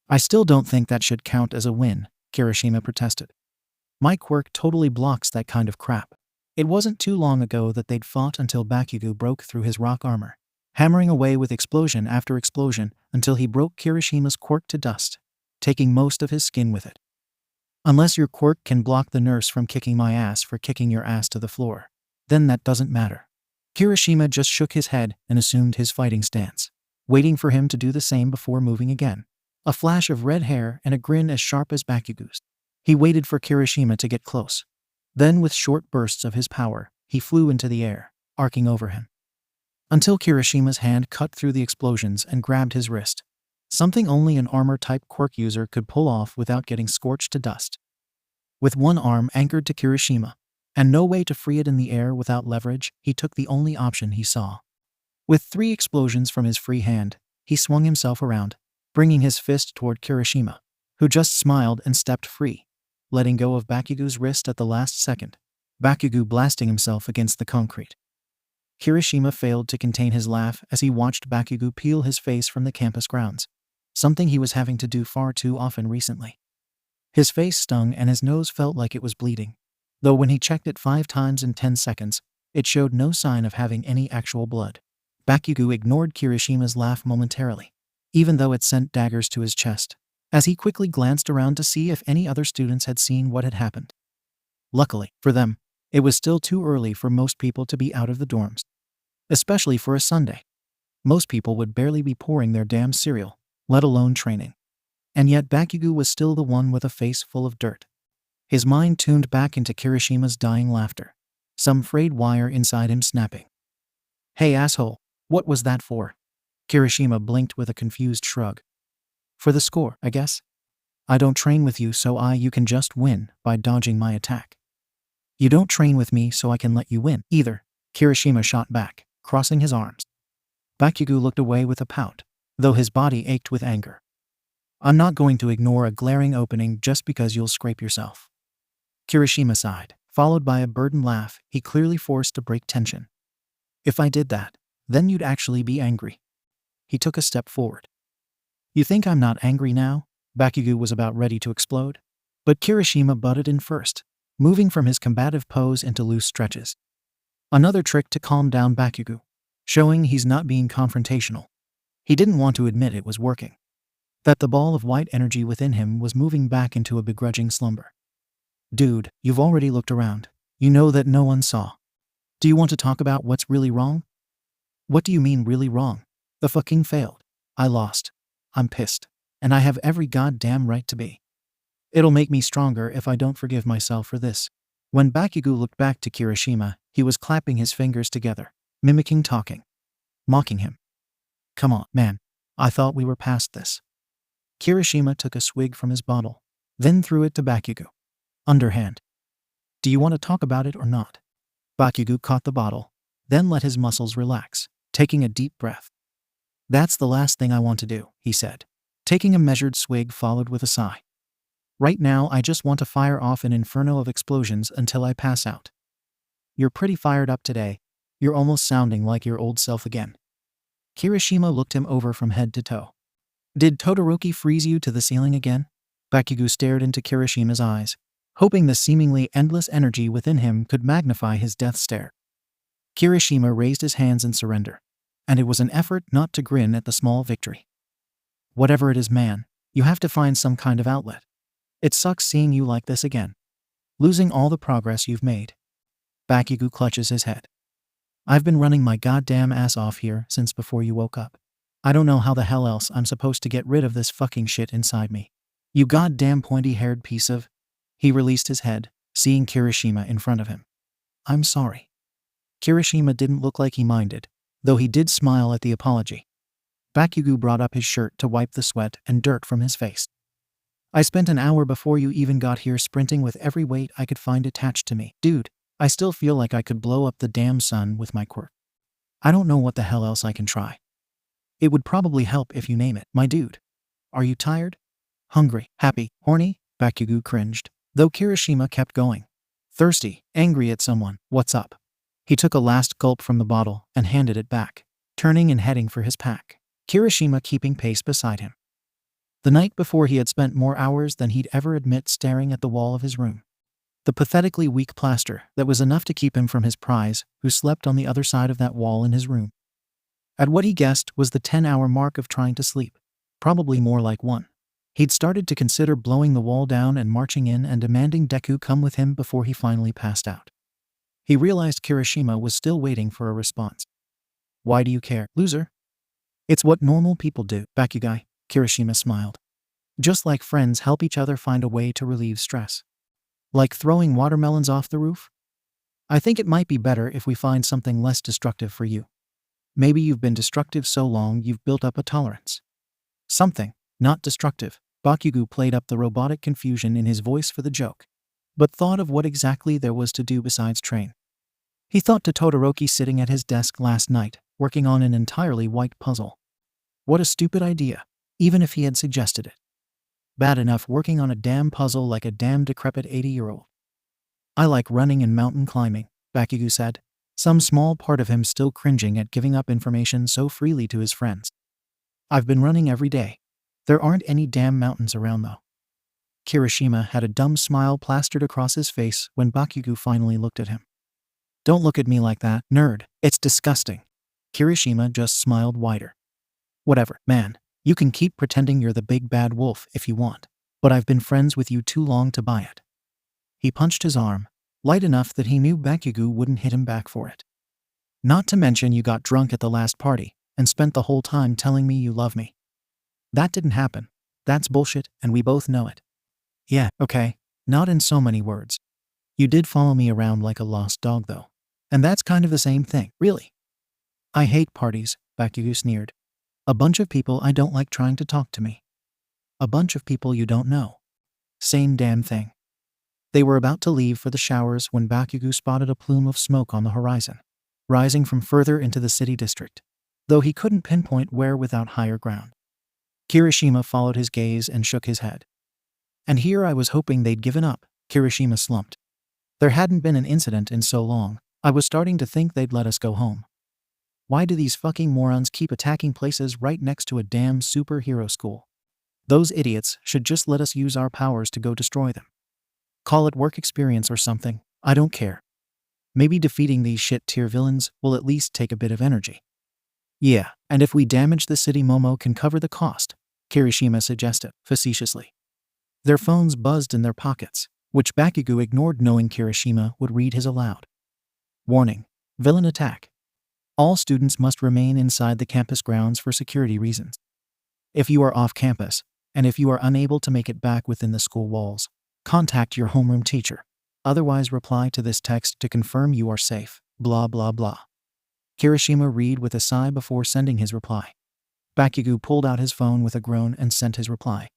I still don't think that should count as a win, Kirishima protested. My quirk totally blocks that kind of crap. It wasn't too long ago that they'd fought until Bakugo broke through his rock armor, hammering away with explosion after explosion until he broke Kirishima's quirk to dust, taking most of his skin with it. Unless your quirk can block the nurse from kicking my ass for kicking your ass to the floor, then that doesn't matter. Kirishima just shook his head and assumed his fighting stance, waiting for him to do the same before moving again. A flash of red hair and a grin as sharp as Bakugo's. He waited for Kirishima to get close. Then with short bursts of his power, he flew into the air, arcing over him, until Kirishima's hand cut through the explosions and grabbed his wrist. Something only an armor-type quirk user could pull off without getting scorched to dust. With one arm anchored to Kirishima, and no way to free it in the air without leverage, he took the only option he saw. With 3 explosions from his free hand, he swung himself around, bringing his fist toward Kirishima, who just smiled and stepped free, letting go of Bakugo's wrist at the last second, Bakugo blasting himself against the concrete. Kirishima failed to contain his laugh as he watched Bakugo peel his face from the campus grounds, something he was having to do far too often recently. His face stung and his nose felt like it was bleeding, though when he checked it 5 times in 10 seconds, it showed no sign of having any actual blood. Bakugo ignored Kirishima's laugh momentarily, even though it sent daggers to his chest, as he quickly glanced around to see if any other students had seen what had happened. Luckily for them, it was still too early for most people to be out of the dorms, especially for a Sunday. Most people would barely be pouring their damn cereal, let alone training. And yet Bakugo was still the one with a face full of dirt. His mind tuned back into Kirishima's dying laughter, some frayed wire inside him snapping. Hey asshole, what was that for? Kirishima blinked with a confused shrug. For the score, I guess. I don't train with you so you can just win by dodging my attack. You don't train with me so I can let you win, either, Kirishima shot back, crossing his arms. Bakugo looked away with a pout, though his body ached with anger. I'm not going to ignore a glaring opening just because you'll scrape yourself. Kirishima sighed, followed by a burdened laugh he clearly forced to break tension. If I did that, then you'd actually be angry. He took a step forward. You think I'm not angry now? Bakugo was about ready to explode, but Kirishima butted in first, moving from his combative pose into loose stretches. Another trick to calm down Bakugo, showing he's not being confrontational. He didn't want to admit it was working, that the ball of white energy within him was moving back into a begrudging slumber. Dude, you've already looked around. You know that no one saw. Do you want to talk about what's really wrong? What do you mean really wrong? The fucking failed. I lost. I'm pissed. And I have every goddamn right to be. It'll make me stronger if I don't forgive myself for this. When Bakugo looked back to Kirishima, he was clapping his fingers together, mimicking talking, mocking him. Come on, man. I thought we were past this. Kirishima took a swig from his bottle, then threw it to Bakugo. Underhand. Do you want to talk about it or not? Bakugo caught the bottle, then let his muscles relax, taking a deep breath. That's the last thing I want to do, he said, taking a measured swig followed with a sigh. Right now I just want to fire off an inferno of explosions until I pass out. You're pretty fired up today. You're almost sounding like your old self again. Kirishima looked him over from head to toe. Did Todoroki freeze you to the ceiling again? Bakugo stared into Kirishima's eyes, hoping the seemingly endless energy within him could magnify his death stare. Kirishima raised his hands in surrender, and it was an effort not to grin at the small victory. Whatever it is, man, you have to find some kind of outlet. It sucks seeing you like this again. Losing all the progress you've made. Bakugo clutches his head. I've been running my goddamn ass off here since before you woke up. I don't know how the hell else I'm supposed to get rid of this fucking shit inside me. You goddamn pointy-haired piece of... He released his head, seeing Kirishima in front of him. I'm sorry. Kirishima didn't look like he minded, though he did smile at the apology. Bakugo brought up his shirt to wipe the sweat and dirt from his face. I spent an hour before you even got here sprinting with every weight I could find attached to me. Dude, I still feel like I could blow up the damn sun with my quirk. I don't know what the hell else I can try. It would probably help if you name it, my dude. Are you tired? Hungry? Happy? Horny? Bakugo cringed, though Kirishima kept going. Thirsty? Angry at someone? What's up? He took a last gulp from the bottle and handed it back, turning and heading for his pack, Kirishima keeping pace beside him. The night before he had spent more hours than he'd ever admit staring at the wall of his room. The pathetically weak plaster that was enough to keep him from his prize, who slept on the other side of that wall in his room. At what he guessed was the 10-hour mark of trying to sleep, probably more like one. He'd started to consider blowing the wall down and marching in and demanding Deku come with him before he finally passed out. He realized Kirishima was still waiting for a response. Why do you care, loser? It's what normal people do, Bakugo, Kirishima smiled. Just like friends help each other find a way to relieve stress. Like throwing watermelons off the roof? I think it might be better if we find something less destructive for you. Maybe you've been destructive so long you've built up a tolerance. Something, not destructive. Bakugo played up the robotic confusion in his voice for the joke, but thought of what exactly there was to do besides train. He thought to Todoroki sitting at his desk last night, working on an entirely white puzzle. What a stupid idea, even if he had suggested it. Bad enough working on a damn puzzle like a damn decrepit 80-year-old. I like running and mountain climbing, Bakugo said, some small part of him still cringing at giving up information so freely to his friends. I've been running every day. There aren't any damn mountains around though. Kirishima had a dumb smile plastered across his face when Bakugo finally looked at him. Don't look at me like that, nerd. It's disgusting. Kirishima just smiled wider. Whatever, man. You can keep pretending you're the big bad wolf if you want, but I've been friends with you too long to buy it. He punched his arm, light enough that he knew Bakugo wouldn't hit him back for it. Not to mention you got drunk at the last party and spent the whole time telling me you love me. That didn't happen. That's bullshit, and we both know it. Yeah, okay, not in so many words. You did follow me around like a lost dog though. And that's kind of the same thing, really. I hate parties, Bakugo sneered. A bunch of people I don't like trying to talk to me. A bunch of people you don't know. Same damn thing. They were about to leave for the showers when Bakugo spotted a plume of smoke on the horizon, rising from further into the city district, though he couldn't pinpoint where without higher ground. Kirishima followed his gaze and shook his head. And here I was hoping they'd given up, Kirishima slumped. There hadn't been an incident in so long, I was starting to think they'd let us go home. Why do these fucking morons keep attacking places right next to a damn superhero school? Those idiots should just let us use our powers to go destroy them. Call it work experience or something, I don't care. Maybe defeating these shit-tier villains will at least take a bit of energy. Yeah, and if we damage the city, Momo can cover the cost, Kirishima suggested, facetiously. Their phones buzzed in their pockets, which Bakugo ignored knowing Kirishima would read his aloud. Warning, villain attack. All students must remain inside the campus grounds for security reasons. If you are off campus, and if you are unable to make it back within the school walls, contact your homeroom teacher. Otherwise reply to this text to confirm you are safe, blah blah blah. Kirishima read with a sigh before sending his reply. Bakugo pulled out his phone with a groan and sent his reply.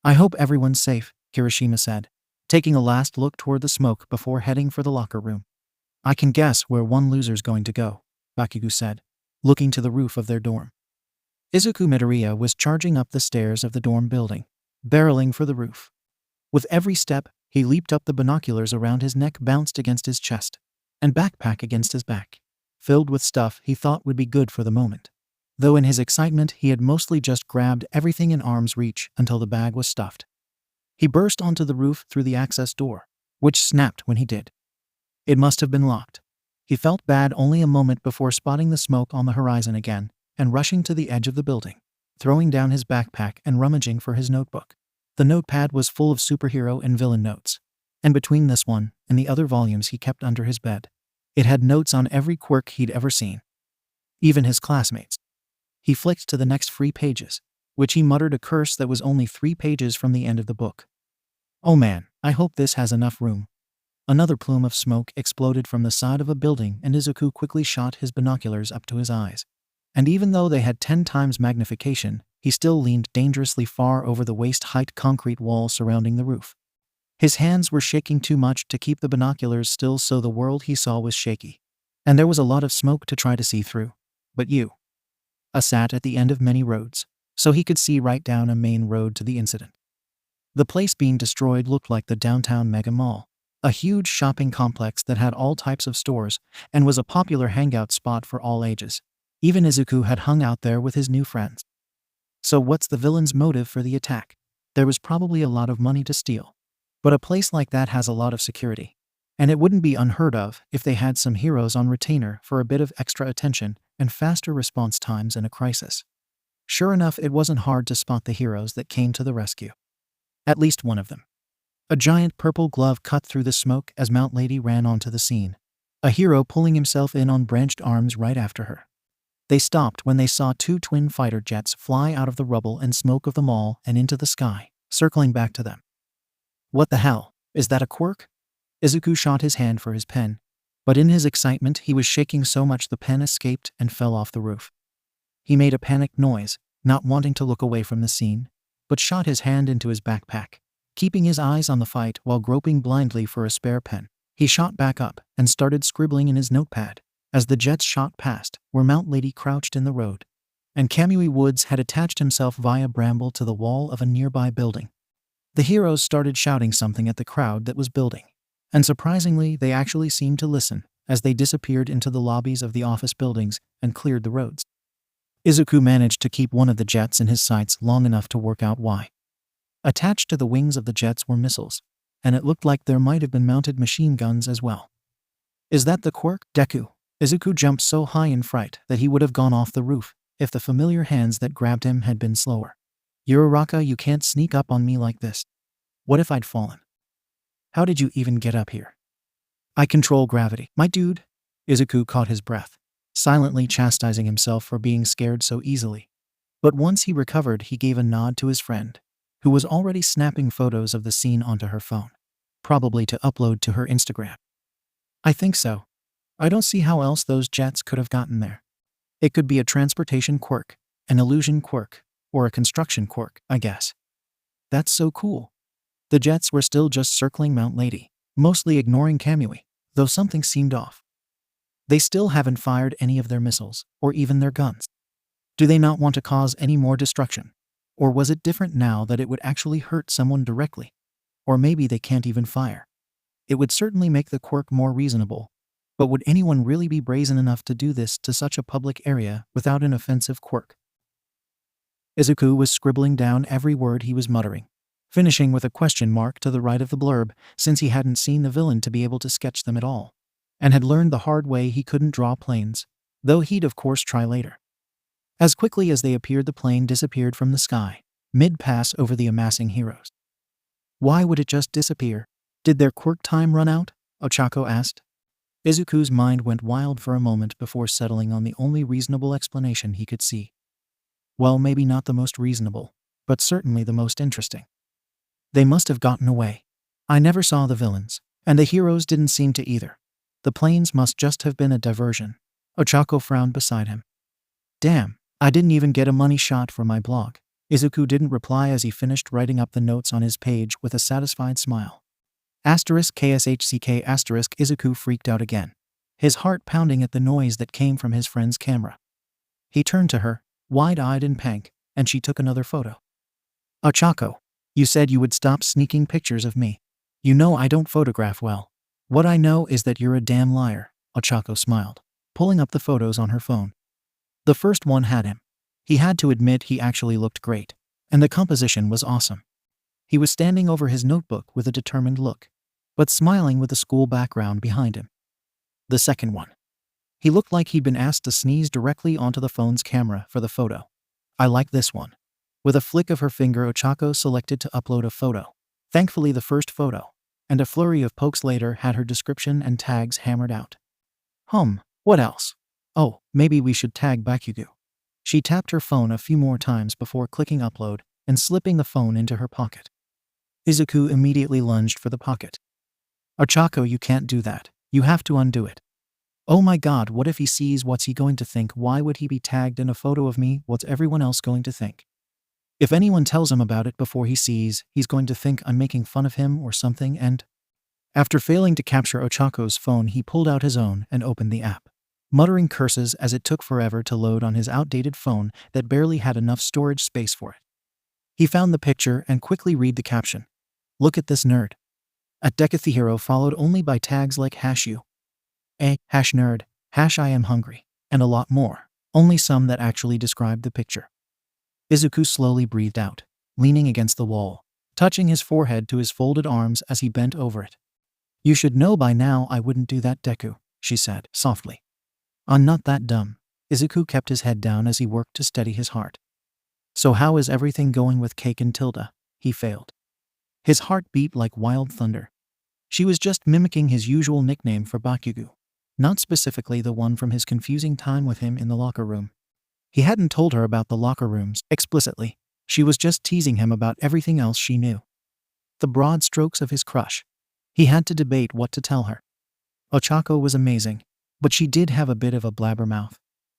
I hope everyone's safe, Kirishima said, taking a last look toward the smoke before heading for the locker room. I can guess where one loser's going to go, Bakugo said, looking to the roof of their dorm. Izuku Midoriya was charging up the stairs of the dorm building, barreling for the roof. With every step, he leaped up, the binoculars around his neck bounced against his chest, and backpack against his back, filled with stuff he thought would be good for the moment. Though in his excitement he had mostly just grabbed everything in arm's reach until the bag was stuffed. He burst onto the roof through the access door, which snapped when he did. It must have been locked. He felt bad only a moment before spotting the smoke on the horizon again and rushing to the edge of the building, throwing down his backpack and rummaging for his notebook. The notepad was full of superhero and villain notes, and between this one and the other volumes he kept under his bed, it had notes on every quirk he'd ever seen, even his classmates. He flicked to the next free pages, which he muttered a curse that was only 3 pages from the end of the book. Oh man, I hope this has enough room. Another plume of smoke exploded from the side of a building, and Izuku quickly shot his binoculars up to his eyes. And even though they had 10 times magnification, he still leaned dangerously far over the waist-height concrete wall surrounding the roof. His hands were shaking too much to keep the binoculars still, so the world he saw was shaky. And there was a lot of smoke to try to see through. But sat at the end of many roads, so he could see right down a main road to the incident. The place being destroyed looked like the downtown mega mall, a huge shopping complex that had all types of stores and was a popular hangout spot for all ages. Even Izuku had hung out there with his new friends. So what's the villain's motive for the attack? There was probably a lot of money to steal. But a place like that has a lot of security. And it wouldn't be unheard of if they had some heroes on retainer for a bit of extra attention and faster response times in a crisis. Sure enough, it wasn't hard to spot the heroes that came to the rescue. At least one of them. A giant purple glove cut through the smoke as 𝐴𝐿ady ran onto the scene, a hero pulling himself in on branched arms right after her. They stopped when they saw 2 twin fighter jets fly out of the rubble and smoke of the mall and into the sky, circling back to them. What the hell? Is that a quirk? Izuku shot his hand for his pen, but in his excitement he was shaking so much the pen escaped and fell off the roof. He made a panicked noise, not wanting to look away from the scene, but shot his hand into his backpack, keeping his eyes on the fight while groping blindly for a spare pen. He shot back up and started scribbling in his notepad as the jets shot past where 𝐴𝐿ady crouched in the road, and 𝐀𝐦 Woods had attached himself via bramble to the wall of a nearby building. The heroes started shouting something at the crowd that was building, and surprisingly they actually seemed to listen as they disappeared into the lobbies of the office buildings and cleared the roads. Izuku managed to keep one of the jets in his sights long enough to work out why. Attached to the wings of the jets were missiles, and it looked like there might have been mounted machine guns as well. Is that the quirk, Deku? Izuku jumped so high in fright that he would have gone off the roof if the familiar hands that grabbed him had been slower. Uraraka, you can't sneak up on me like this. What if I'd fallen? How did you even get up here? I control gravity, my dude. Izuku caught his breath, silently chastising himself for being scared so easily. But once he recovered, he gave a nod to his friend, who was already snapping photos of the scene onto her phone, probably to upload to her Instagram. I think so. I don't see how else those jets could have gotten there. It could be a transportation quirk, an illusion quirk, or a construction quirk, I guess. That's so cool. The jets were still just circling 𝐴𝐿ady, mostly ignoring 𝐀𝐦, though something seemed off. They still haven't fired any of their missiles, or even their guns. Do they not want to cause any more destruction? Or was it different now that it would actually hurt someone directly? Or maybe they can't even fire. It would certainly make the quirk more reasonable. But would anyone really be brazen enough to do this to such a public area without an offensive quirk? Izuku was scribbling down every word he was muttering, finishing with a question mark to the right of the blurb, since he hadn't seen the villain to be able to sketch them at all, and had learned the hard way he couldn't draw planes, though he'd of course try later. As quickly as they appeared, the plane disappeared from the sky, mid-pass over the amassing heroes. Why would it just disappear? Did their quirk time run out? Ochako asked. Izuku's mind went wild for a moment before settling on the only reasonable explanation he could see. Well, maybe not the most reasonable, but certainly the most interesting. They must have gotten away. I never saw the villains, and the heroes didn't seem to either. The planes must just have been a diversion. Ochako frowned beside him. Damn, I didn't even get a money shot for my blog. Izuku didn't reply as he finished writing up the notes on his page with a satisfied smile. *KSHCK*. Izuku freaked out again, his heart pounding at the noise that came from his friend's camera. He turned to her, wide-eyed and pank, and she took another photo. "𝐻𝐚𝐭, you said you would stop sneaking pictures of me. You know I don't photograph well. What I know is that you're a damn liar," 𝐻𝐚𝐭 smiled, pulling up the photos on her phone. The first one had him. He had to admit he actually looked great, and the composition was awesome. He was standing over his notebook with a determined look, but smiling with a school background behind him. The second one. He looked like he'd been asked to sneeze directly onto the phone's camera for the photo. "I like this one." With a flick of her finger, 𝐻𝐚𝐭 selected to upload a photo. Thankfully, the first photo, and a flurry of pokes later, had her description and tags hammered out. What else? Oh, maybe we should tag Bakugo. She tapped her phone a few more times before clicking upload and slipping the phone into her pocket. Izuku immediately lunged for the pocket. "𝐻𝐚𝐭, you can't do that. You have to undo it." "Oh my god, what if he sees? What's he going to think? Why would he be tagged in a photo of me? What's everyone else going to think? If anyone tells him about it before he sees, he's going to think I'm making fun of him or something." And after failing to capture 𝐻𝐚𝐭's phone, he pulled out his own and opened the app, muttering curses as it took forever to load on his outdated phone that barely had enough storage space for it. He found the picture and quickly read the caption. "Look at this nerd." At Deku the hero, followed only by tags like #you, #nerd, #I am hungry, and a lot more, only some that actually described the picture. Izuku slowly breathed out, leaning against the wall, touching his forehead to his folded arms as he bent over it. "You should know by now I wouldn't do that, Deku," she said softly. "I'm not that dumb." Izuku kept his head down as he worked to steady his heart. "So how is everything going with 𝐀𝐦? He failed. His heart beat like wild thunder. She was just mimicking his usual nickname for Bakugo, not specifically the one from his confusing time with him in the locker room. He hadn't told her about the locker rooms explicitly. She was just teasing him about everything else she knew. The broad strokes of his crush. He had to debate what to tell her. 𝐻𝐚𝐭 was amazing, but she did have a bit of a blabbermouth.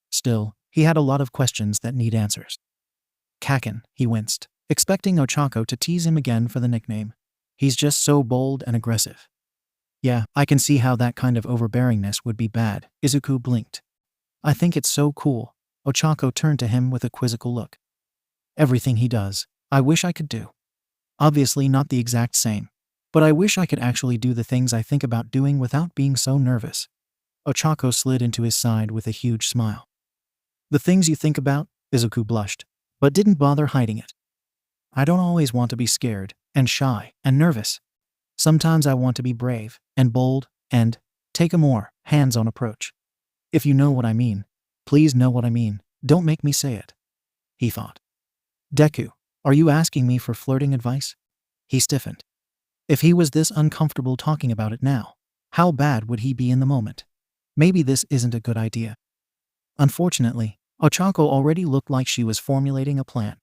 Still, he had a lot of questions that need answers. "Kakin," he winced, expecting 𝐻𝐚𝐭 to tease him again for the nickname. "He's just so bold and aggressive." "Yeah, I can see how that kind of overbearingness would be bad." Izuku blinked. "I think it's so cool." 𝐻𝐚𝐭 turned to him with a quizzical look. "Everything he does, I wish I could do. Obviously not the exact same, but I wish I could actually do the things I think about doing without being so nervous." 𝐻𝐚𝐭 slid into his side with a huge smile. "The things you think about?" Izuku blushed, but didn't bother hiding it. "I don't always want to be scared, and shy, and nervous. Sometimes I want to be brave, and bold, and take a more hands-on approach. If you know what I mean. Please know what I mean. Don't make me say it," he thought. "Deku, are you asking me for flirting advice?" He stiffened. If he was this uncomfortable talking about it now, how bad would he be in the moment? Maybe this isn't a good idea. Unfortunately, 𝐻𝐚𝐭 already looked like she was formulating a plan.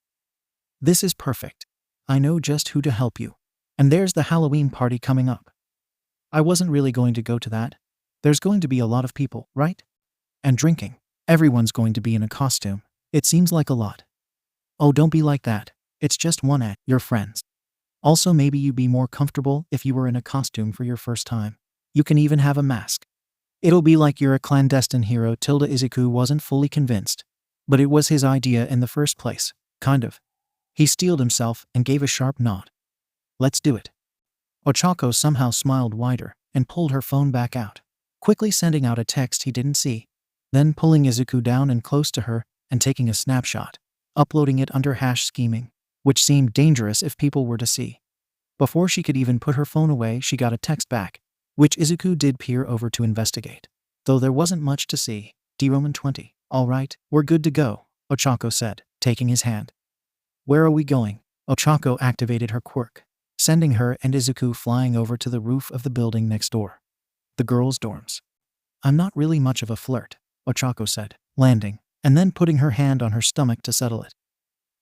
"This is perfect. I know just who to help you. And there's the Halloween party coming up. I wasn't really going to go to that. There's going to be a lot of people, right? And drinking. Everyone's going to be in a costume. It seems like a lot." "Oh, don't be like that. It's just one at your friends. Also, maybe you'd be more comfortable if you were in a costume for your first time. You can even have a mask. It'll be like you're a clandestine hero." Izuku wasn't fully convinced, but it was his idea in the first place, kind of. He steeled himself and gave a sharp nod. "Let's do it." 𝐻𝐚𝐭 somehow smiled wider and pulled her phone back out, quickly sending out a text he didn't see, then pulling Izuku down and close to her and taking a snapshot, uploading it under #scheming, which seemed dangerous if people were to see. Before she could even put her phone away, she got a text back, which Izuku did peer over to investigate. Though there wasn't much to see. D-20. "All right, we're good to go," 𝐻𝐚𝐭 said, taking his hand. "Where are we going?" 𝐻𝐚𝐭 activated her quirk, sending her and Izuku flying over to the roof of the building next door. The girls' dorms. "I'm not really much of a flirt," 𝐻𝐚𝐭 said, landing, and then putting her hand on her stomach to settle it.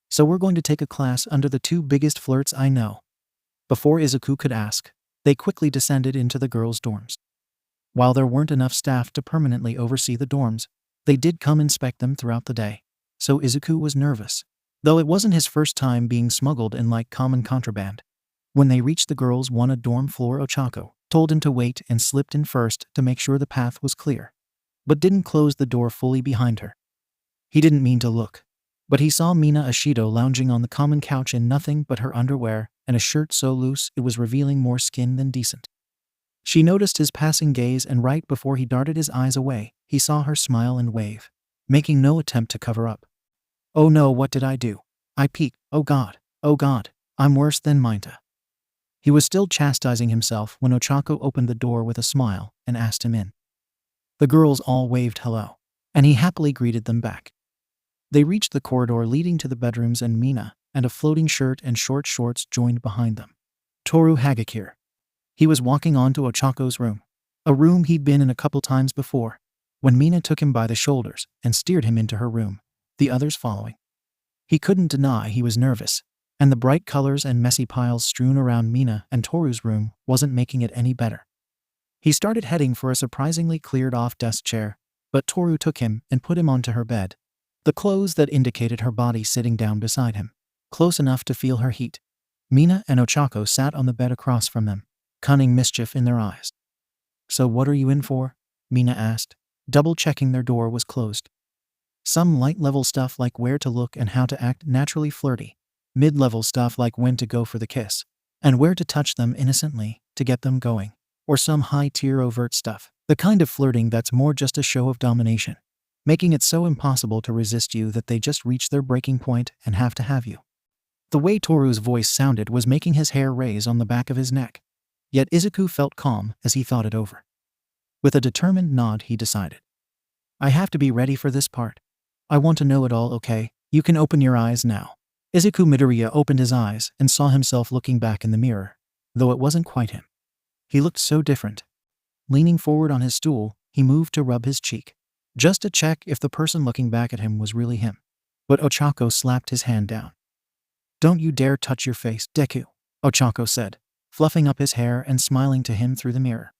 "So we're going to take a class under the two biggest flirts I know." Before Izuku could ask, they quickly descended into the girls' dorms. While there weren't enough staff to permanently oversee the dorms, they did come inspect them throughout the day, so Izuku was nervous, though it wasn't his first time being smuggled in like common contraband. When they reached the girls' wanted dorm floor, 𝐻𝐚𝐭 told him to wait and slipped in first to make sure the path was clear, but didn't close the door fully behind her. He didn't mean to look, But he saw 𝐬𝐡𝐬 lounging on the common couch in nothing but her underwear and a shirt so loose it was revealing more skin than decent. She noticed his passing gaze, and right before he darted his eyes away, he saw her smile and wave, making no attempt to cover up. "Oh no, what did I do? I peeked. Oh God, I'm worse than 𝐬𝐻𝐬." He was still chastising himself when 𝐻𝐡𝐤 opened the door with a smile and asked him in. The girls all waved hello, and he happily greeted them back. They reached the corridor leading to the bedrooms, and 𝐬𝐻𝐬 and a floating shirt and short shorts joined behind them. Toru Hagakure. He was walking on to 𝐻𝐡𝐤's room, a room he'd been in a couple times before, when 𝐬𝐻𝐬 took him by the shoulders and steered him into her room, the others following. He couldn't deny he was nervous, and the bright colors and messy piles strewn around 𝐬𝐻𝐬 and Toru's room wasn't making it any better. He started heading for a surprisingly cleared-off desk chair, but Toru took him and put him onto her bed, the clothes that indicated her body sitting down beside him, close enough to feel her heat. 𝐬𝐻𝐬 and 𝐻𝐡𝐤 sat on the bed across from them, cunning mischief in their eyes. "So what are you in for?" 𝐬𝐻𝐬 asked, double-checking their door was closed. "Some light-level stuff like where to look and how to act naturally flirty, mid-level stuff like when to go for the kiss, and where to touch them innocently to get them going, or some high-tier overt stuff, the kind of flirting that's more just a show of domination, making it so impossible to resist you that they just reach their breaking point and have to have you." The way Toru's voice sounded was making his hair raise on the back of his neck. Yet Izuku felt calm as he thought it over. With a determined nod, he decided, "I have to be ready for this part. I want to know it all, okay? You can open your eyes now." Izuku Midoriya opened his eyes and saw himself looking back in the mirror, though it wasn't quite him. He looked so different. Leaning forward on his stool, he moved to rub his cheek, just to check if the person looking back at him was really him. But 𝐻𝐡𝐤 slapped his hand down. "Don't you dare touch your face, Deku," 𝐻𝐡𝐤 said, fluffing up his hair and smiling to him through the mirror.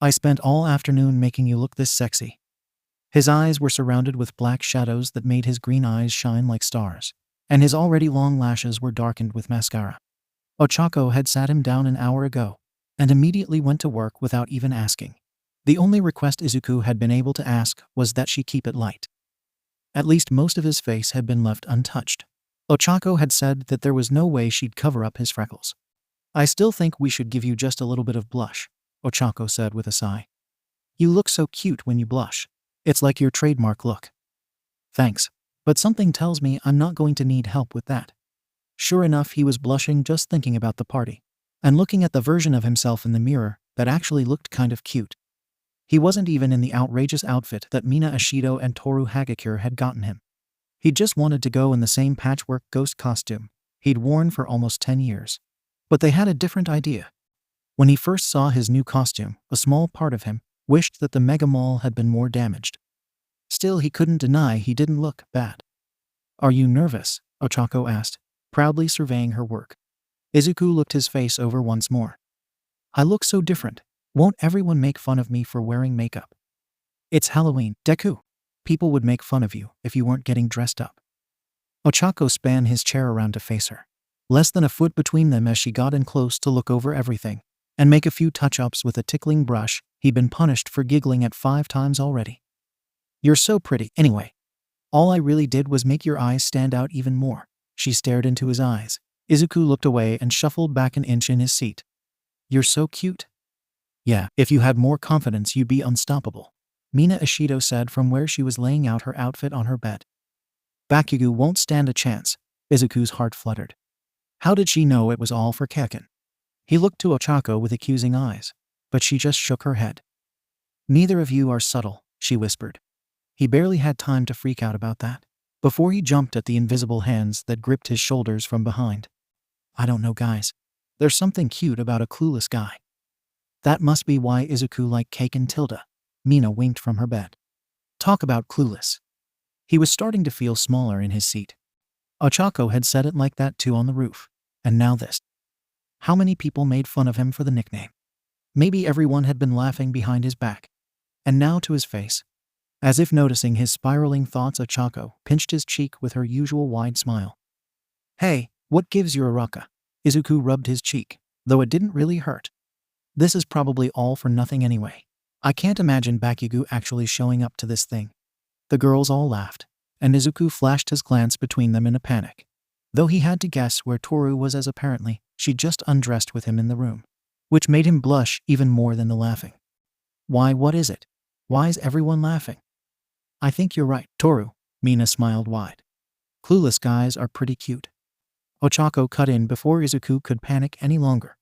"I spent all afternoon making you look this sexy." His eyes were surrounded with black shadows that made his green eyes shine like stars, and his already long lashes were darkened with mascara. 𝐻𝐡𝐤 had sat him down an hour ago, and immediately went to work without even asking. The only request Izuku had been able to ask was that she keep it light. At least most of his face had been left untouched. 𝐻𝐡𝐤 had said that there was no way she'd cover up his freckles. "I still think we should give you just a little bit of blush," 𝐻𝐡𝐤 said with a sigh. "You look so cute when you blush. It's like your trademark look." "Thanks, but something tells me I'm not going to need help with that." Sure enough, he was blushing just thinking about the party, and looking at the version of himself in the mirror that actually looked kind of cute. He wasn't even in the outrageous outfit that 𝐬𝐻𝐬 and Toru Hagakure had gotten him. He just wanted to go in the same patchwork ghost costume he'd worn for almost 10 years. But they had a different idea. When he first saw his new costume, a small part of him wished that the Mega Mall had been more damaged. Still, he couldn't deny he didn't look bad. "Are you nervous?" 𝐻𝐡𝐤 asked, proudly surveying her work. Izuku looked his face over once more. "I look so different. Won't everyone make fun of me for wearing makeup?" "It's Halloween, Deku. People would make fun of you if you weren't getting dressed up." 𝐻𝐡𝐤 span his chair around to face her, less than a foot between them as she got in close to look over everything and make a few touch-ups with a tickling brush he'd been punished for giggling at 5 times already. "You're so pretty. Anyway, all I really did was make your eyes stand out even more." She stared into his eyes. Izuku looked away and shuffled back an inch in his seat. "You're so cute." "Yeah, if you had more confidence you'd be unstoppable," 𝐬𝐻𝐬 said from where she was laying out her outfit on her bed. "Bakugo won't stand a chance." Izuku's heart fluttered. How did she know it was all for 𝐀𝐦? He looked to 𝐻𝐡𝐤 with accusing eyes, but she just shook her head. "Neither of you are subtle," she whispered. He barely had time to freak out about that before he jumped at the invisible hands that gripped his shoulders from behind. "I don't know, guys. There's something cute about a clueless guy." "That must be why Izuku liked cake and Tilda." 𝐬𝐻𝐬 winked from her bed. Talk about clueless. He was starting to feel smaller in his seat. 𝐻𝐡𝐤 had said it like that too on the roof. And now this. How many people made fun of him for the nickname? Maybe everyone had been laughing behind his back. And now to his face. As if noticing his spiraling thoughts, 𝐻𝐡𝐤 pinched his cheek with her usual wide smile. "Hey, what gives you a rucka?" Izuku rubbed his cheek, though it didn't really hurt. "This is probably all for nothing anyway. I can't imagine Bakugo actually showing up to this thing." The girls all laughed. and Izuku flashed his glance between them in a panic. Though he had to guess where Toru was, as apparently she just undressed with him in the room, which made him blush even more than the laughing. Why, what is it? Why is everyone laughing? I think you're right, Toru. Mina smiled wide. Clueless guys are pretty cute. Ochako cut in before Izuku could panic any longer.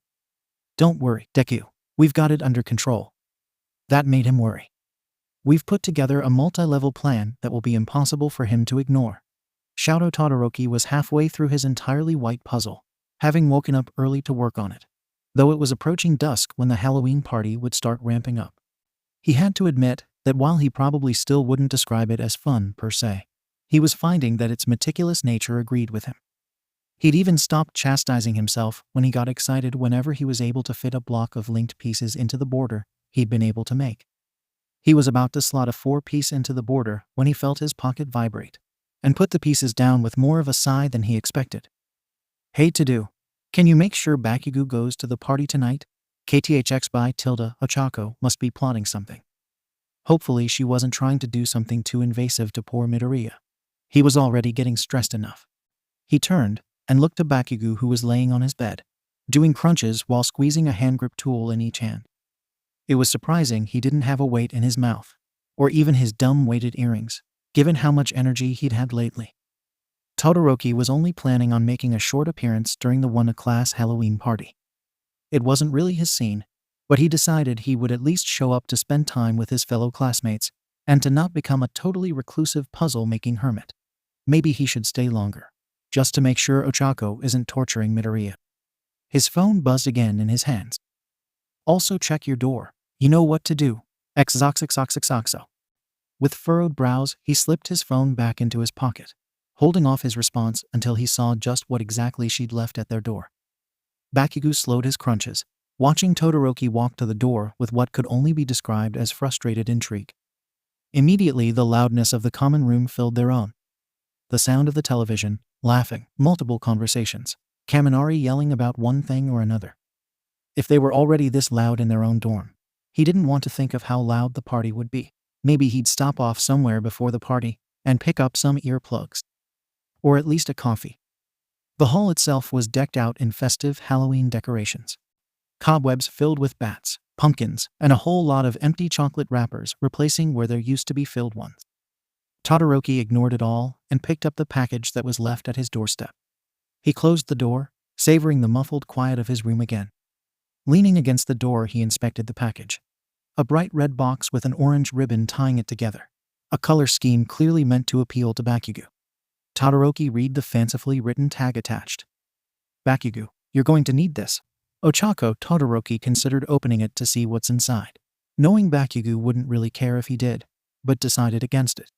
Don't worry, Deku. We've got it under control. That made him worry. We've put together a multi-level plan that will be impossible for him to ignore. Shoto Todoroki was halfway through his entirely white puzzle, having woken up early to work on it, though it was approaching dusk when the Halloween party would start ramping up. He had to admit that while he probably still wouldn't describe it as fun per se, he was finding that its meticulous nature agreed with him. He'd even stopped chastising himself when he got excited whenever he was able to fit a block of linked pieces into the border he'd been able to make. He was about to slot a 4-piece into the border when he felt his pocket vibrate, and put the pieces down with more of a sigh than he expected. Hey to-do, can you make sure Bakugo goes to the party tonight? 𝐀𝐦 Ochako must be plotting something. Hopefully she wasn't trying to do something too invasive to poor Midoriya. He was already getting stressed enough. He turned and looked to Bakugo, who was laying on his bed, doing crunches while squeezing a hand grip tool in each hand. It was surprising he didn't have a weight in his mouth, or even his dumb-weighted earrings, given how much energy he'd had lately. Todoroki was only planning on making a short appearance during the one-class Halloween party. It wasn't really his scene, but he decided he would at least show up to spend time with his fellow classmates and to not become a totally reclusive puzzle-making hermit. Maybe he should stay longer, just to make sure Ochako isn't torturing Midoriya. His phone buzzed again in his hands. Also check your door. You know what to do. 𝐬𝐡𝐚𝐭𝐈𝐼𝐻. With furrowed brows, he slipped his phone back into his pocket, holding off his response until he saw just what exactly she'd left at their door. Bakugo slowed his crunches, watching Todoroki walk to the door with what could only be described as frustrated intrigue. Immediately, the loudness of the common room filled their own. The sound of the television, laughing, multiple conversations, Kaminari yelling about one thing or another. If they were already this loud in their own dorm, he didn't want to think of how loud the party would be. Maybe he'd stop off somewhere before the party and pick up some earplugs. Or at least a coffee. The hall itself was decked out in festive Halloween decorations. Cobwebs filled with bats, pumpkins, and a whole lot of empty chocolate wrappers replacing where there used to be filled ones. Todoroki ignored it all and picked up the package that was left at his doorstep. He closed the door, savoring the muffled quiet of his room again. Leaning against the door, he inspected the package. A bright red box with an orange ribbon tying it together. A color scheme clearly meant to appeal to Bakugo. Todoroki read the fancifully written tag attached. Bakugo, you're going to need this. Ochako Todoroki considered opening it to see what's inside, knowing Bakugo wouldn't really care if he did, but decided against it.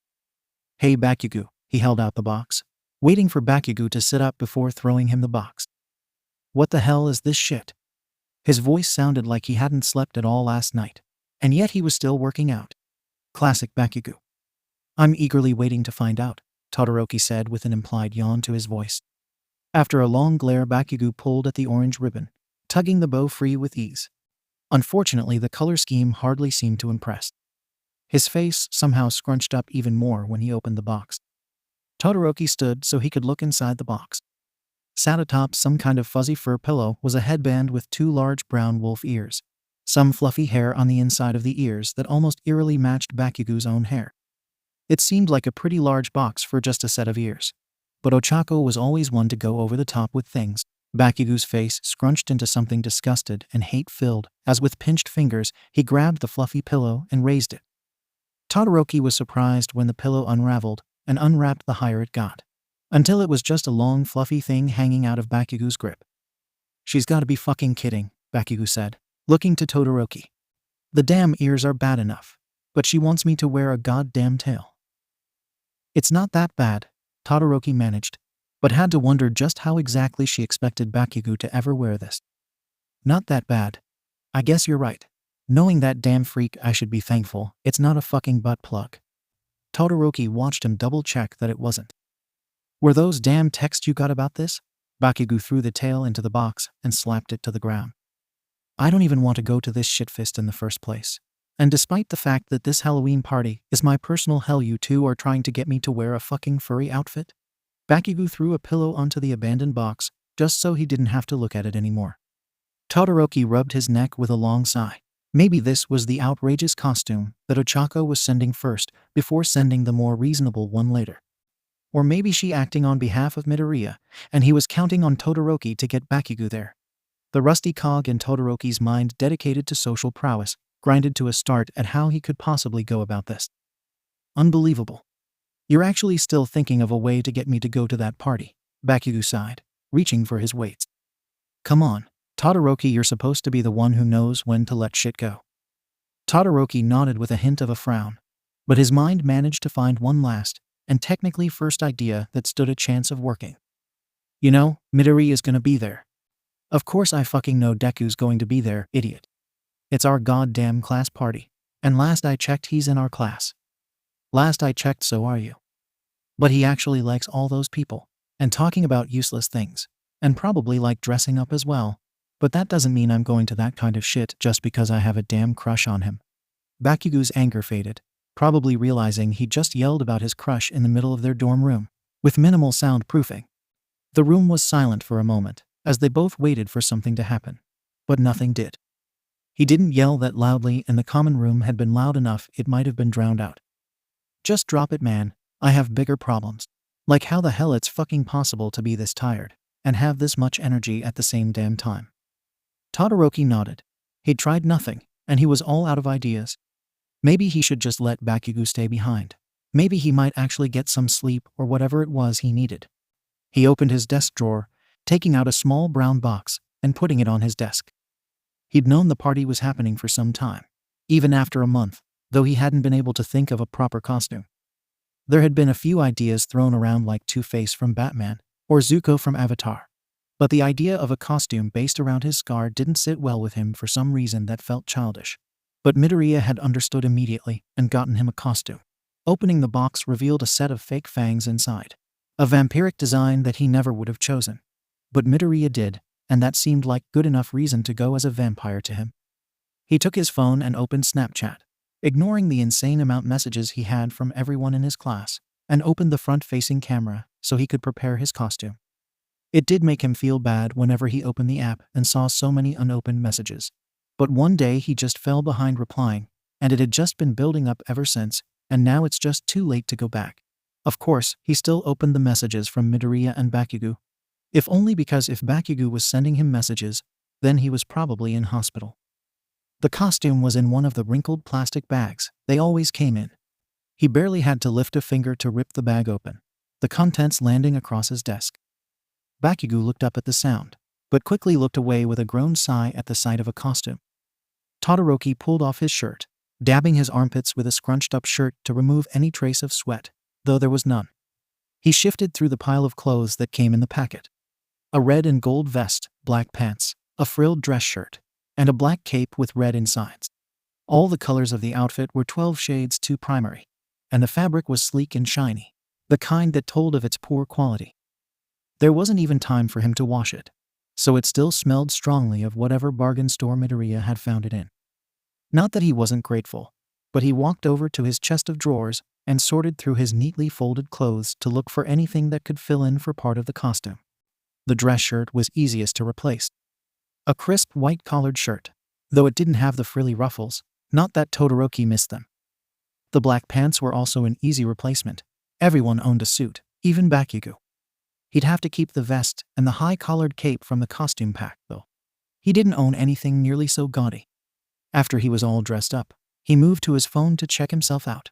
Hey Bakugo, he held out the box, waiting for Bakugo to sit up before throwing him the box. What the hell is this shit? His voice sounded like he hadn't slept at all last night, and yet he was still working out. Classic Bakugo. I'm eagerly waiting to find out, Todoroki said with an implied yawn to his voice. After a long glare, Bakugo pulled at the orange ribbon, tugging the bow free with ease. Unfortunately, the color scheme hardly seemed to impress. His face somehow scrunched up even more when he opened the box. Todoroki stood so he could look inside the box. Sat atop some kind of fuzzy fur pillow was a headband with 2 large brown wolf ears, some fluffy hair on the inside of the ears that almost eerily matched Bakugo's own hair. It seemed like a pretty large box for just a set of ears, but Ochako was always one to go over the top with things. Bakugo's face scrunched into something disgusted and hate-filled as with pinched fingers he grabbed the fluffy pillow and raised it. Todoroki was surprised when the pillow unraveled and unwrapped the higher it got, until it was just a long fluffy thing hanging out of Bakugo's grip. She's gotta be fucking kidding, Bakugo said, looking to Todoroki. The damn ears are bad enough, but she wants me to wear a goddamn tail. It's not that bad, Todoroki managed, but had to wonder just how exactly she expected Bakugo to ever wear this. Not that bad. I guess you're right. Knowing that damn freak, I should be thankful it's not a fucking butt plug. Todoroki watched him double-check that it wasn't. Were those damn texts you got about this? Bakugo threw the tail into the box and slapped it to the ground. I don't even want to go to this shitfest in the first place. And despite the fact that this Halloween party is my personal hell, you two are trying to get me to wear a fucking furry outfit? Bakugo threw a pillow onto the abandoned box, just so he didn't have to look at it anymore. Todoroki rubbed his neck with a long sigh. Maybe this was the outrageous costume that Ochako was sending first, before sending the more reasonable one later. Or maybe she acting on behalf of Midoriya, and he was counting on Todoroki to get Bakugo there. The rusty cog in Todoroki's mind, dedicated to social prowess, grinded to a start at how he could possibly go about this. Unbelievable. You're actually still thinking of a way to get me to go to that party, Bakugo sighed, reaching for his weights. Come on, Todoroki, you're supposed to be the one who knows when to let shit go. Todoroki nodded with a hint of a frown, but his mind managed to find one last, and technically first idea that stood a chance of working. You know, Midori is gonna be there. Of course I fucking know Deku's going to be there, idiot. It's our goddamn class party, and last I checked he's in our class. Last I checked, so are you. But he actually likes all those people, and talking about useless things, and probably like dressing up as well, but that doesn't mean I'm going to that kind of shit just because I have a damn crush on him. Bakugo's anger faded, probably realizing he just yelled about his crush in the middle of their dorm room, with minimal soundproofing. The room was silent for a moment, as they both waited for something to happen, but nothing did. He didn't yell that loudly, and the common room had been loud enough it might have been drowned out. Just drop it, man. I have bigger problems. Like how the hell it's fucking possible to be this tired, and have this much energy at the same damn time. Todoroki nodded. He'd tried nothing, and he was all out of ideas. Maybe he should just let Bakugo stay behind. Maybe he might actually get some sleep or whatever it was he needed. He opened his desk drawer, taking out a small brown box, and putting it on his desk. He'd known the party was happening for some time, even after a month, though he hadn't been able to think of a proper costume. There had been a few ideas thrown around, like Two-Face from Batman, or Zuko from Avatar. But the idea of a costume based around his scar didn't sit well with him for some reason that felt childish. But Midoriya had understood immediately and gotten him a costume. Opening the box revealed a set of fake fangs inside. A vampiric design that he never would have chosen. But Midoriya did, and that seemed like good enough reason to go as a vampire to him. He took his phone and opened Snapchat, ignoring the insane amount messages he had from everyone in his class, and opened the front-facing camera so he could prepare his costume. It did make him feel bad whenever he opened the app and saw so many unopened messages. But one day he just fell behind replying, and it had just been building up ever since, and now it's just too late to go back. Of course, he still opened the messages from Midoriya and Bakugo. If only because if Bakugo was sending him messages, then he was probably in hospital. The costume was in one of the wrinkled plastic bags they always came in. He barely had to lift a finger to rip the bag open, the contents landing across his desk. Bakugo looked up at the sound, but quickly looked away with a groan sigh at the sight of a costume. Todoroki pulled off his shirt, dabbing his armpits with a scrunched-up shirt to remove any trace of sweat, though there was none. He shifted through the pile of clothes that came in the packet. A red and gold vest, black pants, a frilled dress shirt, and a black cape with red insides. All the colors of the outfit were 12 shades too primary, and the fabric was sleek and shiny, the kind that told of its poor quality. There wasn't even time for him to wash it, so it still smelled strongly of whatever bargain store Midoriya had found it in. Not that he wasn't grateful, but he walked over to his chest of drawers and sorted through his neatly folded clothes to look for anything that could fill in for part of the costume. The dress shirt was easiest to replace. A crisp white-collared shirt, though it didn't have the frilly ruffles, not that Todoroki missed them. The black pants were also an easy replacement. Everyone owned a suit, even Bakugo. He'd have to keep the vest and the high-collared cape from the costume pack, though. He didn't own anything nearly so gaudy. After he was all dressed up, he moved to his phone to check himself out.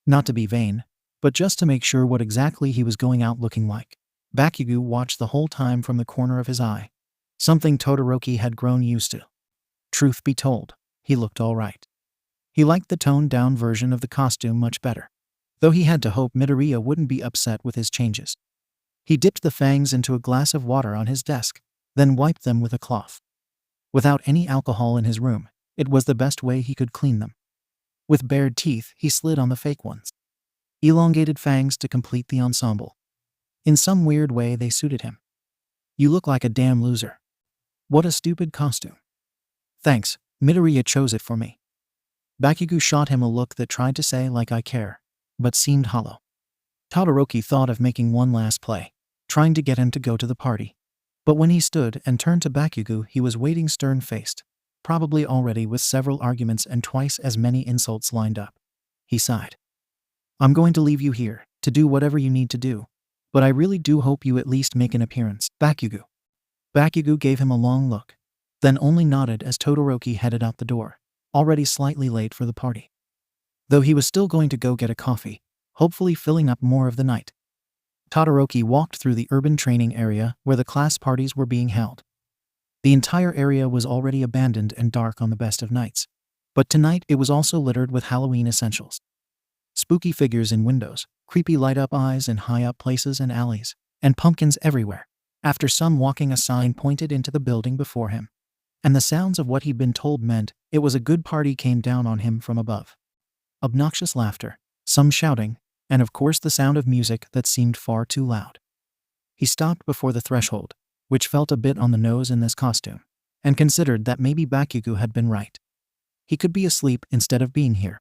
Not to be vain, but just to make sure what exactly he was going out looking like. Bakugo watched the whole time from the corner of his eye, something Todoroki had grown used to. Truth be told, he looked all right. He liked the toned-down version of the costume much better, though he had to hope Midoriya wouldn't be upset with his changes. He dipped the fangs into a glass of water on his desk, then wiped them with a cloth. Without any alcohol in his room, it was the best way he could clean them. With bared teeth, he slid on the fake ones. Elongated fangs to complete the ensemble. In some weird way, they suited him. You look like a damn loser. What a stupid costume. Thanks, Midoriya chose it for me. Bakugo shot him a look that tried to say like I care, but seemed hollow. Todoroki thought of making one last play, trying to get him to go to the party. But when he stood and turned to Bakugo, he was waiting stern-faced, probably already with several arguments and twice as many insults lined up. He sighed. I'm going to leave you here, to do whatever you need to do, but I really do hope you at least make an appearance, Bakugo. Bakugo gave him a long look, then only nodded as Todoroki headed out the door, already slightly late for the party. Though he was still going to go get a coffee, hopefully filling up more of the night. Todoroki walked through the urban training area where the class parties were being held. The entire area was already abandoned and dark on the best of nights, but tonight it was also littered with Halloween essentials. Spooky figures in windows, creepy light-up eyes in high-up places and alleys, and pumpkins everywhere. After some walking, a sign pointed into the building before him, and the sounds of what he'd been told meant it was a good party came down on him from above. Obnoxious laughter, some shouting, and of course the sound of music that seemed far too loud. He stopped before the threshold, which felt a bit on the nose in this costume, and considered that maybe Bakugo had been right. He could be asleep instead of being here.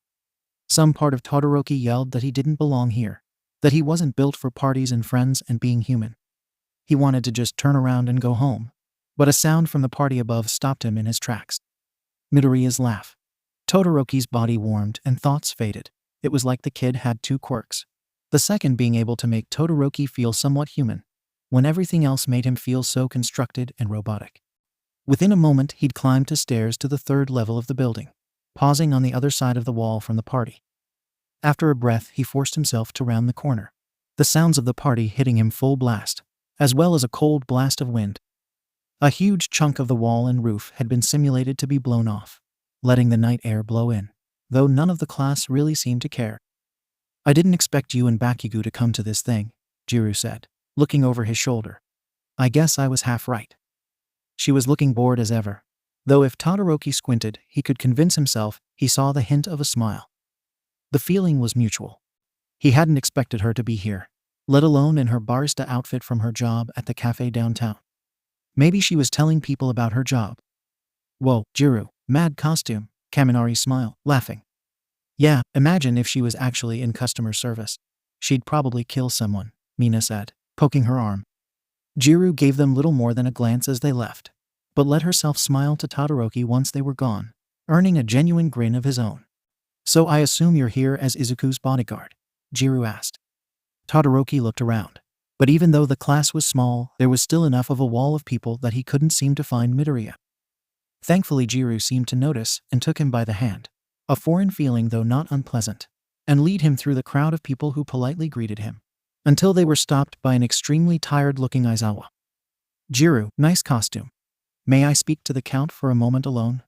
Some part of Todoroki yelled that he didn't belong here, that he wasn't built for parties and friends and being human. He wanted to just turn around and go home, but a sound from the party above stopped him in his tracks. Midoriya's laugh. Todoroki's body warmed and thoughts faded. It was like the kid had two quirks. The second being able to make Todoroki feel somewhat human, when everything else made him feel so constructed and robotic. Within a moment he'd climbed to stairs to the third level of the building, pausing on the other side of the wall from the party. After a breath, he forced himself to round the corner, the sounds of the party hitting him full blast, as well as a cold blast of wind. A huge chunk of the wall and roof had been simulated to be blown off, letting the night air blow in, though none of the class really seemed to care. I didn't expect you and Bakugo to come to this thing, Jiro said, looking over his shoulder. I guess I was half right. She was looking bored as ever, though if Todoroki squinted, he could convince himself he saw the hint of a smile. The feeling was mutual. He hadn't expected her to be here, let alone in her barista outfit from her job at the cafe downtown. Maybe she was telling people about her job. Whoa, Jiro, mad costume, Kaminari smiled, laughing. Yeah, imagine if she was actually in customer service. She'd probably kill someone, Mina said, poking her arm. Jiro gave them little more than a glance as they left, but let herself smile to Todoroki once they were gone, earning a genuine grin of his own. So I assume you're here as Izuku's bodyguard? Jiro asked. Todoroki looked around, but even though the class was small, there was still enough of a wall of people that he couldn't seem to find Midoriya. Thankfully Jiro seemed to notice and took him by the hand, a foreign feeling though not unpleasant, and lead him through the crowd of people who politely greeted him, until they were stopped by an extremely tired-looking Aizawa. Jiro, nice costume. May I speak to the Count for a moment alone?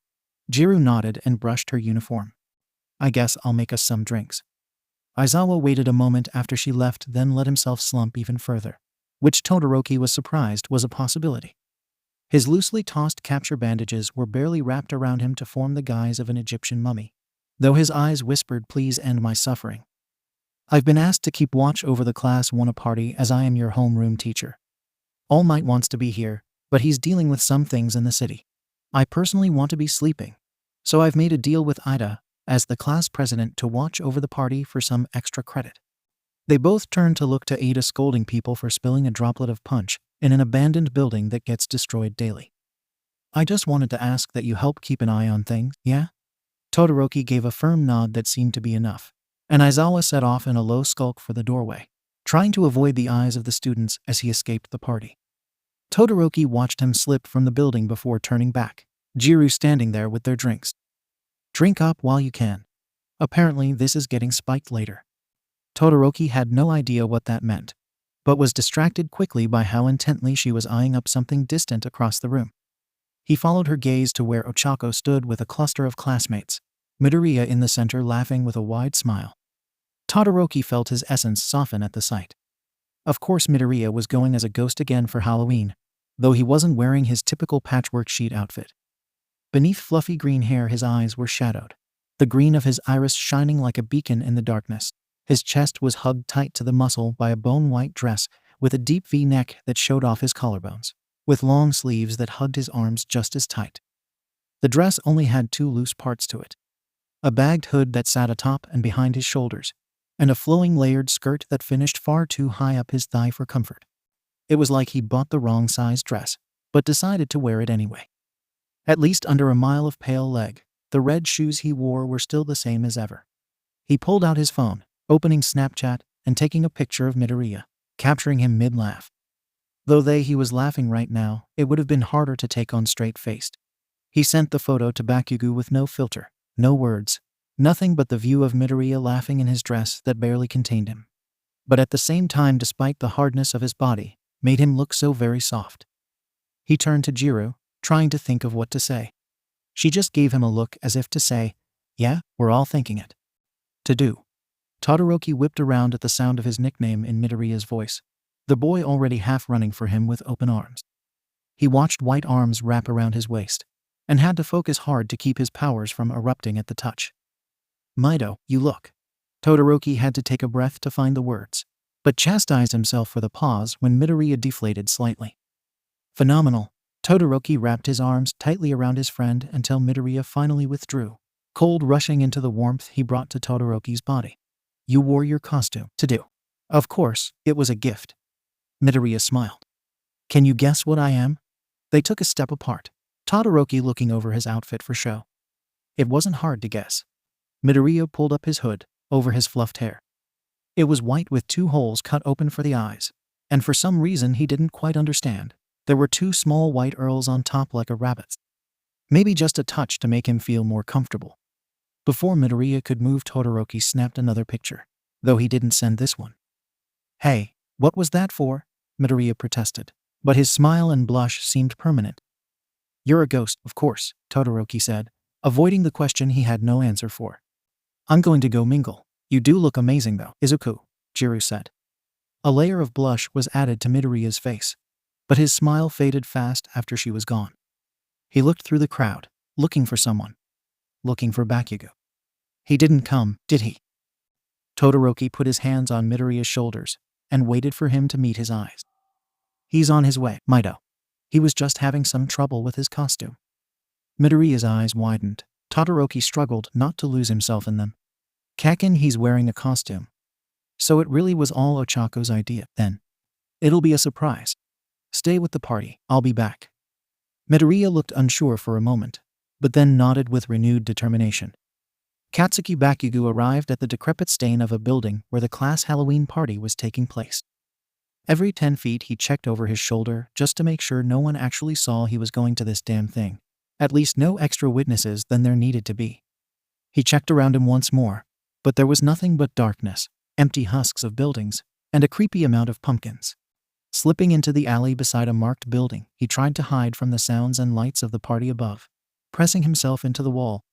Jiro nodded and brushed her uniform. I guess I'll make us some drinks. Aizawa waited a moment after she left, then let himself slump even further, which Todoroki was surprised was a possibility. His loosely tossed capture bandages were barely wrapped around him to form the guise of an Egyptian mummy, though his eyes whispered, "Please end my suffering. I've been asked to keep watch over the class 1 party as I am your homeroom teacher. All Might wants to be here, but he's dealing with some things in the city. I personally want to be sleeping, so I've made a deal with Ida, as the class president, to watch over the party for some extra credit." They both turned to look to Ada scolding people for spilling a droplet of punch in an abandoned building that gets destroyed daily. I just wanted to ask that you help keep an eye on things, yeah? Todoroki gave a firm nod that seemed to be enough, and Aizawa set off in a low skulk for the doorway, trying to avoid the eyes of the students as he escaped the party. Todoroki watched him slip from the building before turning back, Jiro standing there with their drinks. Drink up while you can. Apparently this is getting spiked later. Todoroki had no idea what that meant, but was distracted quickly by how intently she was eyeing up something distant across the room. He followed her gaze to where Ochako stood with a cluster of classmates, Midoriya in the center laughing with a wide smile. Todoroki felt his essence soften at the sight. Of course Midoriya was going as a ghost again for Halloween, though he wasn't wearing his typical patchwork sheet outfit. Beneath fluffy green hair his eyes were shadowed, the green of his iris shining like a beacon in the darkness. His chest was hugged tight to the muscle by a bone-white dress with a deep V-neck that showed off his collarbones, with long sleeves that hugged his arms just as tight. The dress only had 2 loose parts to it. a bagged hood that sat atop and behind his shoulders, and a flowing layered skirt that finished far too high up his thigh for comfort. It was like he bought the wrong size dress, but decided to wear it anyway. At least under a mile of pale leg, the red shoes he wore were still the same as ever. He pulled out his phone, opening Snapchat and taking a picture of Midoriya, capturing him mid-laugh. Though he was laughing right now, it would have been harder to take on straight-faced. He sent the photo to Bakugo with no filter, no words, nothing but the view of Midoriya laughing in his dress that barely contained him. But at the same time, despite the hardness of his body, made him look so very soft. He turned to Jiro, trying to think of what to say. She just gave him a look as if to say, "Yeah, we're all thinking it." To do. Todoroki whipped around at the sound of his nickname in Midoriya's voice, the boy already half running for him with open arms. He watched white arms wrap around his waist, and had to focus hard to keep his powers from erupting at the touch. "Mido, you look." Todoroki had to take a breath to find the words, but chastised himself for the pause when Midoriya deflated slightly. "Phenomenal." Todoroki wrapped his arms tightly around his friend until Midoriya finally withdrew, cold rushing into the warmth he brought to Todoroki's body. "You wore your costume to do." "Of course, it was a gift." Midoriya smiled. "Can you guess what I am?" They took a step apart, Todoroki looking over his outfit for show. It wasn't hard to guess. Midoriya pulled up his hood over his fluffed hair. It was white with 2 holes cut open for the eyes, and for some reason he didn't quite understand, there were 2 small white earls on top like a rabbit's. Maybe just a touch to make him feel more comfortable. Before Midoriya could move, Todoroki snapped another picture, though he didn't send this one. "Hey, what was that for?" Midoriya protested, but his smile and blush seemed permanent. "You're a ghost, of course," Todoroki said, avoiding the question he had no answer for. "I'm going to go mingle. You do look amazing though, Izuku," Jiro said. A layer of blush was added to Midoriya's face, but his smile faded fast after she was gone. He looked through the crowd, looking for someone. Looking for Bakugo. "He didn't come, did he?" Todoroki put his hands on Midoriya's shoulders and waited for him to meet his eyes. "He's on his way, Mido. He was just having some trouble with his costume." Midoriya's eyes widened. Todoroki struggled not to lose himself in them. He's wearing a costume. So it really was all Ochako's idea, then. "It'll be a surprise. Stay with the party, I'll be back." Midoriya looked unsure for a moment, but then nodded with renewed determination. Katsuki Bakugo arrived at the decrepit stain of a building where the class Halloween party was taking place. Every 10 feet he checked over his shoulder just to make sure no one actually saw he was going to this damn thing. At least no extra witnesses than there needed to be. He checked around him once more, but there was nothing but darkness, empty husks of buildings, and a creepy amount of pumpkins. Slipping into the alley beside a marked building, he tried to hide from the sounds and lights of the party above, pressing himself into the wall.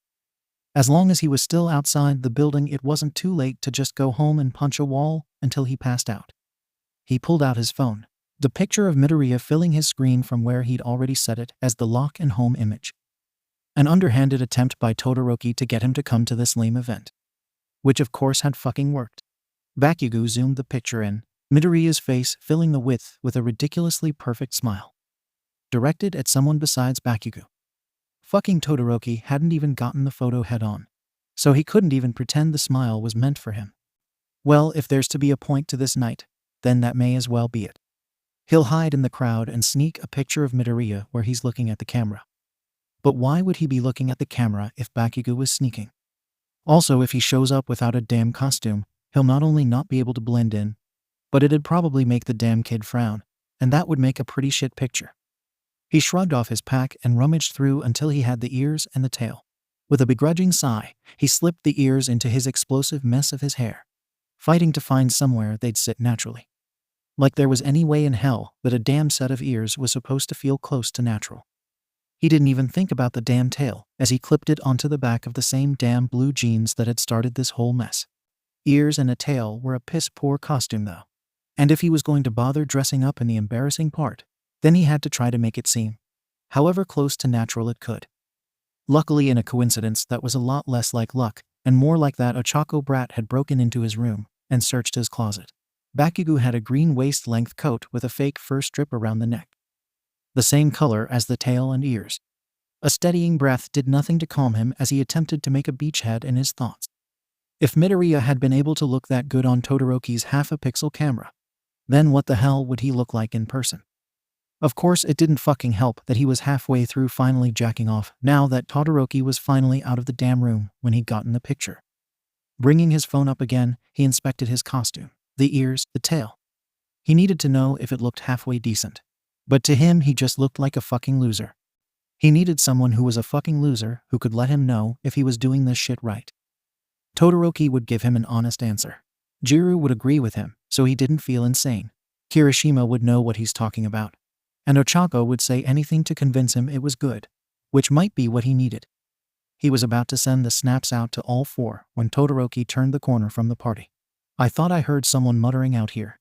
As long as he was still outside the building, it wasn't too late to just go home and punch a wall until he passed out. He pulled out his phone, the picture of Midoriya filling his screen from where he'd already set it as the lock and home image. An underhanded attempt by Todoroki to get him to come to this lame event. Which of course had fucking worked. Bakugo zoomed the picture in, Midoriya's face filling the width with a ridiculously perfect smile. Directed at someone besides Bakugo. Fucking Todoroki hadn't even gotten the photo head on, so he couldn't even pretend the smile was meant for him. Well, if there's to be a point to this night, then that may as well be it. He'll hide in the crowd and sneak a picture of Midoriya where he's looking at the camera. But why would he be looking at the camera if Bakugo was sneaking? Also, if he shows up without a damn costume, he'll not only not be able to blend in, but it'd probably make the damn kid frown, and that would make a pretty shit picture. He shrugged off his pack and rummaged through until he had the ears and the tail. With a begrudging sigh, he slipped the ears into his explosive mess of his hair, fighting to find somewhere they'd sit naturally. Like there was any way in hell that a damn set of ears was supposed to feel close to natural. He didn't even think about the damn tail as he clipped it onto the back of the same damn blue jeans that had started this whole mess. Ears and a tail were a piss-poor costume though. And if he was going to bother dressing up in the embarrassing part, then he had to try to make it seem however close to natural it could. Luckily, in a coincidence that was a lot less like luck and more like that, a Choco brat had broken into his room and searched his closet. Bakugo had a green waist-length coat with a fake fur strip around the neck. The same color as the tail and ears. A steadying breath did nothing to calm him as he attempted to make a beachhead in his thoughts. If Midoriya had been able to look that good on Todoroki's half-a-pixel camera, then what the hell would he look like in person? Of course, it didn't fucking help that he was halfway through finally jacking off now that Todoroki was finally out of the damn room when he'd gotten the picture. Bringing his phone up again, he inspected his costume, the ears, the tail. He needed to know if it looked halfway decent. But to him, he just looked like a fucking loser. He needed someone who was a fucking loser who could let him know if he was doing this shit right. Todoroki would give him an honest answer. Jiro would agree with him, so he didn't feel insane. Kirishima would know what he's talking about. And Ochako would say anything to convince him it was good, which might be what he needed. He was about to send the snaps out to all four when Todoroki turned the corner from the party. I thought I heard someone muttering out here.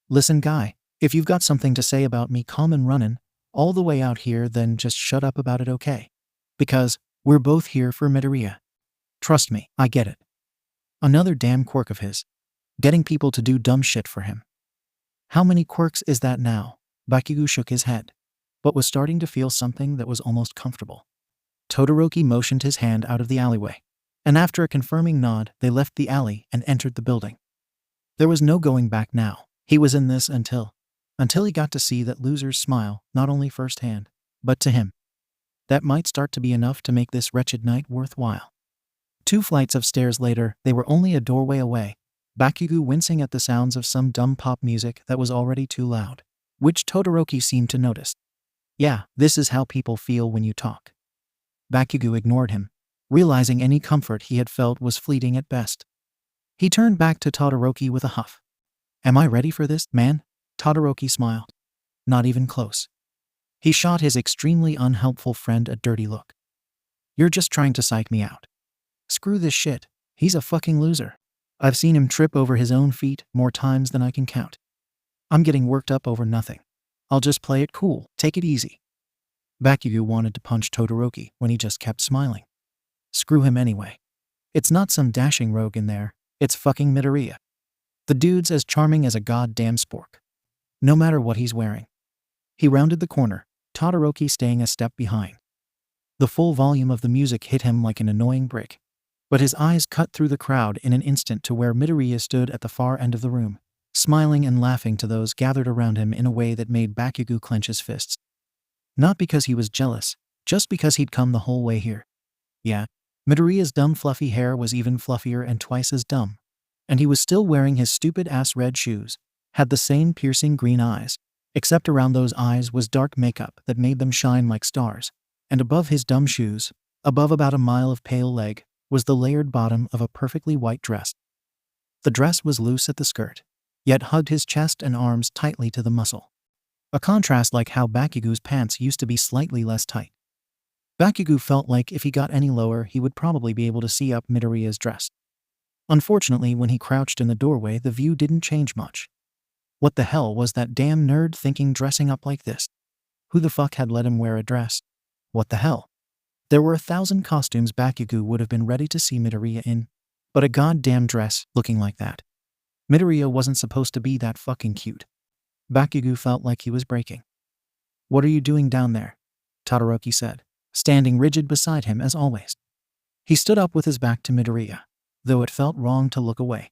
Listen, guy, if you've got something to say about me common runnin' all the way out here, then just shut up about it, okay? Because we're both here for Midoriya. Trust me, I get it. Another damn quirk of his. Getting people to do dumb shit for him. How many quirks is that now? Bakugo shook his head, but was starting to feel something that was almost comfortable. Todoroki motioned his hand out of the alleyway, and after a confirming nod, they left the alley and entered the building. There was no going back now. He was in this until he got to see that loser's smile, not only firsthand, but to him. That might start to be enough to make this wretched night worthwhile. 2 flights of stairs later, they were only a doorway away, Bakugo wincing at the sounds of some dumb pop music that was already too loud, which Todoroki seemed to notice. Yeah, this is how people feel when you talk. Bakugo ignored him, realizing any comfort he had felt was fleeting at best. He turned back to Todoroki with a huff. Am I ready for this, man? Todoroki smiled. Not even close. He shot his extremely unhelpful friend a dirty look. You're just trying to psych me out. Screw this shit. He's a fucking loser. I've seen him trip over his own feet more times than I can count. I'm getting worked up over nothing. I'll just play it cool, take it easy. Bakugo wanted to punch Todoroki when he just kept smiling. Screw him anyway. It's not some dashing rogue in there, it's fucking Midoriya. The dude's as charming as a goddamn spork. No matter what he's wearing. He rounded the corner, Todoroki staying a step behind. The full volume of the music hit him like an annoying brick. But his eyes cut through the crowd in an instant to where Midoriya stood at the far end of the room, smiling and laughing to those gathered around him in a way that made Bakugo clench his fists. Not because he was jealous, just because he'd come the whole way here. Yeah, Midoriya's dumb fluffy hair was even fluffier and twice as dumb. And he was still wearing his stupid ass red shoes, had the same piercing green eyes, except around those eyes was dark makeup that made them shine like stars, and above his dumb shoes, above about a mile of pale leg, was the layered bottom of a perfectly white dress. The dress was loose at the skirt, yet hugged his chest and arms tightly to the muscle. A contrast like how Bakugo's pants used to be slightly less tight. Bakugo felt like if he got any lower he would probably be able to see up Midoriya's dress. Unfortunately, when he crouched in the doorway the view didn't change much. What the hell was that damn nerd thinking dressing up like this? Who the fuck had let him wear a dress? What the hell? There were 1,000 costumes Bakugo would have been ready to see Midoriya in, but a goddamn dress looking like that. Midoriya wasn't supposed to be that fucking cute. Bakugo felt like he was breaking. What are you doing down there? Todoroki said, standing rigid beside him as always. He stood up with his back to Midoriya, though it felt wrong to look away.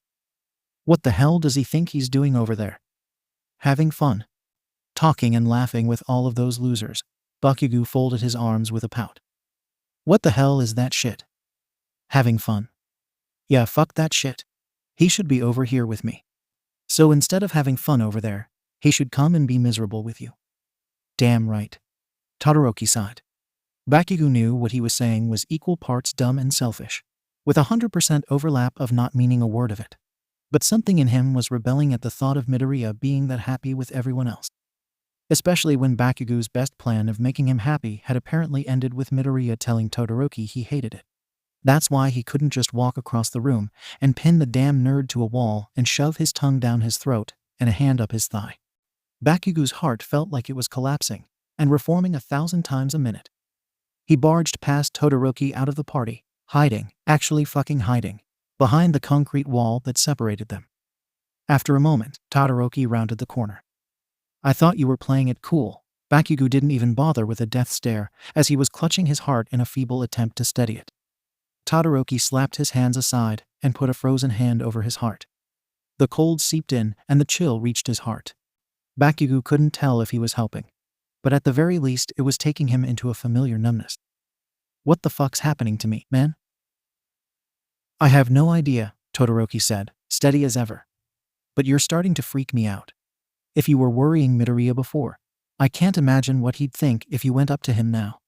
What the hell does he think he's doing over there? Having fun. Talking and laughing with all of those losers. Bakugo folded his arms with a pout. What the hell is that shit? Having fun. Yeah, fuck that shit. He should be over here with me. So instead of having fun over there, he should come and be miserable with you. Damn right. Todoroki sighed. Bakugo knew what he was saying was equal parts dumb and selfish, with 100% overlap of not meaning a word of it. But something in him was rebelling at the thought of Midoriya being that happy with everyone else. Especially when Bakugo's best plan of making him happy had apparently ended with Midoriya telling Todoroki he hated it. That's why he couldn't just walk across the room and pin the damn nerd to a wall and shove his tongue down his throat and a hand up his thigh. Bakugo's heart felt like it was collapsing and reforming 1,000 times a minute. He barged past Todoroki out of the party, actually fucking hiding, behind the concrete wall that separated them. After a moment, Todoroki rounded the corner. I thought you were playing it cool, Bakugo didn't even bother with a death stare, as he was clutching his heart in a feeble attempt to steady it. Todoroki slapped his hands aside and put a frozen hand over his heart. The cold seeped in and the chill reached his heart. Bakugo couldn't tell if he was helping, but at the very least it was taking him into a familiar numbness. "What the fuck's happening to me, man?" "I have no idea," Todoroki said, steady as ever. "But you're starting to freak me out. If you were worrying Midoriya before, I can't imagine what he'd think if you went up to him now."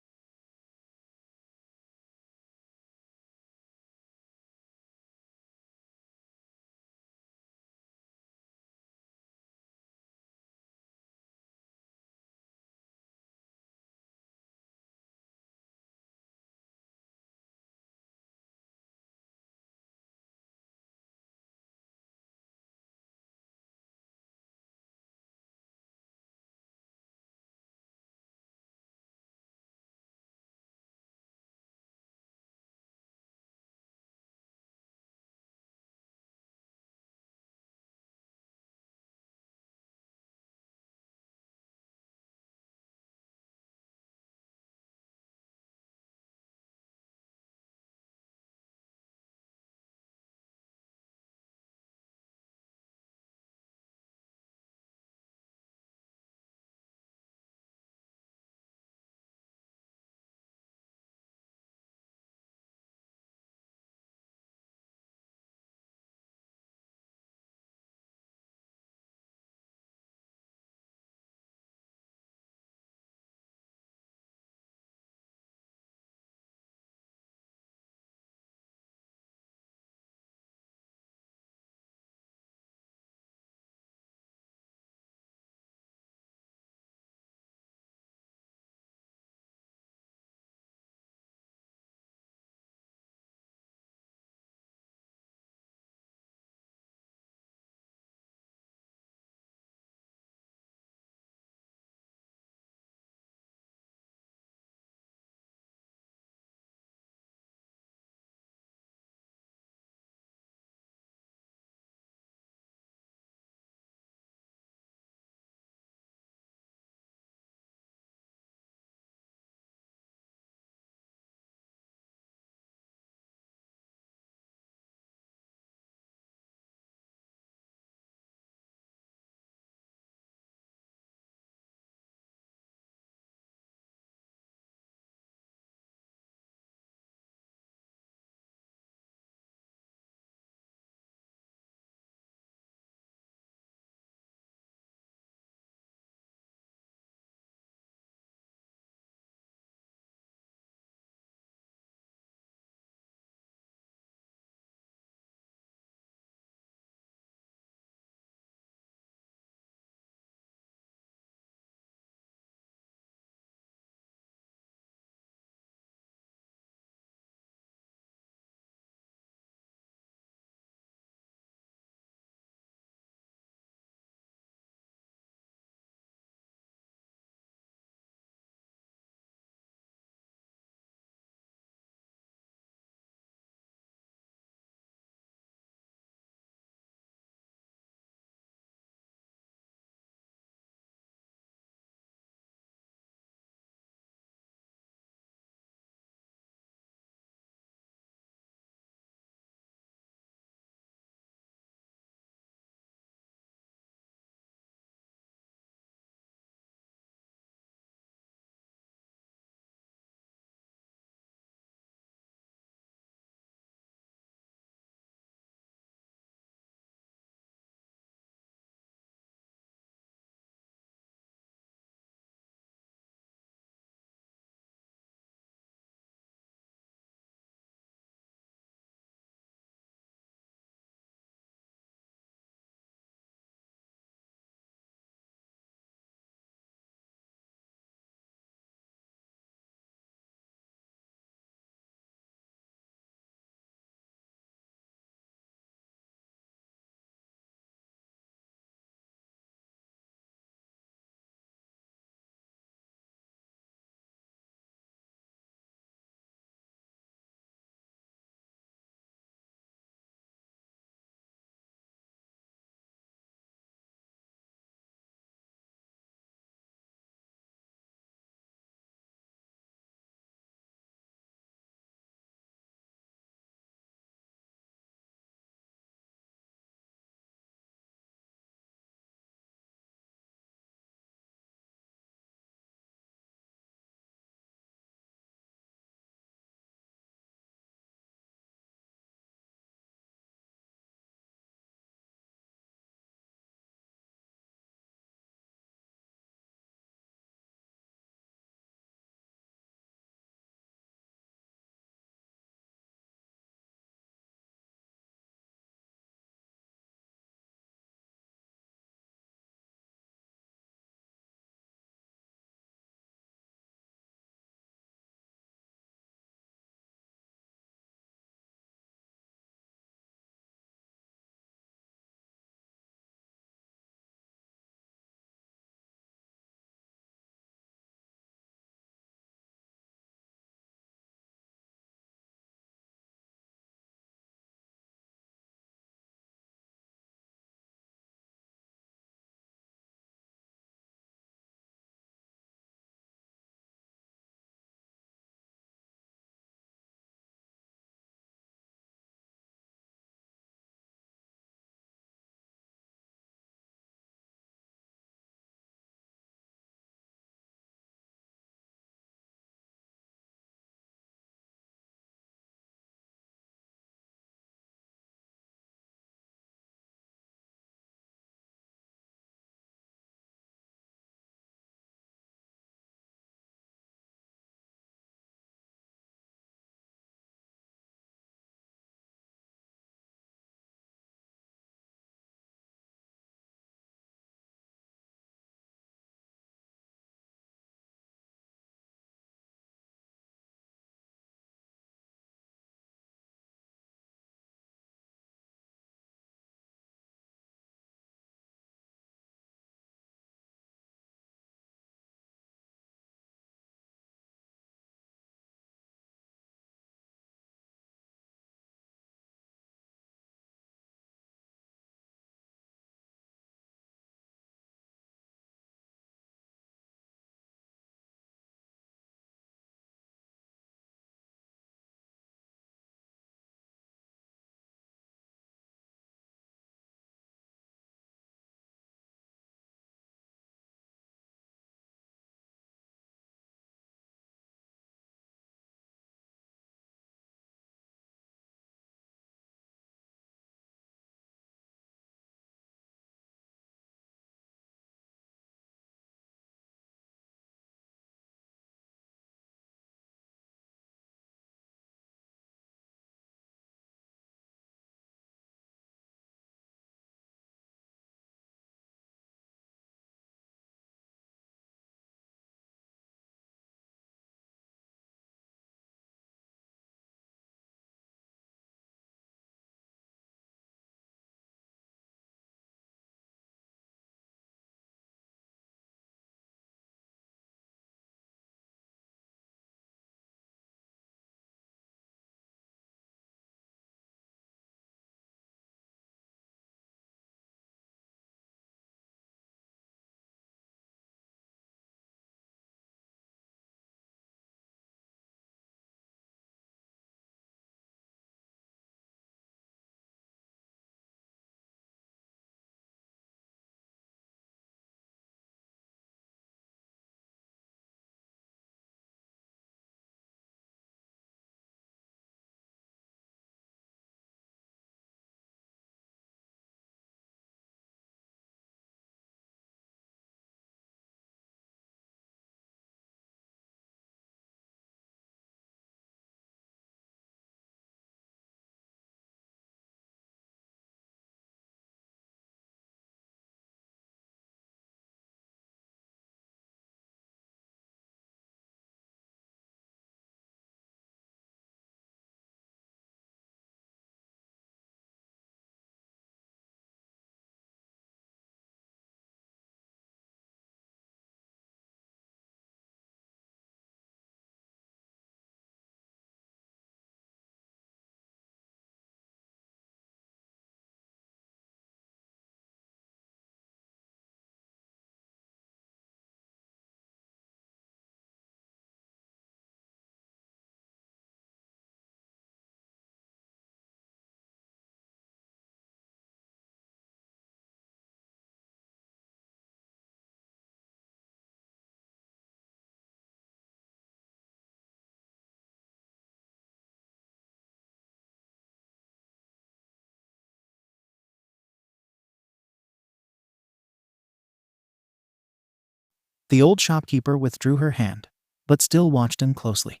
The old shopkeeper withdrew her hand, but still watched him closely.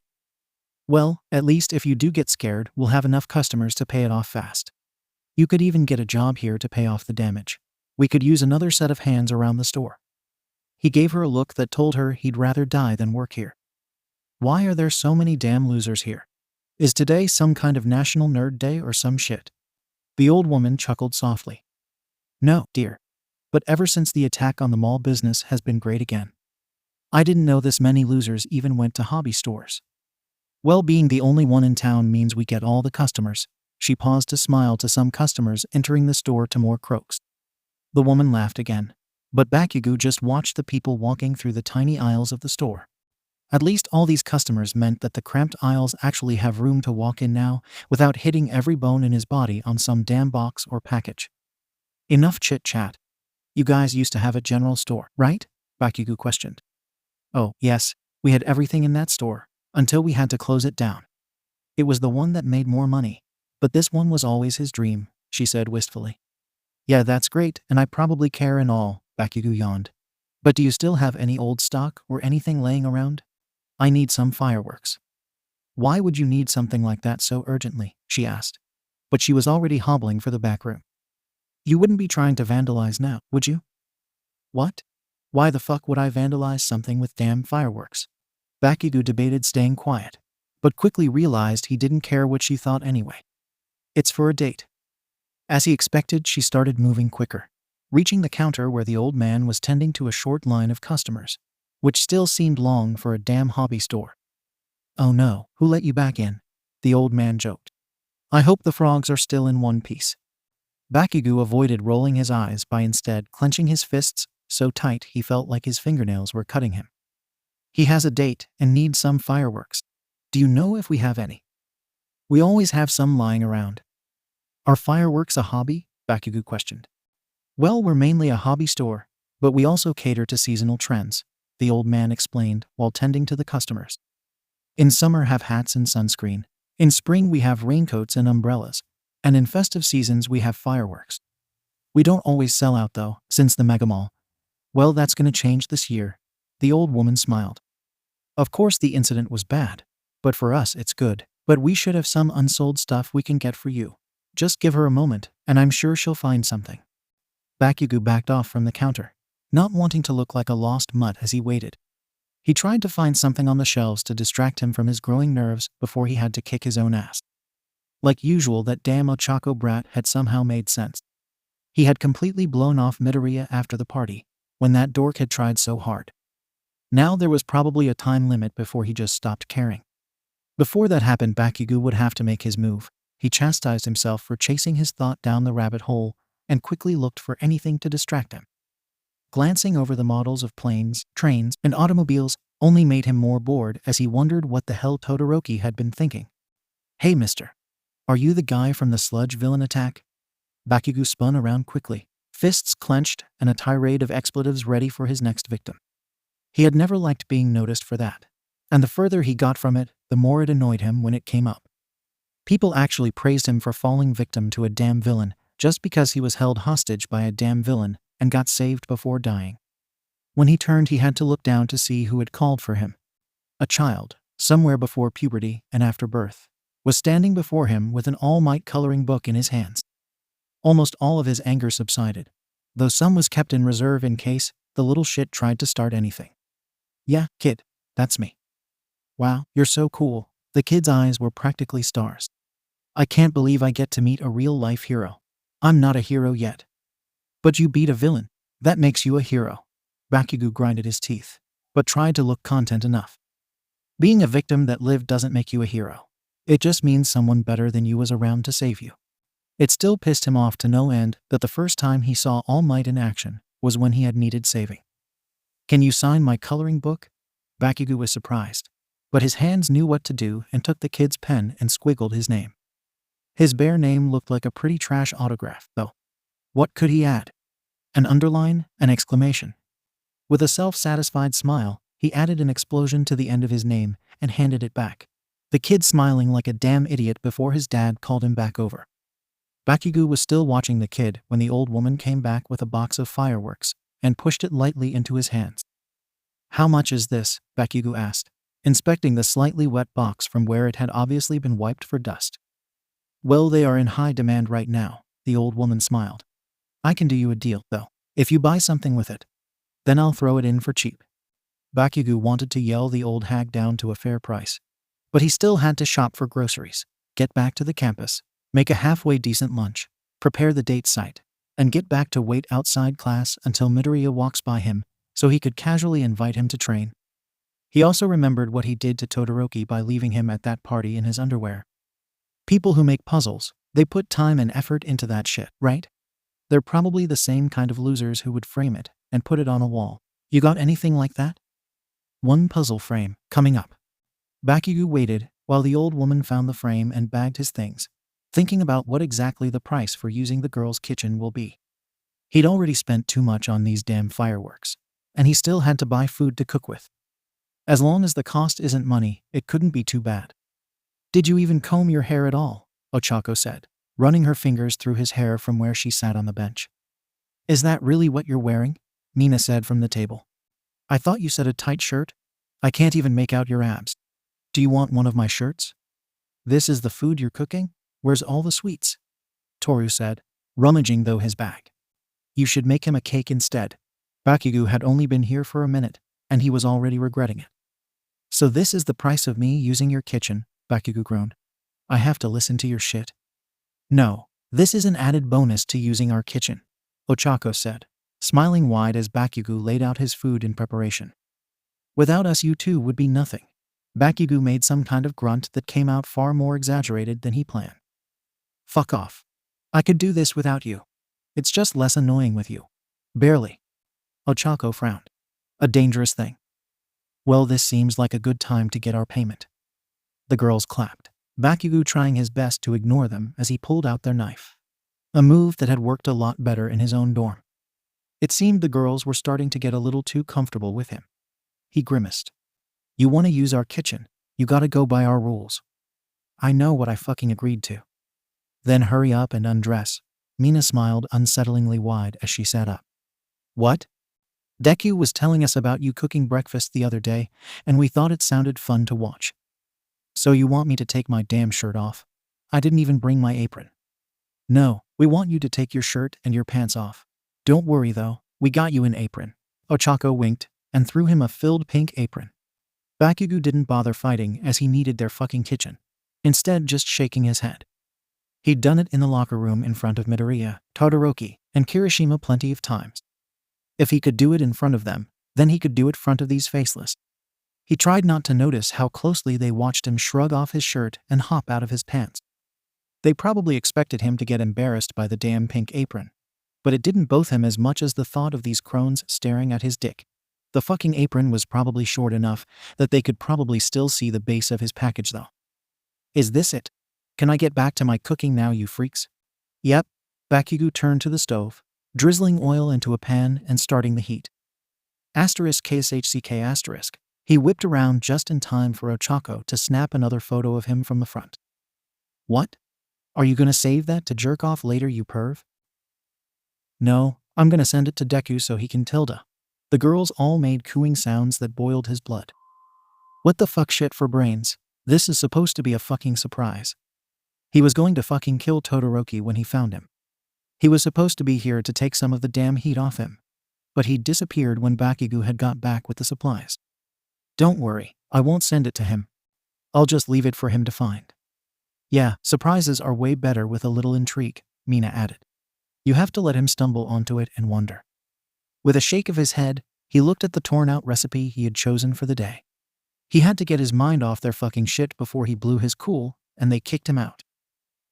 Well, at least if you do get scared, we'll have enough customers to pay it off fast. You could even get a job here to pay off the damage. We could use another set of hands around the store. He gave her a look that told her he'd rather die than work here. Why are there so many damn losers here? Is today some kind of National Nerd Day or some shit? The old woman chuckled softly. No, dear. But ever since the attack on the mall, business has been great again. I didn't know this many losers even went to hobby stores. Well, being the only one in town means we get all the customers. She paused to smile to some customers entering the store to more crooks. The woman laughed again, but Bakugo just watched the people walking through the tiny aisles of the store. At least all these customers meant that the cramped aisles actually have room to walk in now without hitting every bone in his body on some damn box or package. Enough chit-chat. You guys used to have a general store, right? Bakugo questioned. Oh, yes, we had everything in that store, until we had to close it down. It was the one that made more money, but this one was always his dream, she said wistfully. Yeah, that's great, and I probably care and all, Bakugo yawned. But do you still have any old stock or anything laying around? I need some fireworks. Why would you need something like that so urgently? She asked. But she was already hobbling for the back room. You wouldn't be trying to vandalize now, would you? What? Why the fuck would I vandalize something with damn fireworks? Bakugo debated staying quiet, but quickly realized he didn't care what she thought anyway. It's for a date. As he expected, she started moving quicker, reaching the counter where the old man was tending to a short line of customers, which still seemed long for a damn hobby store. Oh no, who let you back in? The old man joked. I hope the frogs are still in one piece. Bakugo avoided rolling his eyes by instead clenching his fists so tight he felt like his fingernails were cutting him. He has a date and needs some fireworks. Do you know if we have any? We always have some lying around. Are fireworks a hobby? Bakugo questioned. Well, we're mainly a hobby store, but we also cater to seasonal trends, the old man explained while tending to the customers. In summer have hats and sunscreen. In spring we have raincoats and umbrellas. And in festive seasons we have fireworks. We don't always sell out though, since the mega mall. Well, that's gonna change this year. The old woman smiled. Of course the incident was bad, but for us it's good. But we should have some unsold stuff we can get for you. Just give her a moment, and I'm sure she'll find something. Bakugo backed off from the counter, not wanting to look like a lost mutt as he waited. He tried to find something on the shelves to distract him from his growing nerves before he had to kick his own ass. Like usual, that damn Ochako brat had somehow made sense. He had completely blown off Midoriya after the party, when that dork had tried so hard. Now there was probably a time limit before he just stopped caring. Before that happened, Bakugo would have to make his move. He chastised himself for chasing his thought down the rabbit hole and quickly looked for anything to distract him. Glancing over the models of planes, trains, and automobiles only made him more bored as he wondered what the hell Todoroki had been thinking. Hey mister, are you the guy from the sludge villain attack? Bakugo spun around quickly, fists clenched and a tirade of expletives ready for his next victim. He had never liked being noticed for that, and the further he got from it, the more it annoyed him when it came up. People actually praised him for falling victim to a damn villain just because he was held hostage by a damn villain and got saved before dying. When he turned, he had to look down to see who had called for him. A child, somewhere before puberty and after birth, was standing before him with an all-might coloring book in his hands. Almost all of his anger subsided, though some was kept in reserve in case the little shit tried to start anything. Yeah, kid, that's me. Wow, you're so cool. The kid's eyes were practically stars. I can't believe I get to meet a real-life hero. I'm not a hero yet. But you beat a villain. That makes you a hero. Bakugo grinded his teeth, but tried to look content enough. Being a victim that lived doesn't make you a hero. It just means someone better than you was around to save you. It still pissed him off to no end that the first time he saw All Might in action was when he had needed saving. Can you sign my coloring book? Bakugo was surprised, but his hands knew what to do and took the kid's pen and squiggled his name. His bare name looked like a pretty trash autograph, though. What could he add? An underline? An exclamation? With a self-satisfied smile, he added an explosion to the end of his name and handed it back, the kid smiling like a damn idiot before his dad called him back over. Bakugo was still watching the kid when the old woman came back with a box of fireworks and pushed it lightly into his hands. How much is this? Bakugo asked, inspecting the slightly wet box from where it had obviously been wiped for dust. Well, they are in high demand right now, the old woman smiled. I can do you a deal, though. If you buy something with it, then I'll throw it in for cheap. Bakugo wanted to yell the old hag down to a fair price, but he still had to shop for groceries, get back to the campus, make a halfway decent lunch, prepare the date site, and get back to wait outside class until Midoriya walks by him so he could casually invite him to train. He also remembered what he did to Todoroki by leaving him at that party in his underwear. People who make puzzles, they put time and effort into that shit, right? They're probably the same kind of losers who would frame it and put it on a wall. You got anything like that? One puzzle frame, coming up. Bakugo waited while the old woman found the frame and bagged his things, thinking about what exactly the price for using the girl's kitchen will be. He'd already spent too much on these damn fireworks, and he still had to buy food to cook with. As long as the cost isn't money, it couldn't be too bad. Did you even comb your hair at all? Ochako said, running her fingers through his hair from where she sat on the bench. Is that really what you're wearing? Mina said from the table. I thought you said a tight shirt? I can't even make out your abs. Do you want one of my shirts? This is the food you're cooking? Where's all the sweets? Toru said, rummaging through his bag. You should make him a cake instead. Bakugo had only been here for a minute, and he was already regretting it. So this is the price of me using your kitchen, Bakugo groaned. I have to listen to your shit. No, this is an added bonus to using our kitchen, Ochako said, smiling wide as Bakugo laid out his food in preparation. Without us you two would be nothing. Bakugo made some kind of grunt that came out far more exaggerated than he planned. Fuck off. I could do this without you. It's just less annoying with you. Barely. Ochako frowned. A dangerous thing. Well, this seems like a good time to get our payment. The girls clapped, Bakugo trying his best to ignore them as he pulled out their knife. A move that had worked a lot better in his own dorm. It seemed the girls were starting to get a little too comfortable with him. He grimaced. You want to use our kitchen, you gotta go by our rules. I know what I fucking agreed to. Then hurry up and undress. Mina smiled unsettlingly wide as she sat up. What? Deku was telling us about you cooking breakfast the other day, and we thought it sounded fun to watch. So you want me to take my damn shirt off? I didn't even bring my apron. No, we want you to take your shirt and your pants off. Don't worry though, we got you an apron. Ochako winked and threw him a filled pink apron. Bakugo didn't bother fighting as he needed their fucking kitchen, instead just shaking his head. He'd done it in the locker room in front of Midoriya, Todoroki, and Kirishima plenty of times. If he could do it in front of them, then he could do it in front of these faceless. He tried not to notice how closely they watched him shrug off his shirt and hop out of his pants. They probably expected him to get embarrassed by the damn pink apron, but it didn't bother him as much as the thought of these crones staring at his dick. The fucking apron was probably short enough that they could probably still see the base of his package though. Is this it? Can I get back to my cooking now, you freaks? Yep. Bakugo turned to the stove, drizzling oil into a pan and starting the heat. *KSHCK*. He whipped around just in time for Ochako to snap another photo of him from the front. What? Are you gonna save that to jerk off later, you perv? No, I'm gonna send it to Deku so he can tilde. The girls all made cooing sounds that boiled his blood. What the fuck, shit for brains? This is supposed to be a fucking surprise. He was going to fucking kill Todoroki when he found him. He was supposed to be here to take some of the damn heat off him, but he disappeared when Bakugo had got back with the supplies. Don't worry, I won't send it to him. I'll just leave it for him to find. Yeah, surprises are way better with a little intrigue, Mina added. You have to let him stumble onto it and wonder. With a shake of his head, he looked at the torn-out recipe he had chosen for the day. He had to get his mind off their fucking shit before he blew his cool, and they kicked him out.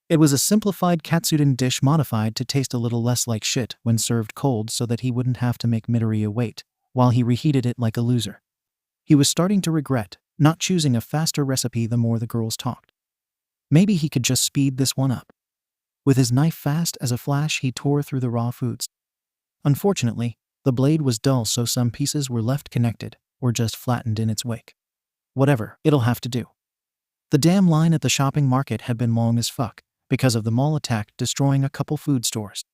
It was a simplified katsudon dish modified to taste a little less like shit when served cold so that he wouldn't have to make Midoriya wait, while he reheated it like a loser. He was starting to regret not choosing a faster recipe the more the girls talked. Maybe he could just speed this one up. With his knife fast as a flash, he tore through the raw foods. Unfortunately, the blade was dull, so some pieces were left connected or just flattened in its wake. Whatever, it'll have to do. The damn line at the shopping market had been long as fuck because of the mall attack destroying a couple food stores.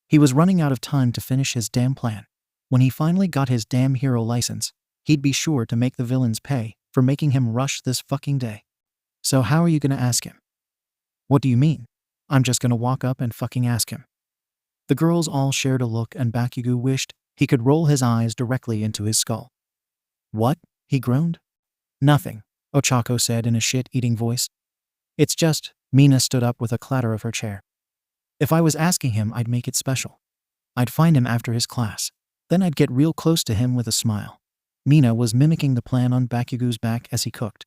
He was running out of time to finish his damn plan when he finally got his damn hero license he'd be sure to make the villains pay for making him rush this fucking day. So how are you gonna ask him? What do you mean? I'm just gonna walk up and fucking ask him. The girls all shared a look and Bakugo wished he could roll his eyes directly into his skull. What? He groaned. Nothing, 𝐻𝐚𝐭 said in a shit-eating voice. It's just, Mina stood up with a clatter of her chair. If I was asking him, I'd make it special. I'd find him after his class. Then I'd get real close to him with a smile. Mina was mimicking the plan on Bakugo's back as he cooked.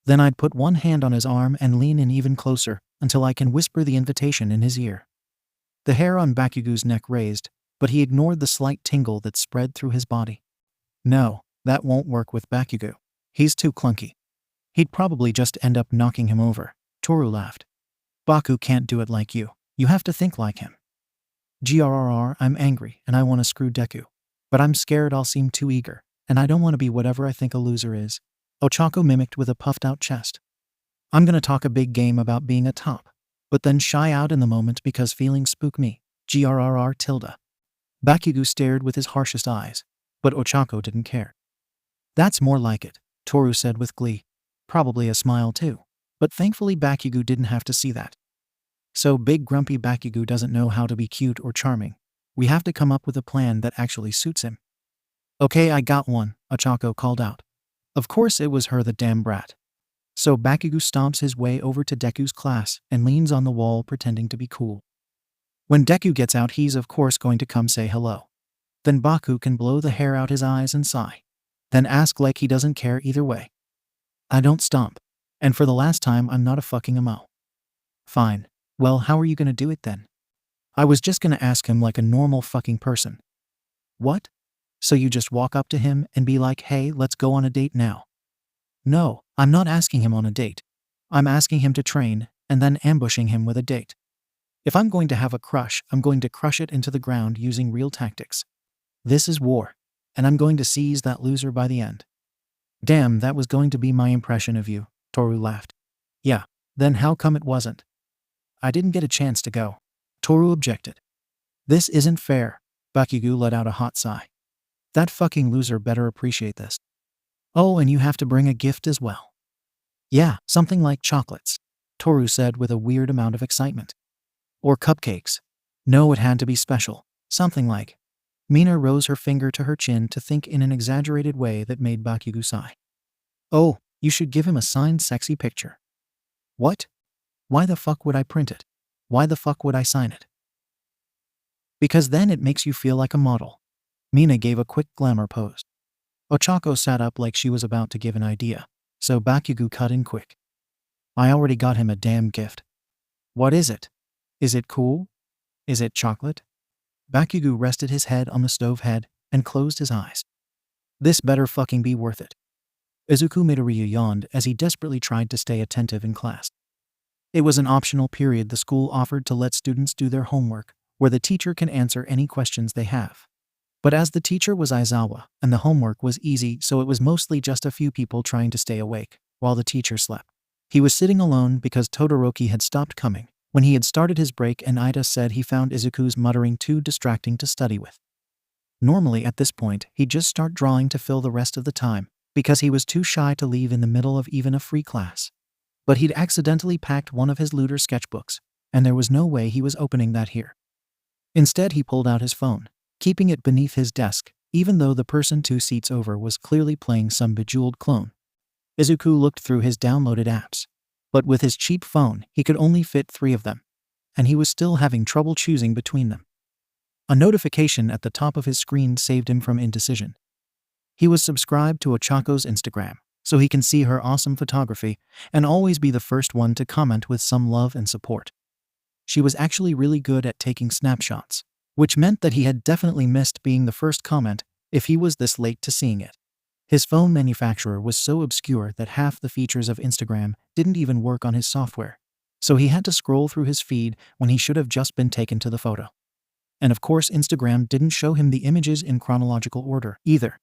Then I'd put one hand on his arm and lean in even closer until I can whisper the invitation in his ear. The hair on Bakugo's neck raised, but he ignored the slight tingle that spread through his body. No, that won't work with Bakugo. He's too clunky. He'd probably just end up knocking him over. Toru laughed. Baku can't do it like you. You have to think like him. GRRR, I'm angry and I want to screw Deku. But I'm scared I'll seem too eager, and I don't want to be whatever I think a loser is. 𝐻𝐚𝐭 mimicked with a puffed out chest. I'm gonna talk a big game about being a top, but then shy out in the moment because feelings spook me. GRRR. Bakugo stared with his harshest eyes, but 𝐻𝐚𝐭 didn't care. That's more like it, Toru said with glee. Probably a smile too, but thankfully Bakugo didn't have to see that. So big grumpy Bakugo doesn't know how to be cute or charming. We have to come up with a plan that actually suits him. Okay, I got one, 𝐻𝐚𝐭 called out. Of course it was her, the damn brat. So Bakugo stomps his way over to Deku's class and leans on the wall pretending to be cool. When Deku gets out, he's of course going to come say hello. Then Baku can blow the hair out his eyes and sigh. Then ask like he doesn't care either way. I don't stomp. And for the last time, I'm not a fucking emo. Fine. Well, how are you gonna do it then? I was just gonna ask him like a normal fucking person. What? So you just walk up to him and be like, hey, let's go on a date now? No, I'm not asking him on a date. I'm asking him to train and then ambushing him with a date. If I'm going to have a crush, I'm going to crush it into the ground using real tactics. This is war, and I'm going to seize that loser by the end. Damn, that was going to be my impression of you, Toru laughed. Yeah, then how come it wasn't? I didn't get a chance to go. Toru objected. This isn't fair. Bakugo let out a hot sigh. That fucking loser better appreciate this. Oh, and you have to bring a gift as well. Yeah, something like chocolates, Toru said with a weird amount of excitement. Or cupcakes. No, it had to be special. Something like. Mina rose her finger to her chin to think in an exaggerated way that made Bakugo sigh. Oh, you should give him a signed sexy picture. What? Why the fuck would I print it? Why the fuck would I sign it? Because then it makes you feel like a model. Mina gave a quick glamour pose. 𝐻𝐚𝐭 sat up like she was about to give an idea, so Bakugo cut in quick. I already got him a damn gift. What is it? Is it cool? Is it chocolate? Bakugo rested his head on the stove head and closed his eyes. This better fucking be worth it. Izuku Midoriya yawned as he desperately tried to stay attentive in class. It was an optional period the school offered to let students do their homework, where the teacher can answer any questions they have. But as the teacher was Aizawa, and the homework was easy, so it was mostly just a few people trying to stay awake, while the teacher slept. He was sitting alone because Todoroki had stopped coming when he had started his break, and Ida said he found Izuku's muttering too distracting to study with. Normally at this point, he'd just start drawing to fill the rest of the time, because he was too shy to leave in the middle of even a free class. But he'd accidentally packed one of his looter sketchbooks, and there was no way he was opening that here. Instead, he pulled out his phone, keeping it beneath his desk, even though the person 2 seats over was clearly playing some bejeweled clone. Izuku looked through his downloaded apps, but with his cheap phone, he could only fit 3 of them, and he was still having trouble choosing between them. A notification at the top of his screen saved him from indecision. He was subscribed to 𝐻𝐚𝐭's Instagram, so he can see her awesome photography and always be the first one to comment with some love and support. She was actually really good at taking snapshots, which meant that he had definitely missed being the first comment if he was this late to seeing it. His phone manufacturer was so obscure that half the features of Instagram didn't even work on his software, so he had to scroll through his feed when he should have just been taken to the photo. And of course, Instagram didn't show him the images in chronological order either.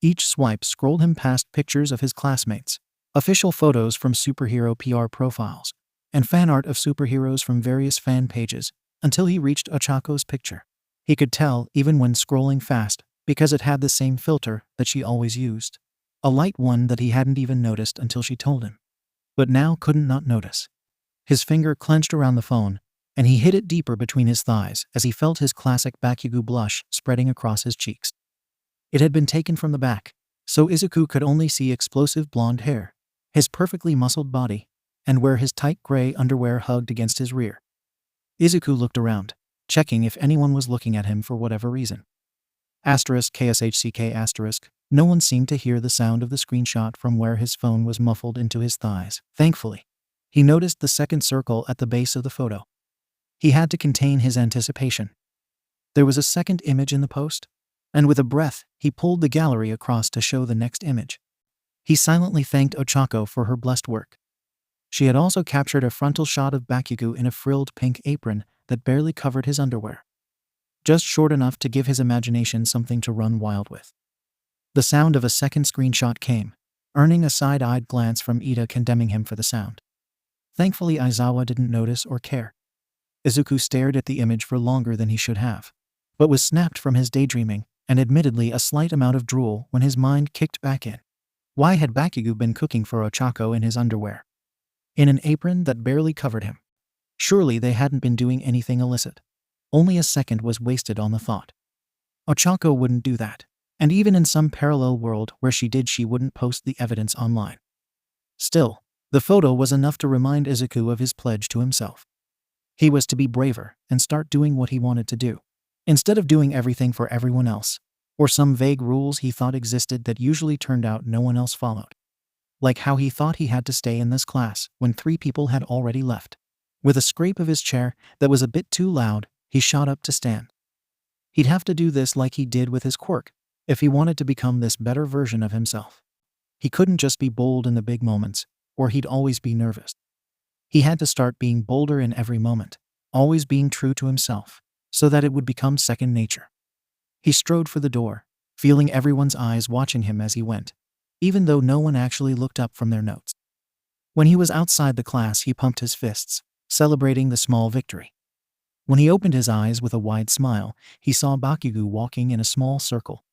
Each swipe scrolled him past pictures of his classmates, official photos from superhero PR profiles, and fan art of superheroes from various fan pages, until he reached 𝐻𝐚𝐭's picture. He could tell, even when scrolling fast, because it had the same filter that she always used. A light one that he hadn't even noticed until she told him. But now couldn't not notice. His finger clenched around the phone, and he hid it deeper between his thighs as he felt his classic Bakugo blush spreading across his cheeks. It had been taken from the back, so Izuku could only see explosive blonde hair, his perfectly muscled body, and where his tight gray underwear hugged against his rear. Izuku looked around, checking if anyone was looking at him for whatever reason. *KSHCK**. No one seemed to hear the sound of the screenshot from where his phone was muffled into his thighs. Thankfully, he noticed the second circle at the base of the photo. He had to contain his anticipation. There was a second image in the post, and with a breath, he pulled the gallery across to show the next image. He silently thanked Ochako for her blessed work. She had also captured a frontal shot of Bakugo in a frilled pink apron that barely covered his underwear, just short enough to give his imagination something to run wild with. The sound of a second screenshot came, earning a side-eyed glance from Ida condemning him for the sound. Thankfully, Aizawa didn't notice or care. Izuku stared at the image for longer than he should have, but was snapped from his daydreaming and admittedly a slight amount of drool when his mind kicked back in. Why had Bakugo been cooking for Ochako in his underwear, in an apron that barely covered him? Surely they hadn't been doing anything illicit. Only a second was wasted on the thought. Ochako wouldn't do that, and even in some parallel world where she did, she wouldn't post the evidence online. Still, the photo was enough to remind Izuku of his pledge to himself. He was to be braver and start doing what he wanted to do, instead of doing everything for everyone else, or some vague rules he thought existed that usually turned out no one else followed. Like how he thought he had to stay in this class when 3 people had already left. With a scrape of his chair that was a bit too loud, he shot up to stand. He'd have to do this like he did with his quirk, if he wanted to become this better version of himself. He couldn't just be bold in the big moments, or he'd always be nervous. He had to start being bolder in every moment, always being true to himself, so that it would become second nature. He strode for the door, feeling everyone's eyes watching him as he went, even though no one actually looked up from their notes. When he was outside the class, he pumped his fists, celebrating the small victory. When he opened his eyes with a wide smile, he saw Bakugo walking in a small circle.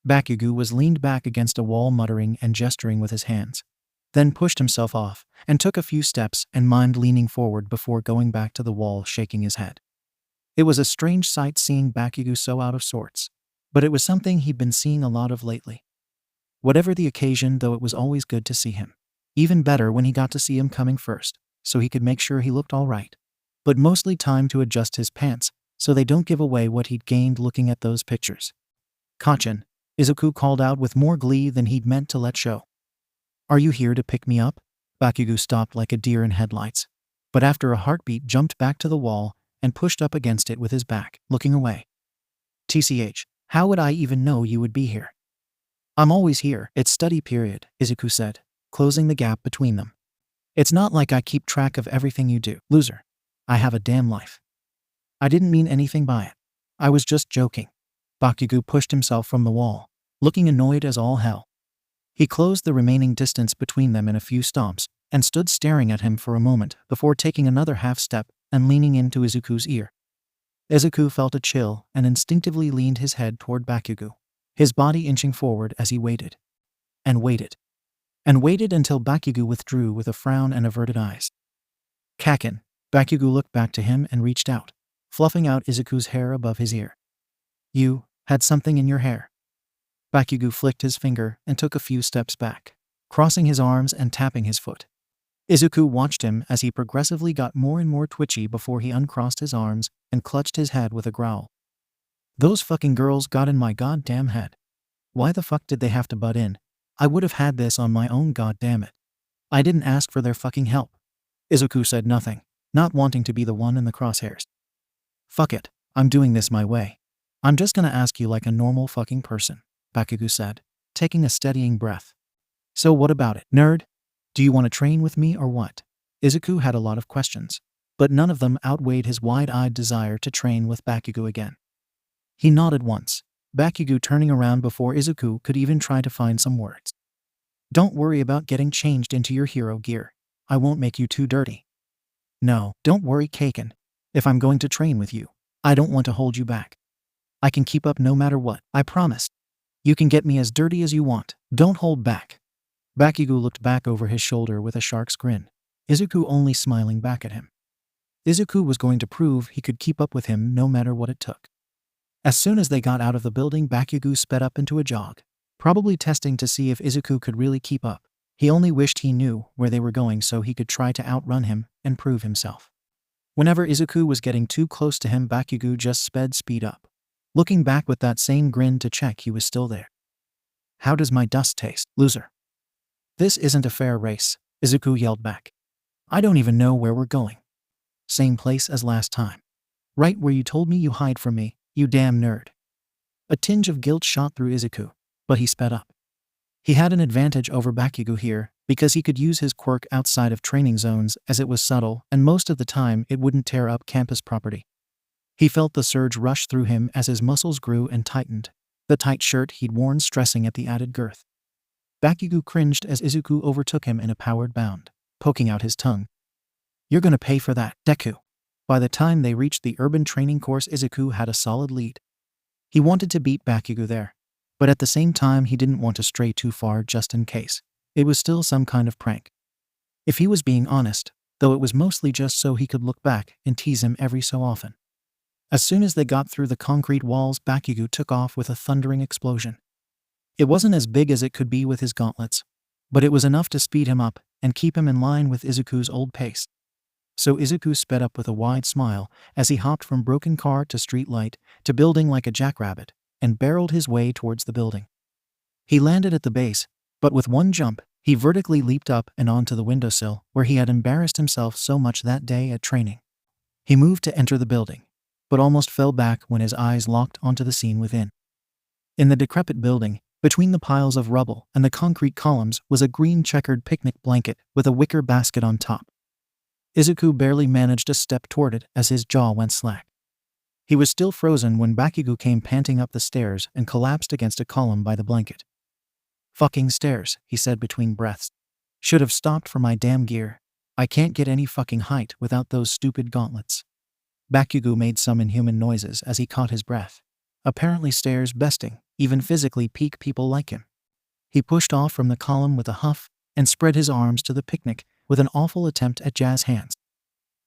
Bakugo was leaned back against a wall, muttering and gesturing with his hands, then pushed himself off and took a few steps and mimed leaning forward before going back to the wall, shaking his head. It was a strange sight seeing Bakugo so out of sorts, but it was something he'd been seeing a lot of lately. Whatever the occasion, though, it was always good to see him. Even better when he got to see him coming first, so he could make sure he looked all right. But mostly time to adjust his pants so they don't give away what he'd gained looking at those pictures. "Kachin," Izuku called out with more glee than he'd meant to let show. "Are you here to pick me up?" Bakugo stopped like a deer in headlights, but after a heartbeat jumped back to the wall and pushed up against it with his back, looking away. "TCH, how would I even know you would be here?" "I'm always here. It's study period," Izuku said, closing the gap between them. "It's not like I keep track of everything you do, loser. I have a damn life." "I didn't mean anything by it. I was just joking." Bakugo pushed himself from the wall, looking annoyed as all hell. He closed the remaining distance between them in a few stomps and stood staring at him for a moment before taking another half step and leaning into Izuku's ear. Izuku felt a chill and instinctively leaned his head toward Bakugo, his body inching forward as he waited. And waited. And waited until Bakugo withdrew with a frown and averted eyes. "Kakin." Bakugo looked back to him and reached out, fluffing out Izuku's hair above his ear. "You had something in your hair." Bakugo flicked his finger and took a few steps back, crossing his arms and tapping his foot. Izuku watched him as he progressively got more and more twitchy before he uncrossed his arms and clutched his head with a growl. "Those fucking girls got in my goddamn head. Why the fuck did they have to butt in? I would have had this on my own, goddammit. I didn't ask for their fucking help." Izuku said nothing, not wanting to be the one in the crosshairs. "Fuck it, I'm doing this my way. I'm just gonna ask you like a normal fucking person," Bakugo said, taking a steadying breath. "So what about it, nerd? Do you want to train with me or what?" Izuku had a lot of questions, but none of them outweighed his wide-eyed desire to train with Bakugo again. He nodded once, Bakugo turning around before Izuku could even try to find some words. "Don't worry about getting changed into your hero gear. I won't make you too dirty." "No, don't worry, Kakin. If I'm going to train with you, I don't want to hold you back. I can keep up no matter what, I promise." You can get me as dirty as you want. Don't hold back. Bakugo looked back over his shoulder with a shark's grin, Izuku only smiling back at him. Izuku was going to prove he could keep up with him no matter what it took. As soon as they got out of the building, Bakugo sped up into a jog, probably testing to see if Izuku could really keep up. He only wished he knew where they were going so he could try to outrun him and prove himself. Whenever Izuku was getting too close to him, Bakugo just sped speed up, looking back with that same grin to check he was still there. How does my dust taste, loser? This isn't a fair race, Izuku yelled back. I don't even know where we're going. Same place as last time. Right where you told me you hide from me, you damn nerd. A tinge of guilt shot through Izuku, but he sped up. He had an advantage over Bakugo here because he could use his quirk outside of training zones as it was subtle and most of the time it wouldn't tear up campus property. He felt the surge rush through him as his muscles grew and tightened, the tight shirt he'd worn stressing at the added girth. Bakugo cringed as Izuku overtook him in a powered bound, poking out his tongue. You're gonna pay for that, Deku. By the time they reached the urban training course, Izuku had a solid lead. He wanted to beat Bakugo there, but at the same time he didn't want to stray too far just in case. It was still some kind of prank. If he was being honest, though it was mostly just so he could look back and tease him every so often. As soon as they got through the concrete walls, Bakugo took off with a thundering explosion. It wasn't as big as it could be with his gauntlets, but it was enough to speed him up and keep him in line with Izuku's old pace. So Izuku sped up with a wide smile as he hopped from broken car to street light to building like a jackrabbit and barreled his way towards the building. He landed at the base, but with one jump, he vertically leaped up and onto the windowsill where he had embarrassed himself so much that day at training. He moved to enter the building, but almost fell back when his eyes locked onto the scene within. In the decrepit building, between the piles of rubble and the concrete columns, was a green checkered picnic blanket with a wicker basket on top. Izuku barely managed to step toward it as his jaw went slack. He was still frozen when Bakugo came panting up the stairs and collapsed against a column by the blanket. Fucking stairs, he said between breaths. Should have stopped for my damn gear. I can't get any fucking height without those stupid gauntlets. Bakugo made some inhuman noises as he caught his breath. Apparently stairs besting, even physically peak people like him. He pushed off from the column with a huff and spread his arms to the picnic with an awful attempt at jazz hands.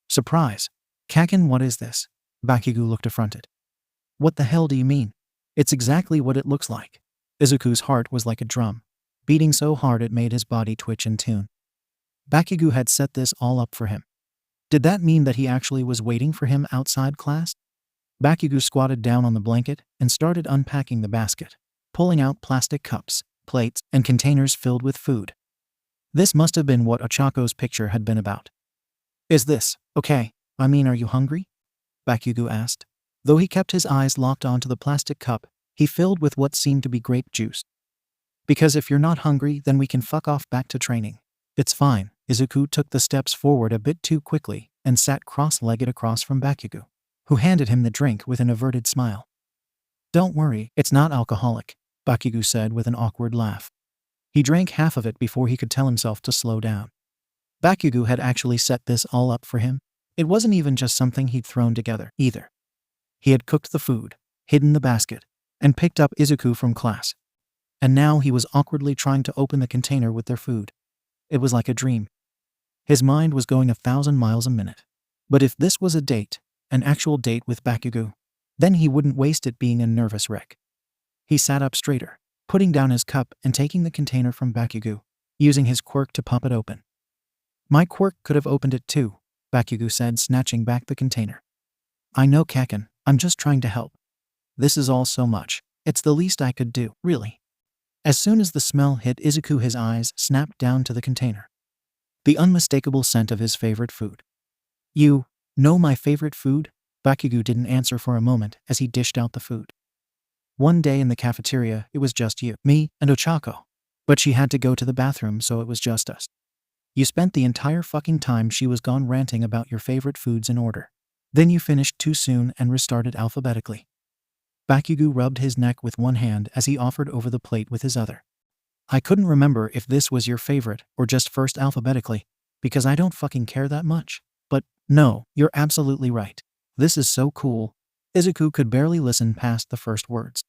Surprise. 𝐀𝐦, what is this? Bakugo looked affronted. What the hell do you mean? It's exactly what it looks like. Izuku's heart was like a drum, beating so hard it made his body twitch in tune. Bakugo had set this all up for him. Did that mean that he actually was waiting for him outside class? Bakugo squatted down on the blanket and started unpacking the basket, pulling out plastic cups, plates, and containers filled with food. This must have been what Ochako's picture had been about. Is this okay? I mean, are you hungry? Bakugo asked. Though he kept his eyes locked onto the plastic cup he filled with what seemed to be grape juice. Because if you're not hungry, then we can fuck off back to training. It's fine. Izuku took the steps forward a bit too quickly and sat cross-legged across from Bakugo, who handed him the drink with an averted smile. Don't worry, it's not alcoholic, Bakugo said with an awkward laugh. He drank half of it before he could tell himself to slow down. Bakugo had actually set this all up for him. It wasn't even just something he'd thrown together, either. He had cooked the food, hidden the basket, and picked up Izuku from class. And now he was awkwardly trying to open the container with their food. It was like a dream. His mind was going 1,000 miles a minute. But if this was a date, an actual date with Bakugo, then he wouldn't waste it being a nervous wreck. He sat up straighter, putting down his cup and taking the container from Bakugo, using his quirk to pop it open. My quirk could have opened it too, Bakugo said, snatching back the container. I know, 𝐀𝐦, I'm just trying to help. This is all so much. It's the least I could do, really. As soon as the smell hit Izuku, his eyes snapped down to the container. The unmistakable scent of his favorite food. You know my favorite food? Bakugo didn't answer for a moment as he dished out the food. One day in the cafeteria, it was just you, me, and Ochako. But she had to go to the bathroom, so it was just us. You spent the entire fucking time she was gone ranting about your favorite foods in order. Then you finished too soon and restarted alphabetically. Bakugo rubbed his neck with one hand as he offered over the plate with his other. I couldn't remember if this was your favorite or just first alphabetically, because I don't fucking care that much. But no, you're absolutely right. This is so cool. Izuku could barely listen past the first words.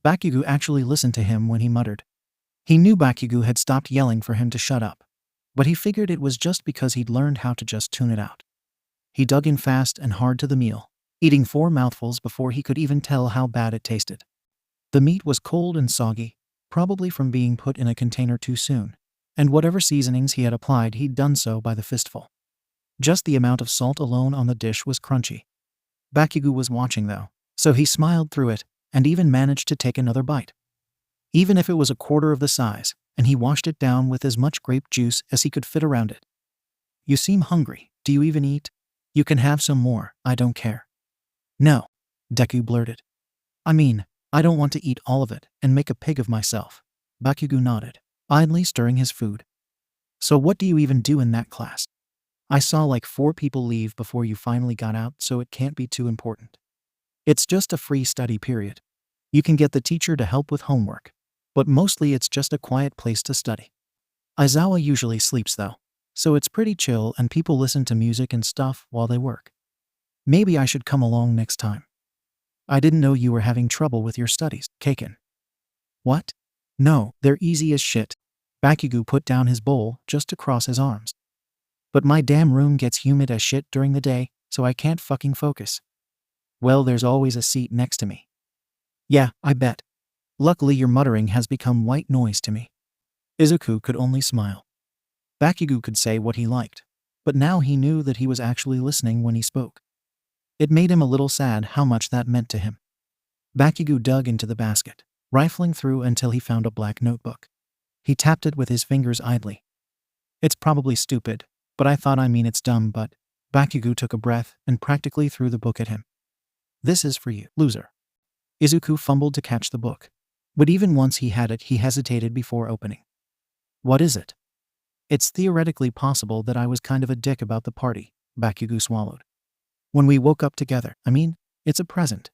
Bakugo actually listened to him when he muttered. He knew Bakugo had stopped yelling for him to shut up, but he figured it was just because he'd learned how to just tune it out. He dug in fast and hard to the meal, eating 4 mouthfuls before he could even tell how bad it tasted. The meat was cold and soggy, probably from being put in a container too soon, and whatever seasonings he had applied, he'd done so by the fistful. Just the amount of salt alone on the dish was crunchy. Bakugo was watching though, so he smiled through it and even managed to take another bite. Even if it was a quarter of the size, and he washed it down with as much grape juice as he could fit around it. "You seem hungry. Do you even eat? You can have some more, I don't care." "No," Deku blurted. "I mean, I don't want to eat all of it and make a pig of myself." Bakugo nodded, idly stirring his food. "So what do you even do in that class? I saw like 4 people leave before you finally got out, so it can't be too important. It's just a free study period. You can get the teacher to help with homework, but mostly it's just a quiet place to study. Aizawa usually sleeps though, so it's pretty chill and people listen to music and stuff while they work. Maybe I should come along next time. I didn't know you were having trouble with your studies, 𝐀𝐦. "What? No, they're easy as shit." Bakugo put down his bowl just to cross his arms. "But my damn room gets humid as shit during the day, so I can't fucking focus." "Well, there's always a seat next to me." "Yeah, I bet. Luckily your muttering has become white noise to me." Izuku could only smile. Bakugo could say what he liked, but now he knew that he was actually listening when he spoke. It made him a little sad how much that meant to him. Bakugo dug into the basket, rifling through until he found a black notebook. He tapped it with his fingers idly. "It's probably stupid, but I thought it's dumb, but..." Bakugo took a breath and practically threw the book at him. "This is for you, loser." Izuku fumbled to catch the book, but even once he had it, he hesitated before opening. "What is it?" "It's theoretically possible that I was kind of a dick about the party," Bakugo swallowed. "When we woke up together, it's a present."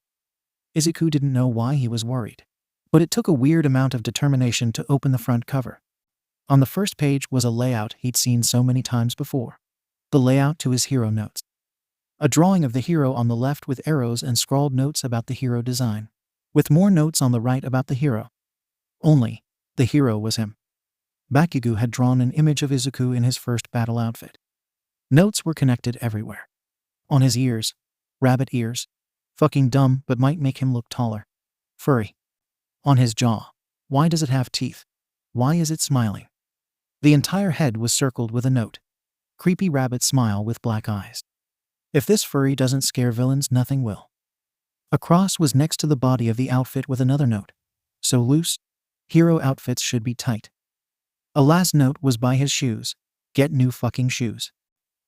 Izuku didn't know why he was worried, but it took a weird amount of determination to open the front cover. On the first page was a layout he'd seen so many times before. The layout to his hero notes. A drawing of the hero on the left with arrows and scrawled notes about the hero design, with more notes on the right about the hero. Only, the hero was him. Bakugo had drawn an image of Izuku in his first battle outfit. Notes were connected everywhere. On his ears, rabbit ears. Fucking dumb, but might make him look taller. Furry. On his jaw. Why does it have teeth? Why is it smiling? The entire head was circled with a note. Creepy rabbit smile with black eyes. If this furry doesn't scare villains, nothing will. A cross was next to the body of the outfit with another note. So loose? Hero outfits should be tight. A last note was by his shoes. Get new fucking shoes.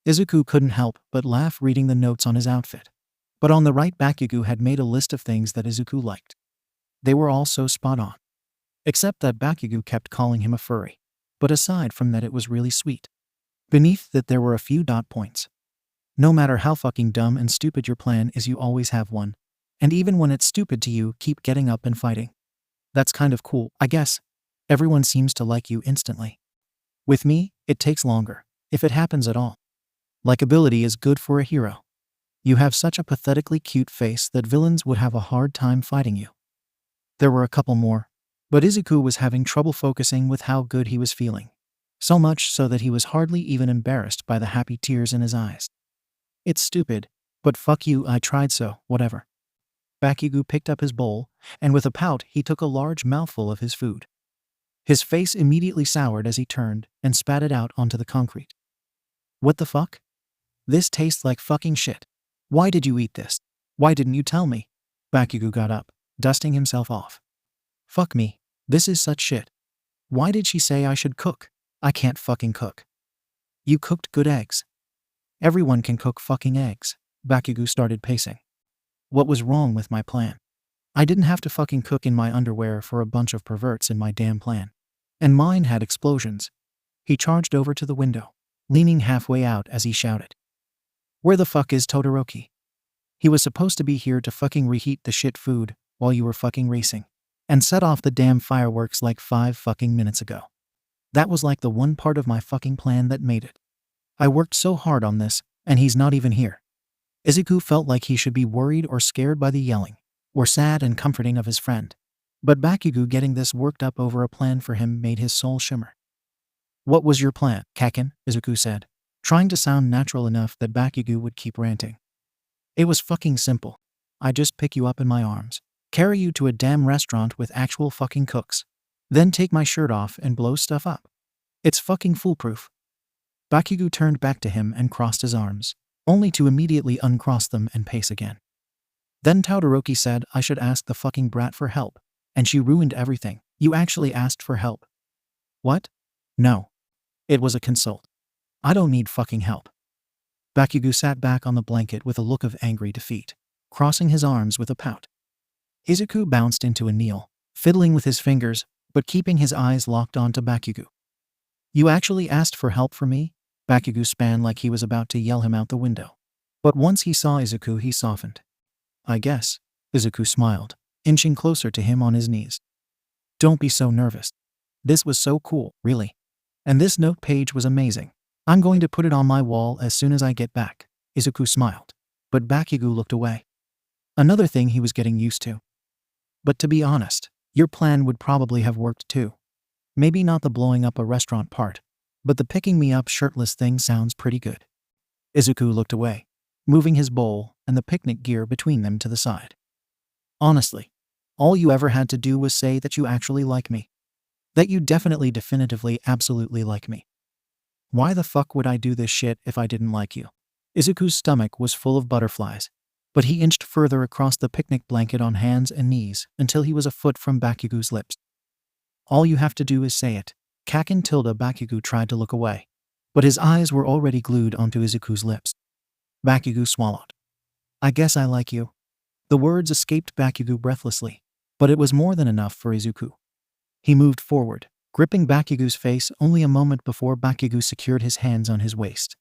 Izuku couldn't help but laugh reading the notes on his outfit. But on the right, Bakugo had made a list of things that Izuku liked. They were all so spot on. Except that Bakugo kept calling him a furry. But aside from that, it was really sweet. Beneath that there were a few dot points. No matter how fucking dumb and stupid your plan is, you always have one. And even when it's stupid to you, keep getting up and fighting. That's kind of cool, I guess. Everyone seems to like you instantly. With me, it takes longer, if it happens at all. Likeability is good for a hero. You have such a pathetically cute face that villains would have a hard time fighting you. There were a couple more, but Izuku was having trouble focusing with how good he was feeling. So much so that he was hardly even embarrassed by the happy tears in his eyes. It's stupid, but fuck you, I tried, so whatever. Bakugo picked up his bowl, and with a pout he took a large mouthful of his food. His face immediately soured as he turned and spat it out onto the concrete. What the fuck? This tastes like fucking shit. Why did you eat this? Why didn't you tell me? Bakugo got up, dusting himself off. Fuck me, this is such shit. Why did she say I should cook? I can't fucking cook. You cooked good eggs. Everyone can cook fucking eggs. Bakugo started pacing. What was wrong with my plan? I didn't have to fucking cook in my underwear for a bunch of perverts in my damn plan. And mine had explosions. He charged over to the window, leaning halfway out as he shouted. Where the fuck is Todoroki? He was supposed to be here to fucking reheat the shit food while you were fucking racing and set off the damn fireworks like 5 fucking minutes ago. That was like the one part of my fucking plan that made it. I worked so hard on this, and he's not even here. Izuku felt like he should be worried or scared by the yelling, or sad and comforting of his friend. But Bakugo getting this worked up over a plan for him made his soul shimmer. "What was your plan, Kakin?" Izuku said, trying to sound natural enough that Bakugo would keep ranting. "It was fucking simple. I just pick you up in my arms, carry you to a damn restaurant with actual fucking cooks, then take my shirt off and blow stuff up. It's fucking foolproof." Bakugo turned back to him and crossed his arms, only to immediately uncross them and pace again. Then Todoroki said I should ask the fucking brat for help, and she ruined everything. "You actually asked for help?" "What? No. It was a consult. I don't need fucking help." Bakugo sat back on the blanket with a look of angry defeat, crossing his arms with a pout. Izuku bounced into a kneel, fiddling with his fingers, but keeping his eyes locked onto Bakugo. "You actually asked for help from me?" Bakugo span like he was about to yell him out the window. But once he saw Izuku, he softened. "I guess." Izuku smiled, inching closer to him on his knees. "Don't be so nervous. This was so cool, really. And this note page was amazing. I'm going to put it on my wall as soon as I get back." Izuku smiled, but Bakugo looked away. Another thing he was getting used to. "But to be honest, your plan would probably have worked too. Maybe not the blowing up a restaurant part, but the picking me up shirtless thing sounds pretty good." Izuku looked away, moving his bowl and the picnic gear between them to the side. "Honestly, all you ever had to do was say that you actually like me. That you definitely, definitively, absolutely like me. Why the fuck would I do this shit if I didn't like you?" Izuku's stomach was full of butterflies, but he inched further across the picnic blanket on hands and knees until he was a foot from Bakugo's lips. "All you have to do is say it." Kakin tilde Bakugo tried to look away, but his eyes were already glued onto Izuku's lips. Bakugo swallowed. "I guess I like you." The words escaped Bakugo breathlessly, but it was more than enough for Izuku. He moved forward, gripping Bakugo's face only a moment before Bakugo secured his hands on his waist.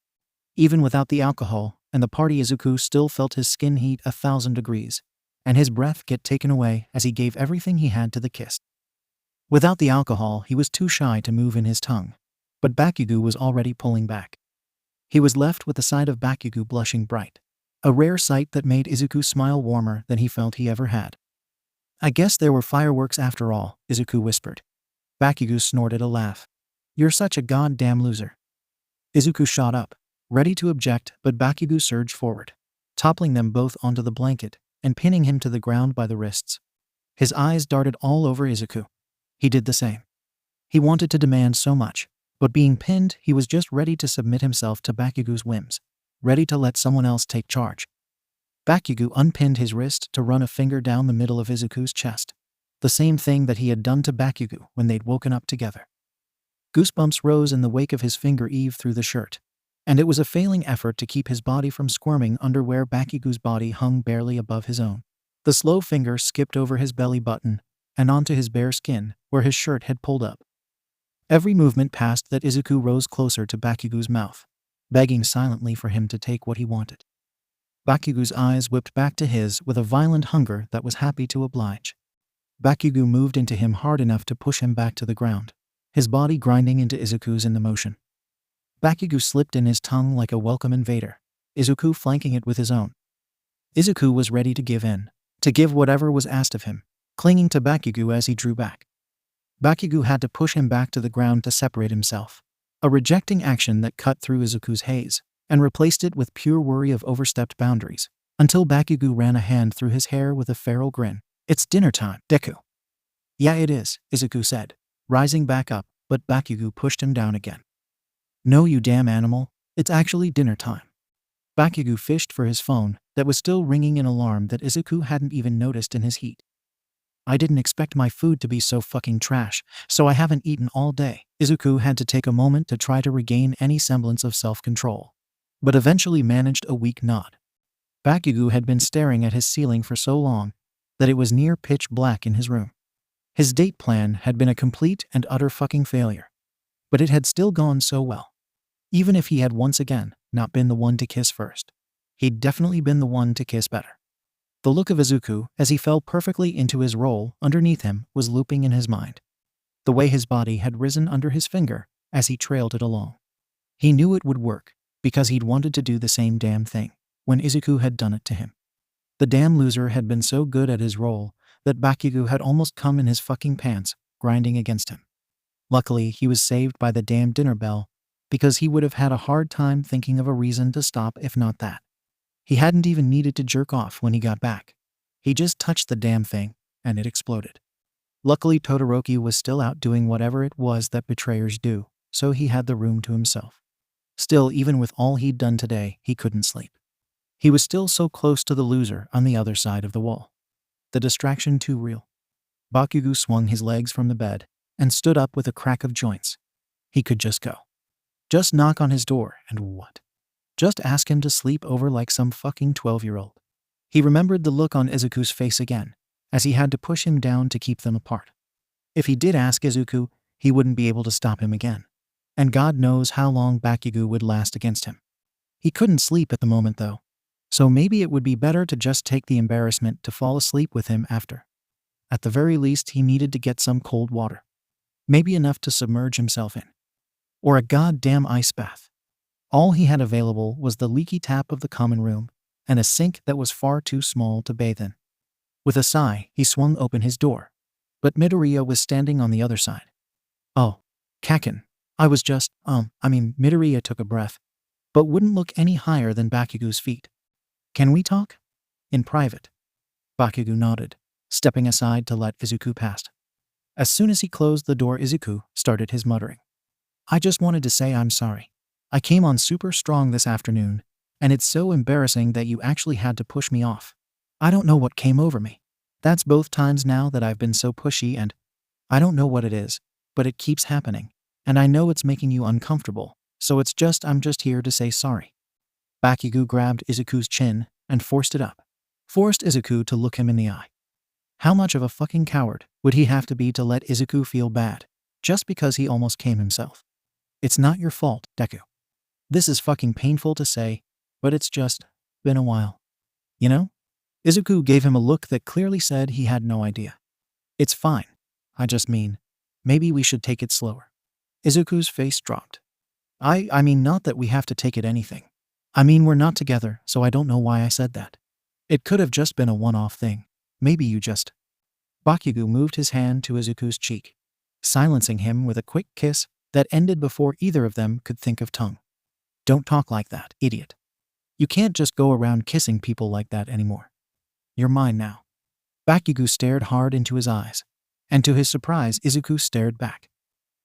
Even without the alcohol and the party, Izuku still felt his skin heat 1,000 degrees, and his breath get taken away as he gave everything he had to the kiss. Without the alcohol, he was too shy to move in his tongue, but Bakugo was already pulling back. He was left with the sight of Bakugo blushing bright, a rare sight that made Izuku smile warmer than he felt he ever had. "I guess there were fireworks after all," Izuku whispered. Bakugo snorted a laugh. "You're such a goddamn loser." Izuku shot up, ready to object, but Bakugo surged forward, toppling them both onto the blanket and pinning him to the ground by the wrists. His eyes darted all over Izuku. He did the same. He wanted to demand so much, but being pinned, he was just ready to submit himself to Bakugo's whims, ready to let someone else take charge. Bakugo unpinned his wrist to run a finger down the middle of Izuku's chest, the same thing that he had done to Bakugo when they'd woken up together. Goosebumps rose in the wake of his finger Eve through the shirt, and it was a failing effort to keep his body from squirming under where Bakugo's body hung barely above his own. The slow finger skipped over his belly button and onto his bare skin where his shirt had pulled up. Every movement passed that Izuku rose closer to Bakugo's mouth, begging silently for him to take what he wanted. Bakugo's eyes whipped back to his with a violent hunger that was happy to oblige. Bakugo moved into him hard enough to push him back to the ground, his body grinding into Izuku's in the motion. Bakugo slipped in his tongue like a welcome invader, Izuku flanking it with his own. Izuku was ready to give in, to give whatever was asked of him, clinging to Bakugo as he drew back. Bakugo had to push him back to the ground to separate himself, a rejecting action that cut through Izuku's haze and replaced it with pure worry of overstepped boundaries, until Bakugo ran a hand through his hair with a feral grin. "It's dinner time, Deku." "Yeah, it is," Izuku said, rising back up, but Bakugo pushed him down again. "No, you damn animal, it's actually dinner time." Bakugo fished for his phone that was still ringing in alarm that Izuku hadn't even noticed in his heat. "I didn't expect my food to be so fucking trash, so I haven't eaten all day." Izuku had to take a moment to try to regain any semblance of self-control, but eventually managed a weak nod. Bakugo had been staring at his ceiling for so long that it was near pitch black in his room. His date plan had been a complete and utter fucking failure, but it had still gone so well. Even if he had once again not been the one to kiss first, he'd definitely been the one to kiss better. The look of Izuku as he fell perfectly into his role underneath him was looping in his mind. The way his body had risen under his finger as he trailed it along. He knew it would work, because he'd wanted to do the same damn thing when Izuku had done it to him. The damn loser had been so good at his role that Bakugo had almost come in his fucking pants, grinding against him. Luckily, he was saved by the damn dinner bell, because he would have had a hard time thinking of a reason to stop if not that. He hadn't even needed to jerk off when he got back. He just touched the damn thing, and it exploded. Luckily, Todoroki was still out doing whatever it was that betrayers do, so he had the room to himself. Still, even with all he'd done today, he couldn't sleep. He was still so close to the loser on the other side of the wall. The distraction too real. Bakugo swung his legs from the bed and stood up with a crack of joints. He could just go. Just knock on his door and what? Just ask him to sleep over like some fucking 12-year-old. He remembered the look on Izuku's face again, as he had to push him down to keep them apart. If he did ask Izuku, he wouldn't be able to stop him again. And God knows how long Bakugo would last against him. He couldn't sleep at the moment though, so maybe it would be better to just take the embarrassment to fall asleep with him after. At the very least, he needed to get some cold water. Maybe enough to submerge himself in. Or a goddamn ice bath. All he had available was the leaky tap of the common room and a sink that was far too small to bathe in. With a sigh, he swung open his door, but Midoriya was standing on the other side. "Oh, Kaken, I was just, Midoriya took a breath, but wouldn't look any higher than Bakugo's feet. "Can we talk?" "In private." Bakugo nodded, stepping aside to let Izuku pass. As soon as he closed the door, Izuku started his muttering. "I just wanted to say I'm sorry. I came on super strong this afternoon, and it's so embarrassing that you actually had to push me off. I don't know what came over me. That's both times now that I've been so pushy and I don't know what it is, but it keeps happening, and I know it's making you uncomfortable, so I'm just here to say sorry." Bakugo grabbed Izuku's chin and forced it up. Forced Izuku to look him in the eye. How much of a fucking coward would he have to be to let Izuku feel bad, just because he almost came himself? "It's not your fault, Deku. This is fucking painful to say, but it's just been a while. You know?" Izuku gave him a look that clearly said he had no idea. "It's fine. I just mean, maybe we should take it slower." Izuku's face dropped. I mean not that we have to take it anything. I mean we're not together, so I don't know why I said that. It could have just been a one-off thing. Maybe you just..." Bakugo moved his hand to Izuku's cheek, silencing him with a quick kiss that ended before either of them could think of tongue. "Don't talk like that, idiot. You can't just go around kissing people like that anymore. You're mine now." Bakugo stared hard into his eyes, and to his surprise Izuku stared back.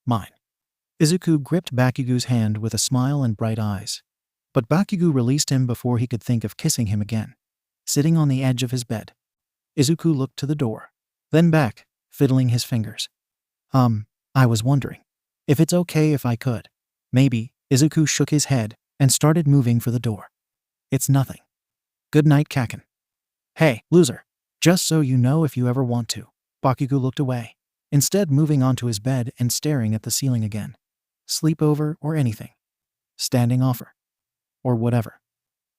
"Mine." Izuku gripped Bakugo's hand with a smile and bright eyes, but Bakugo released him before he could think of kissing him again. Sitting on the edge of his bed, Izuku looked to the door, then back, fiddling his fingers. I was wondering if it's okay if I could. Maybe." Izuku shook his head and started moving for the door. "It's nothing. Good night, Kaken." "Hey, loser. Just so you know, if you ever want to." Bakugo looked away, instead moving onto his bed and staring at the ceiling again. "Sleepover or anything. Standing offer. Or whatever."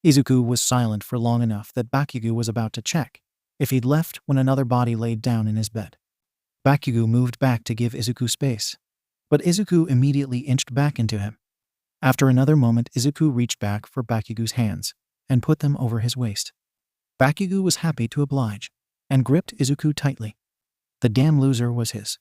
Izuku was silent for long enough that Bakugo was about to check if he'd left when another body laid down in his bed. Bakugo moved back to give Izuku space, but Izuku immediately inched back into him. After another moment, Izuku reached back for Bakugo's hands and put them over his waist. Bakugo was happy to oblige and gripped Izuku tightly. The damn loser was his.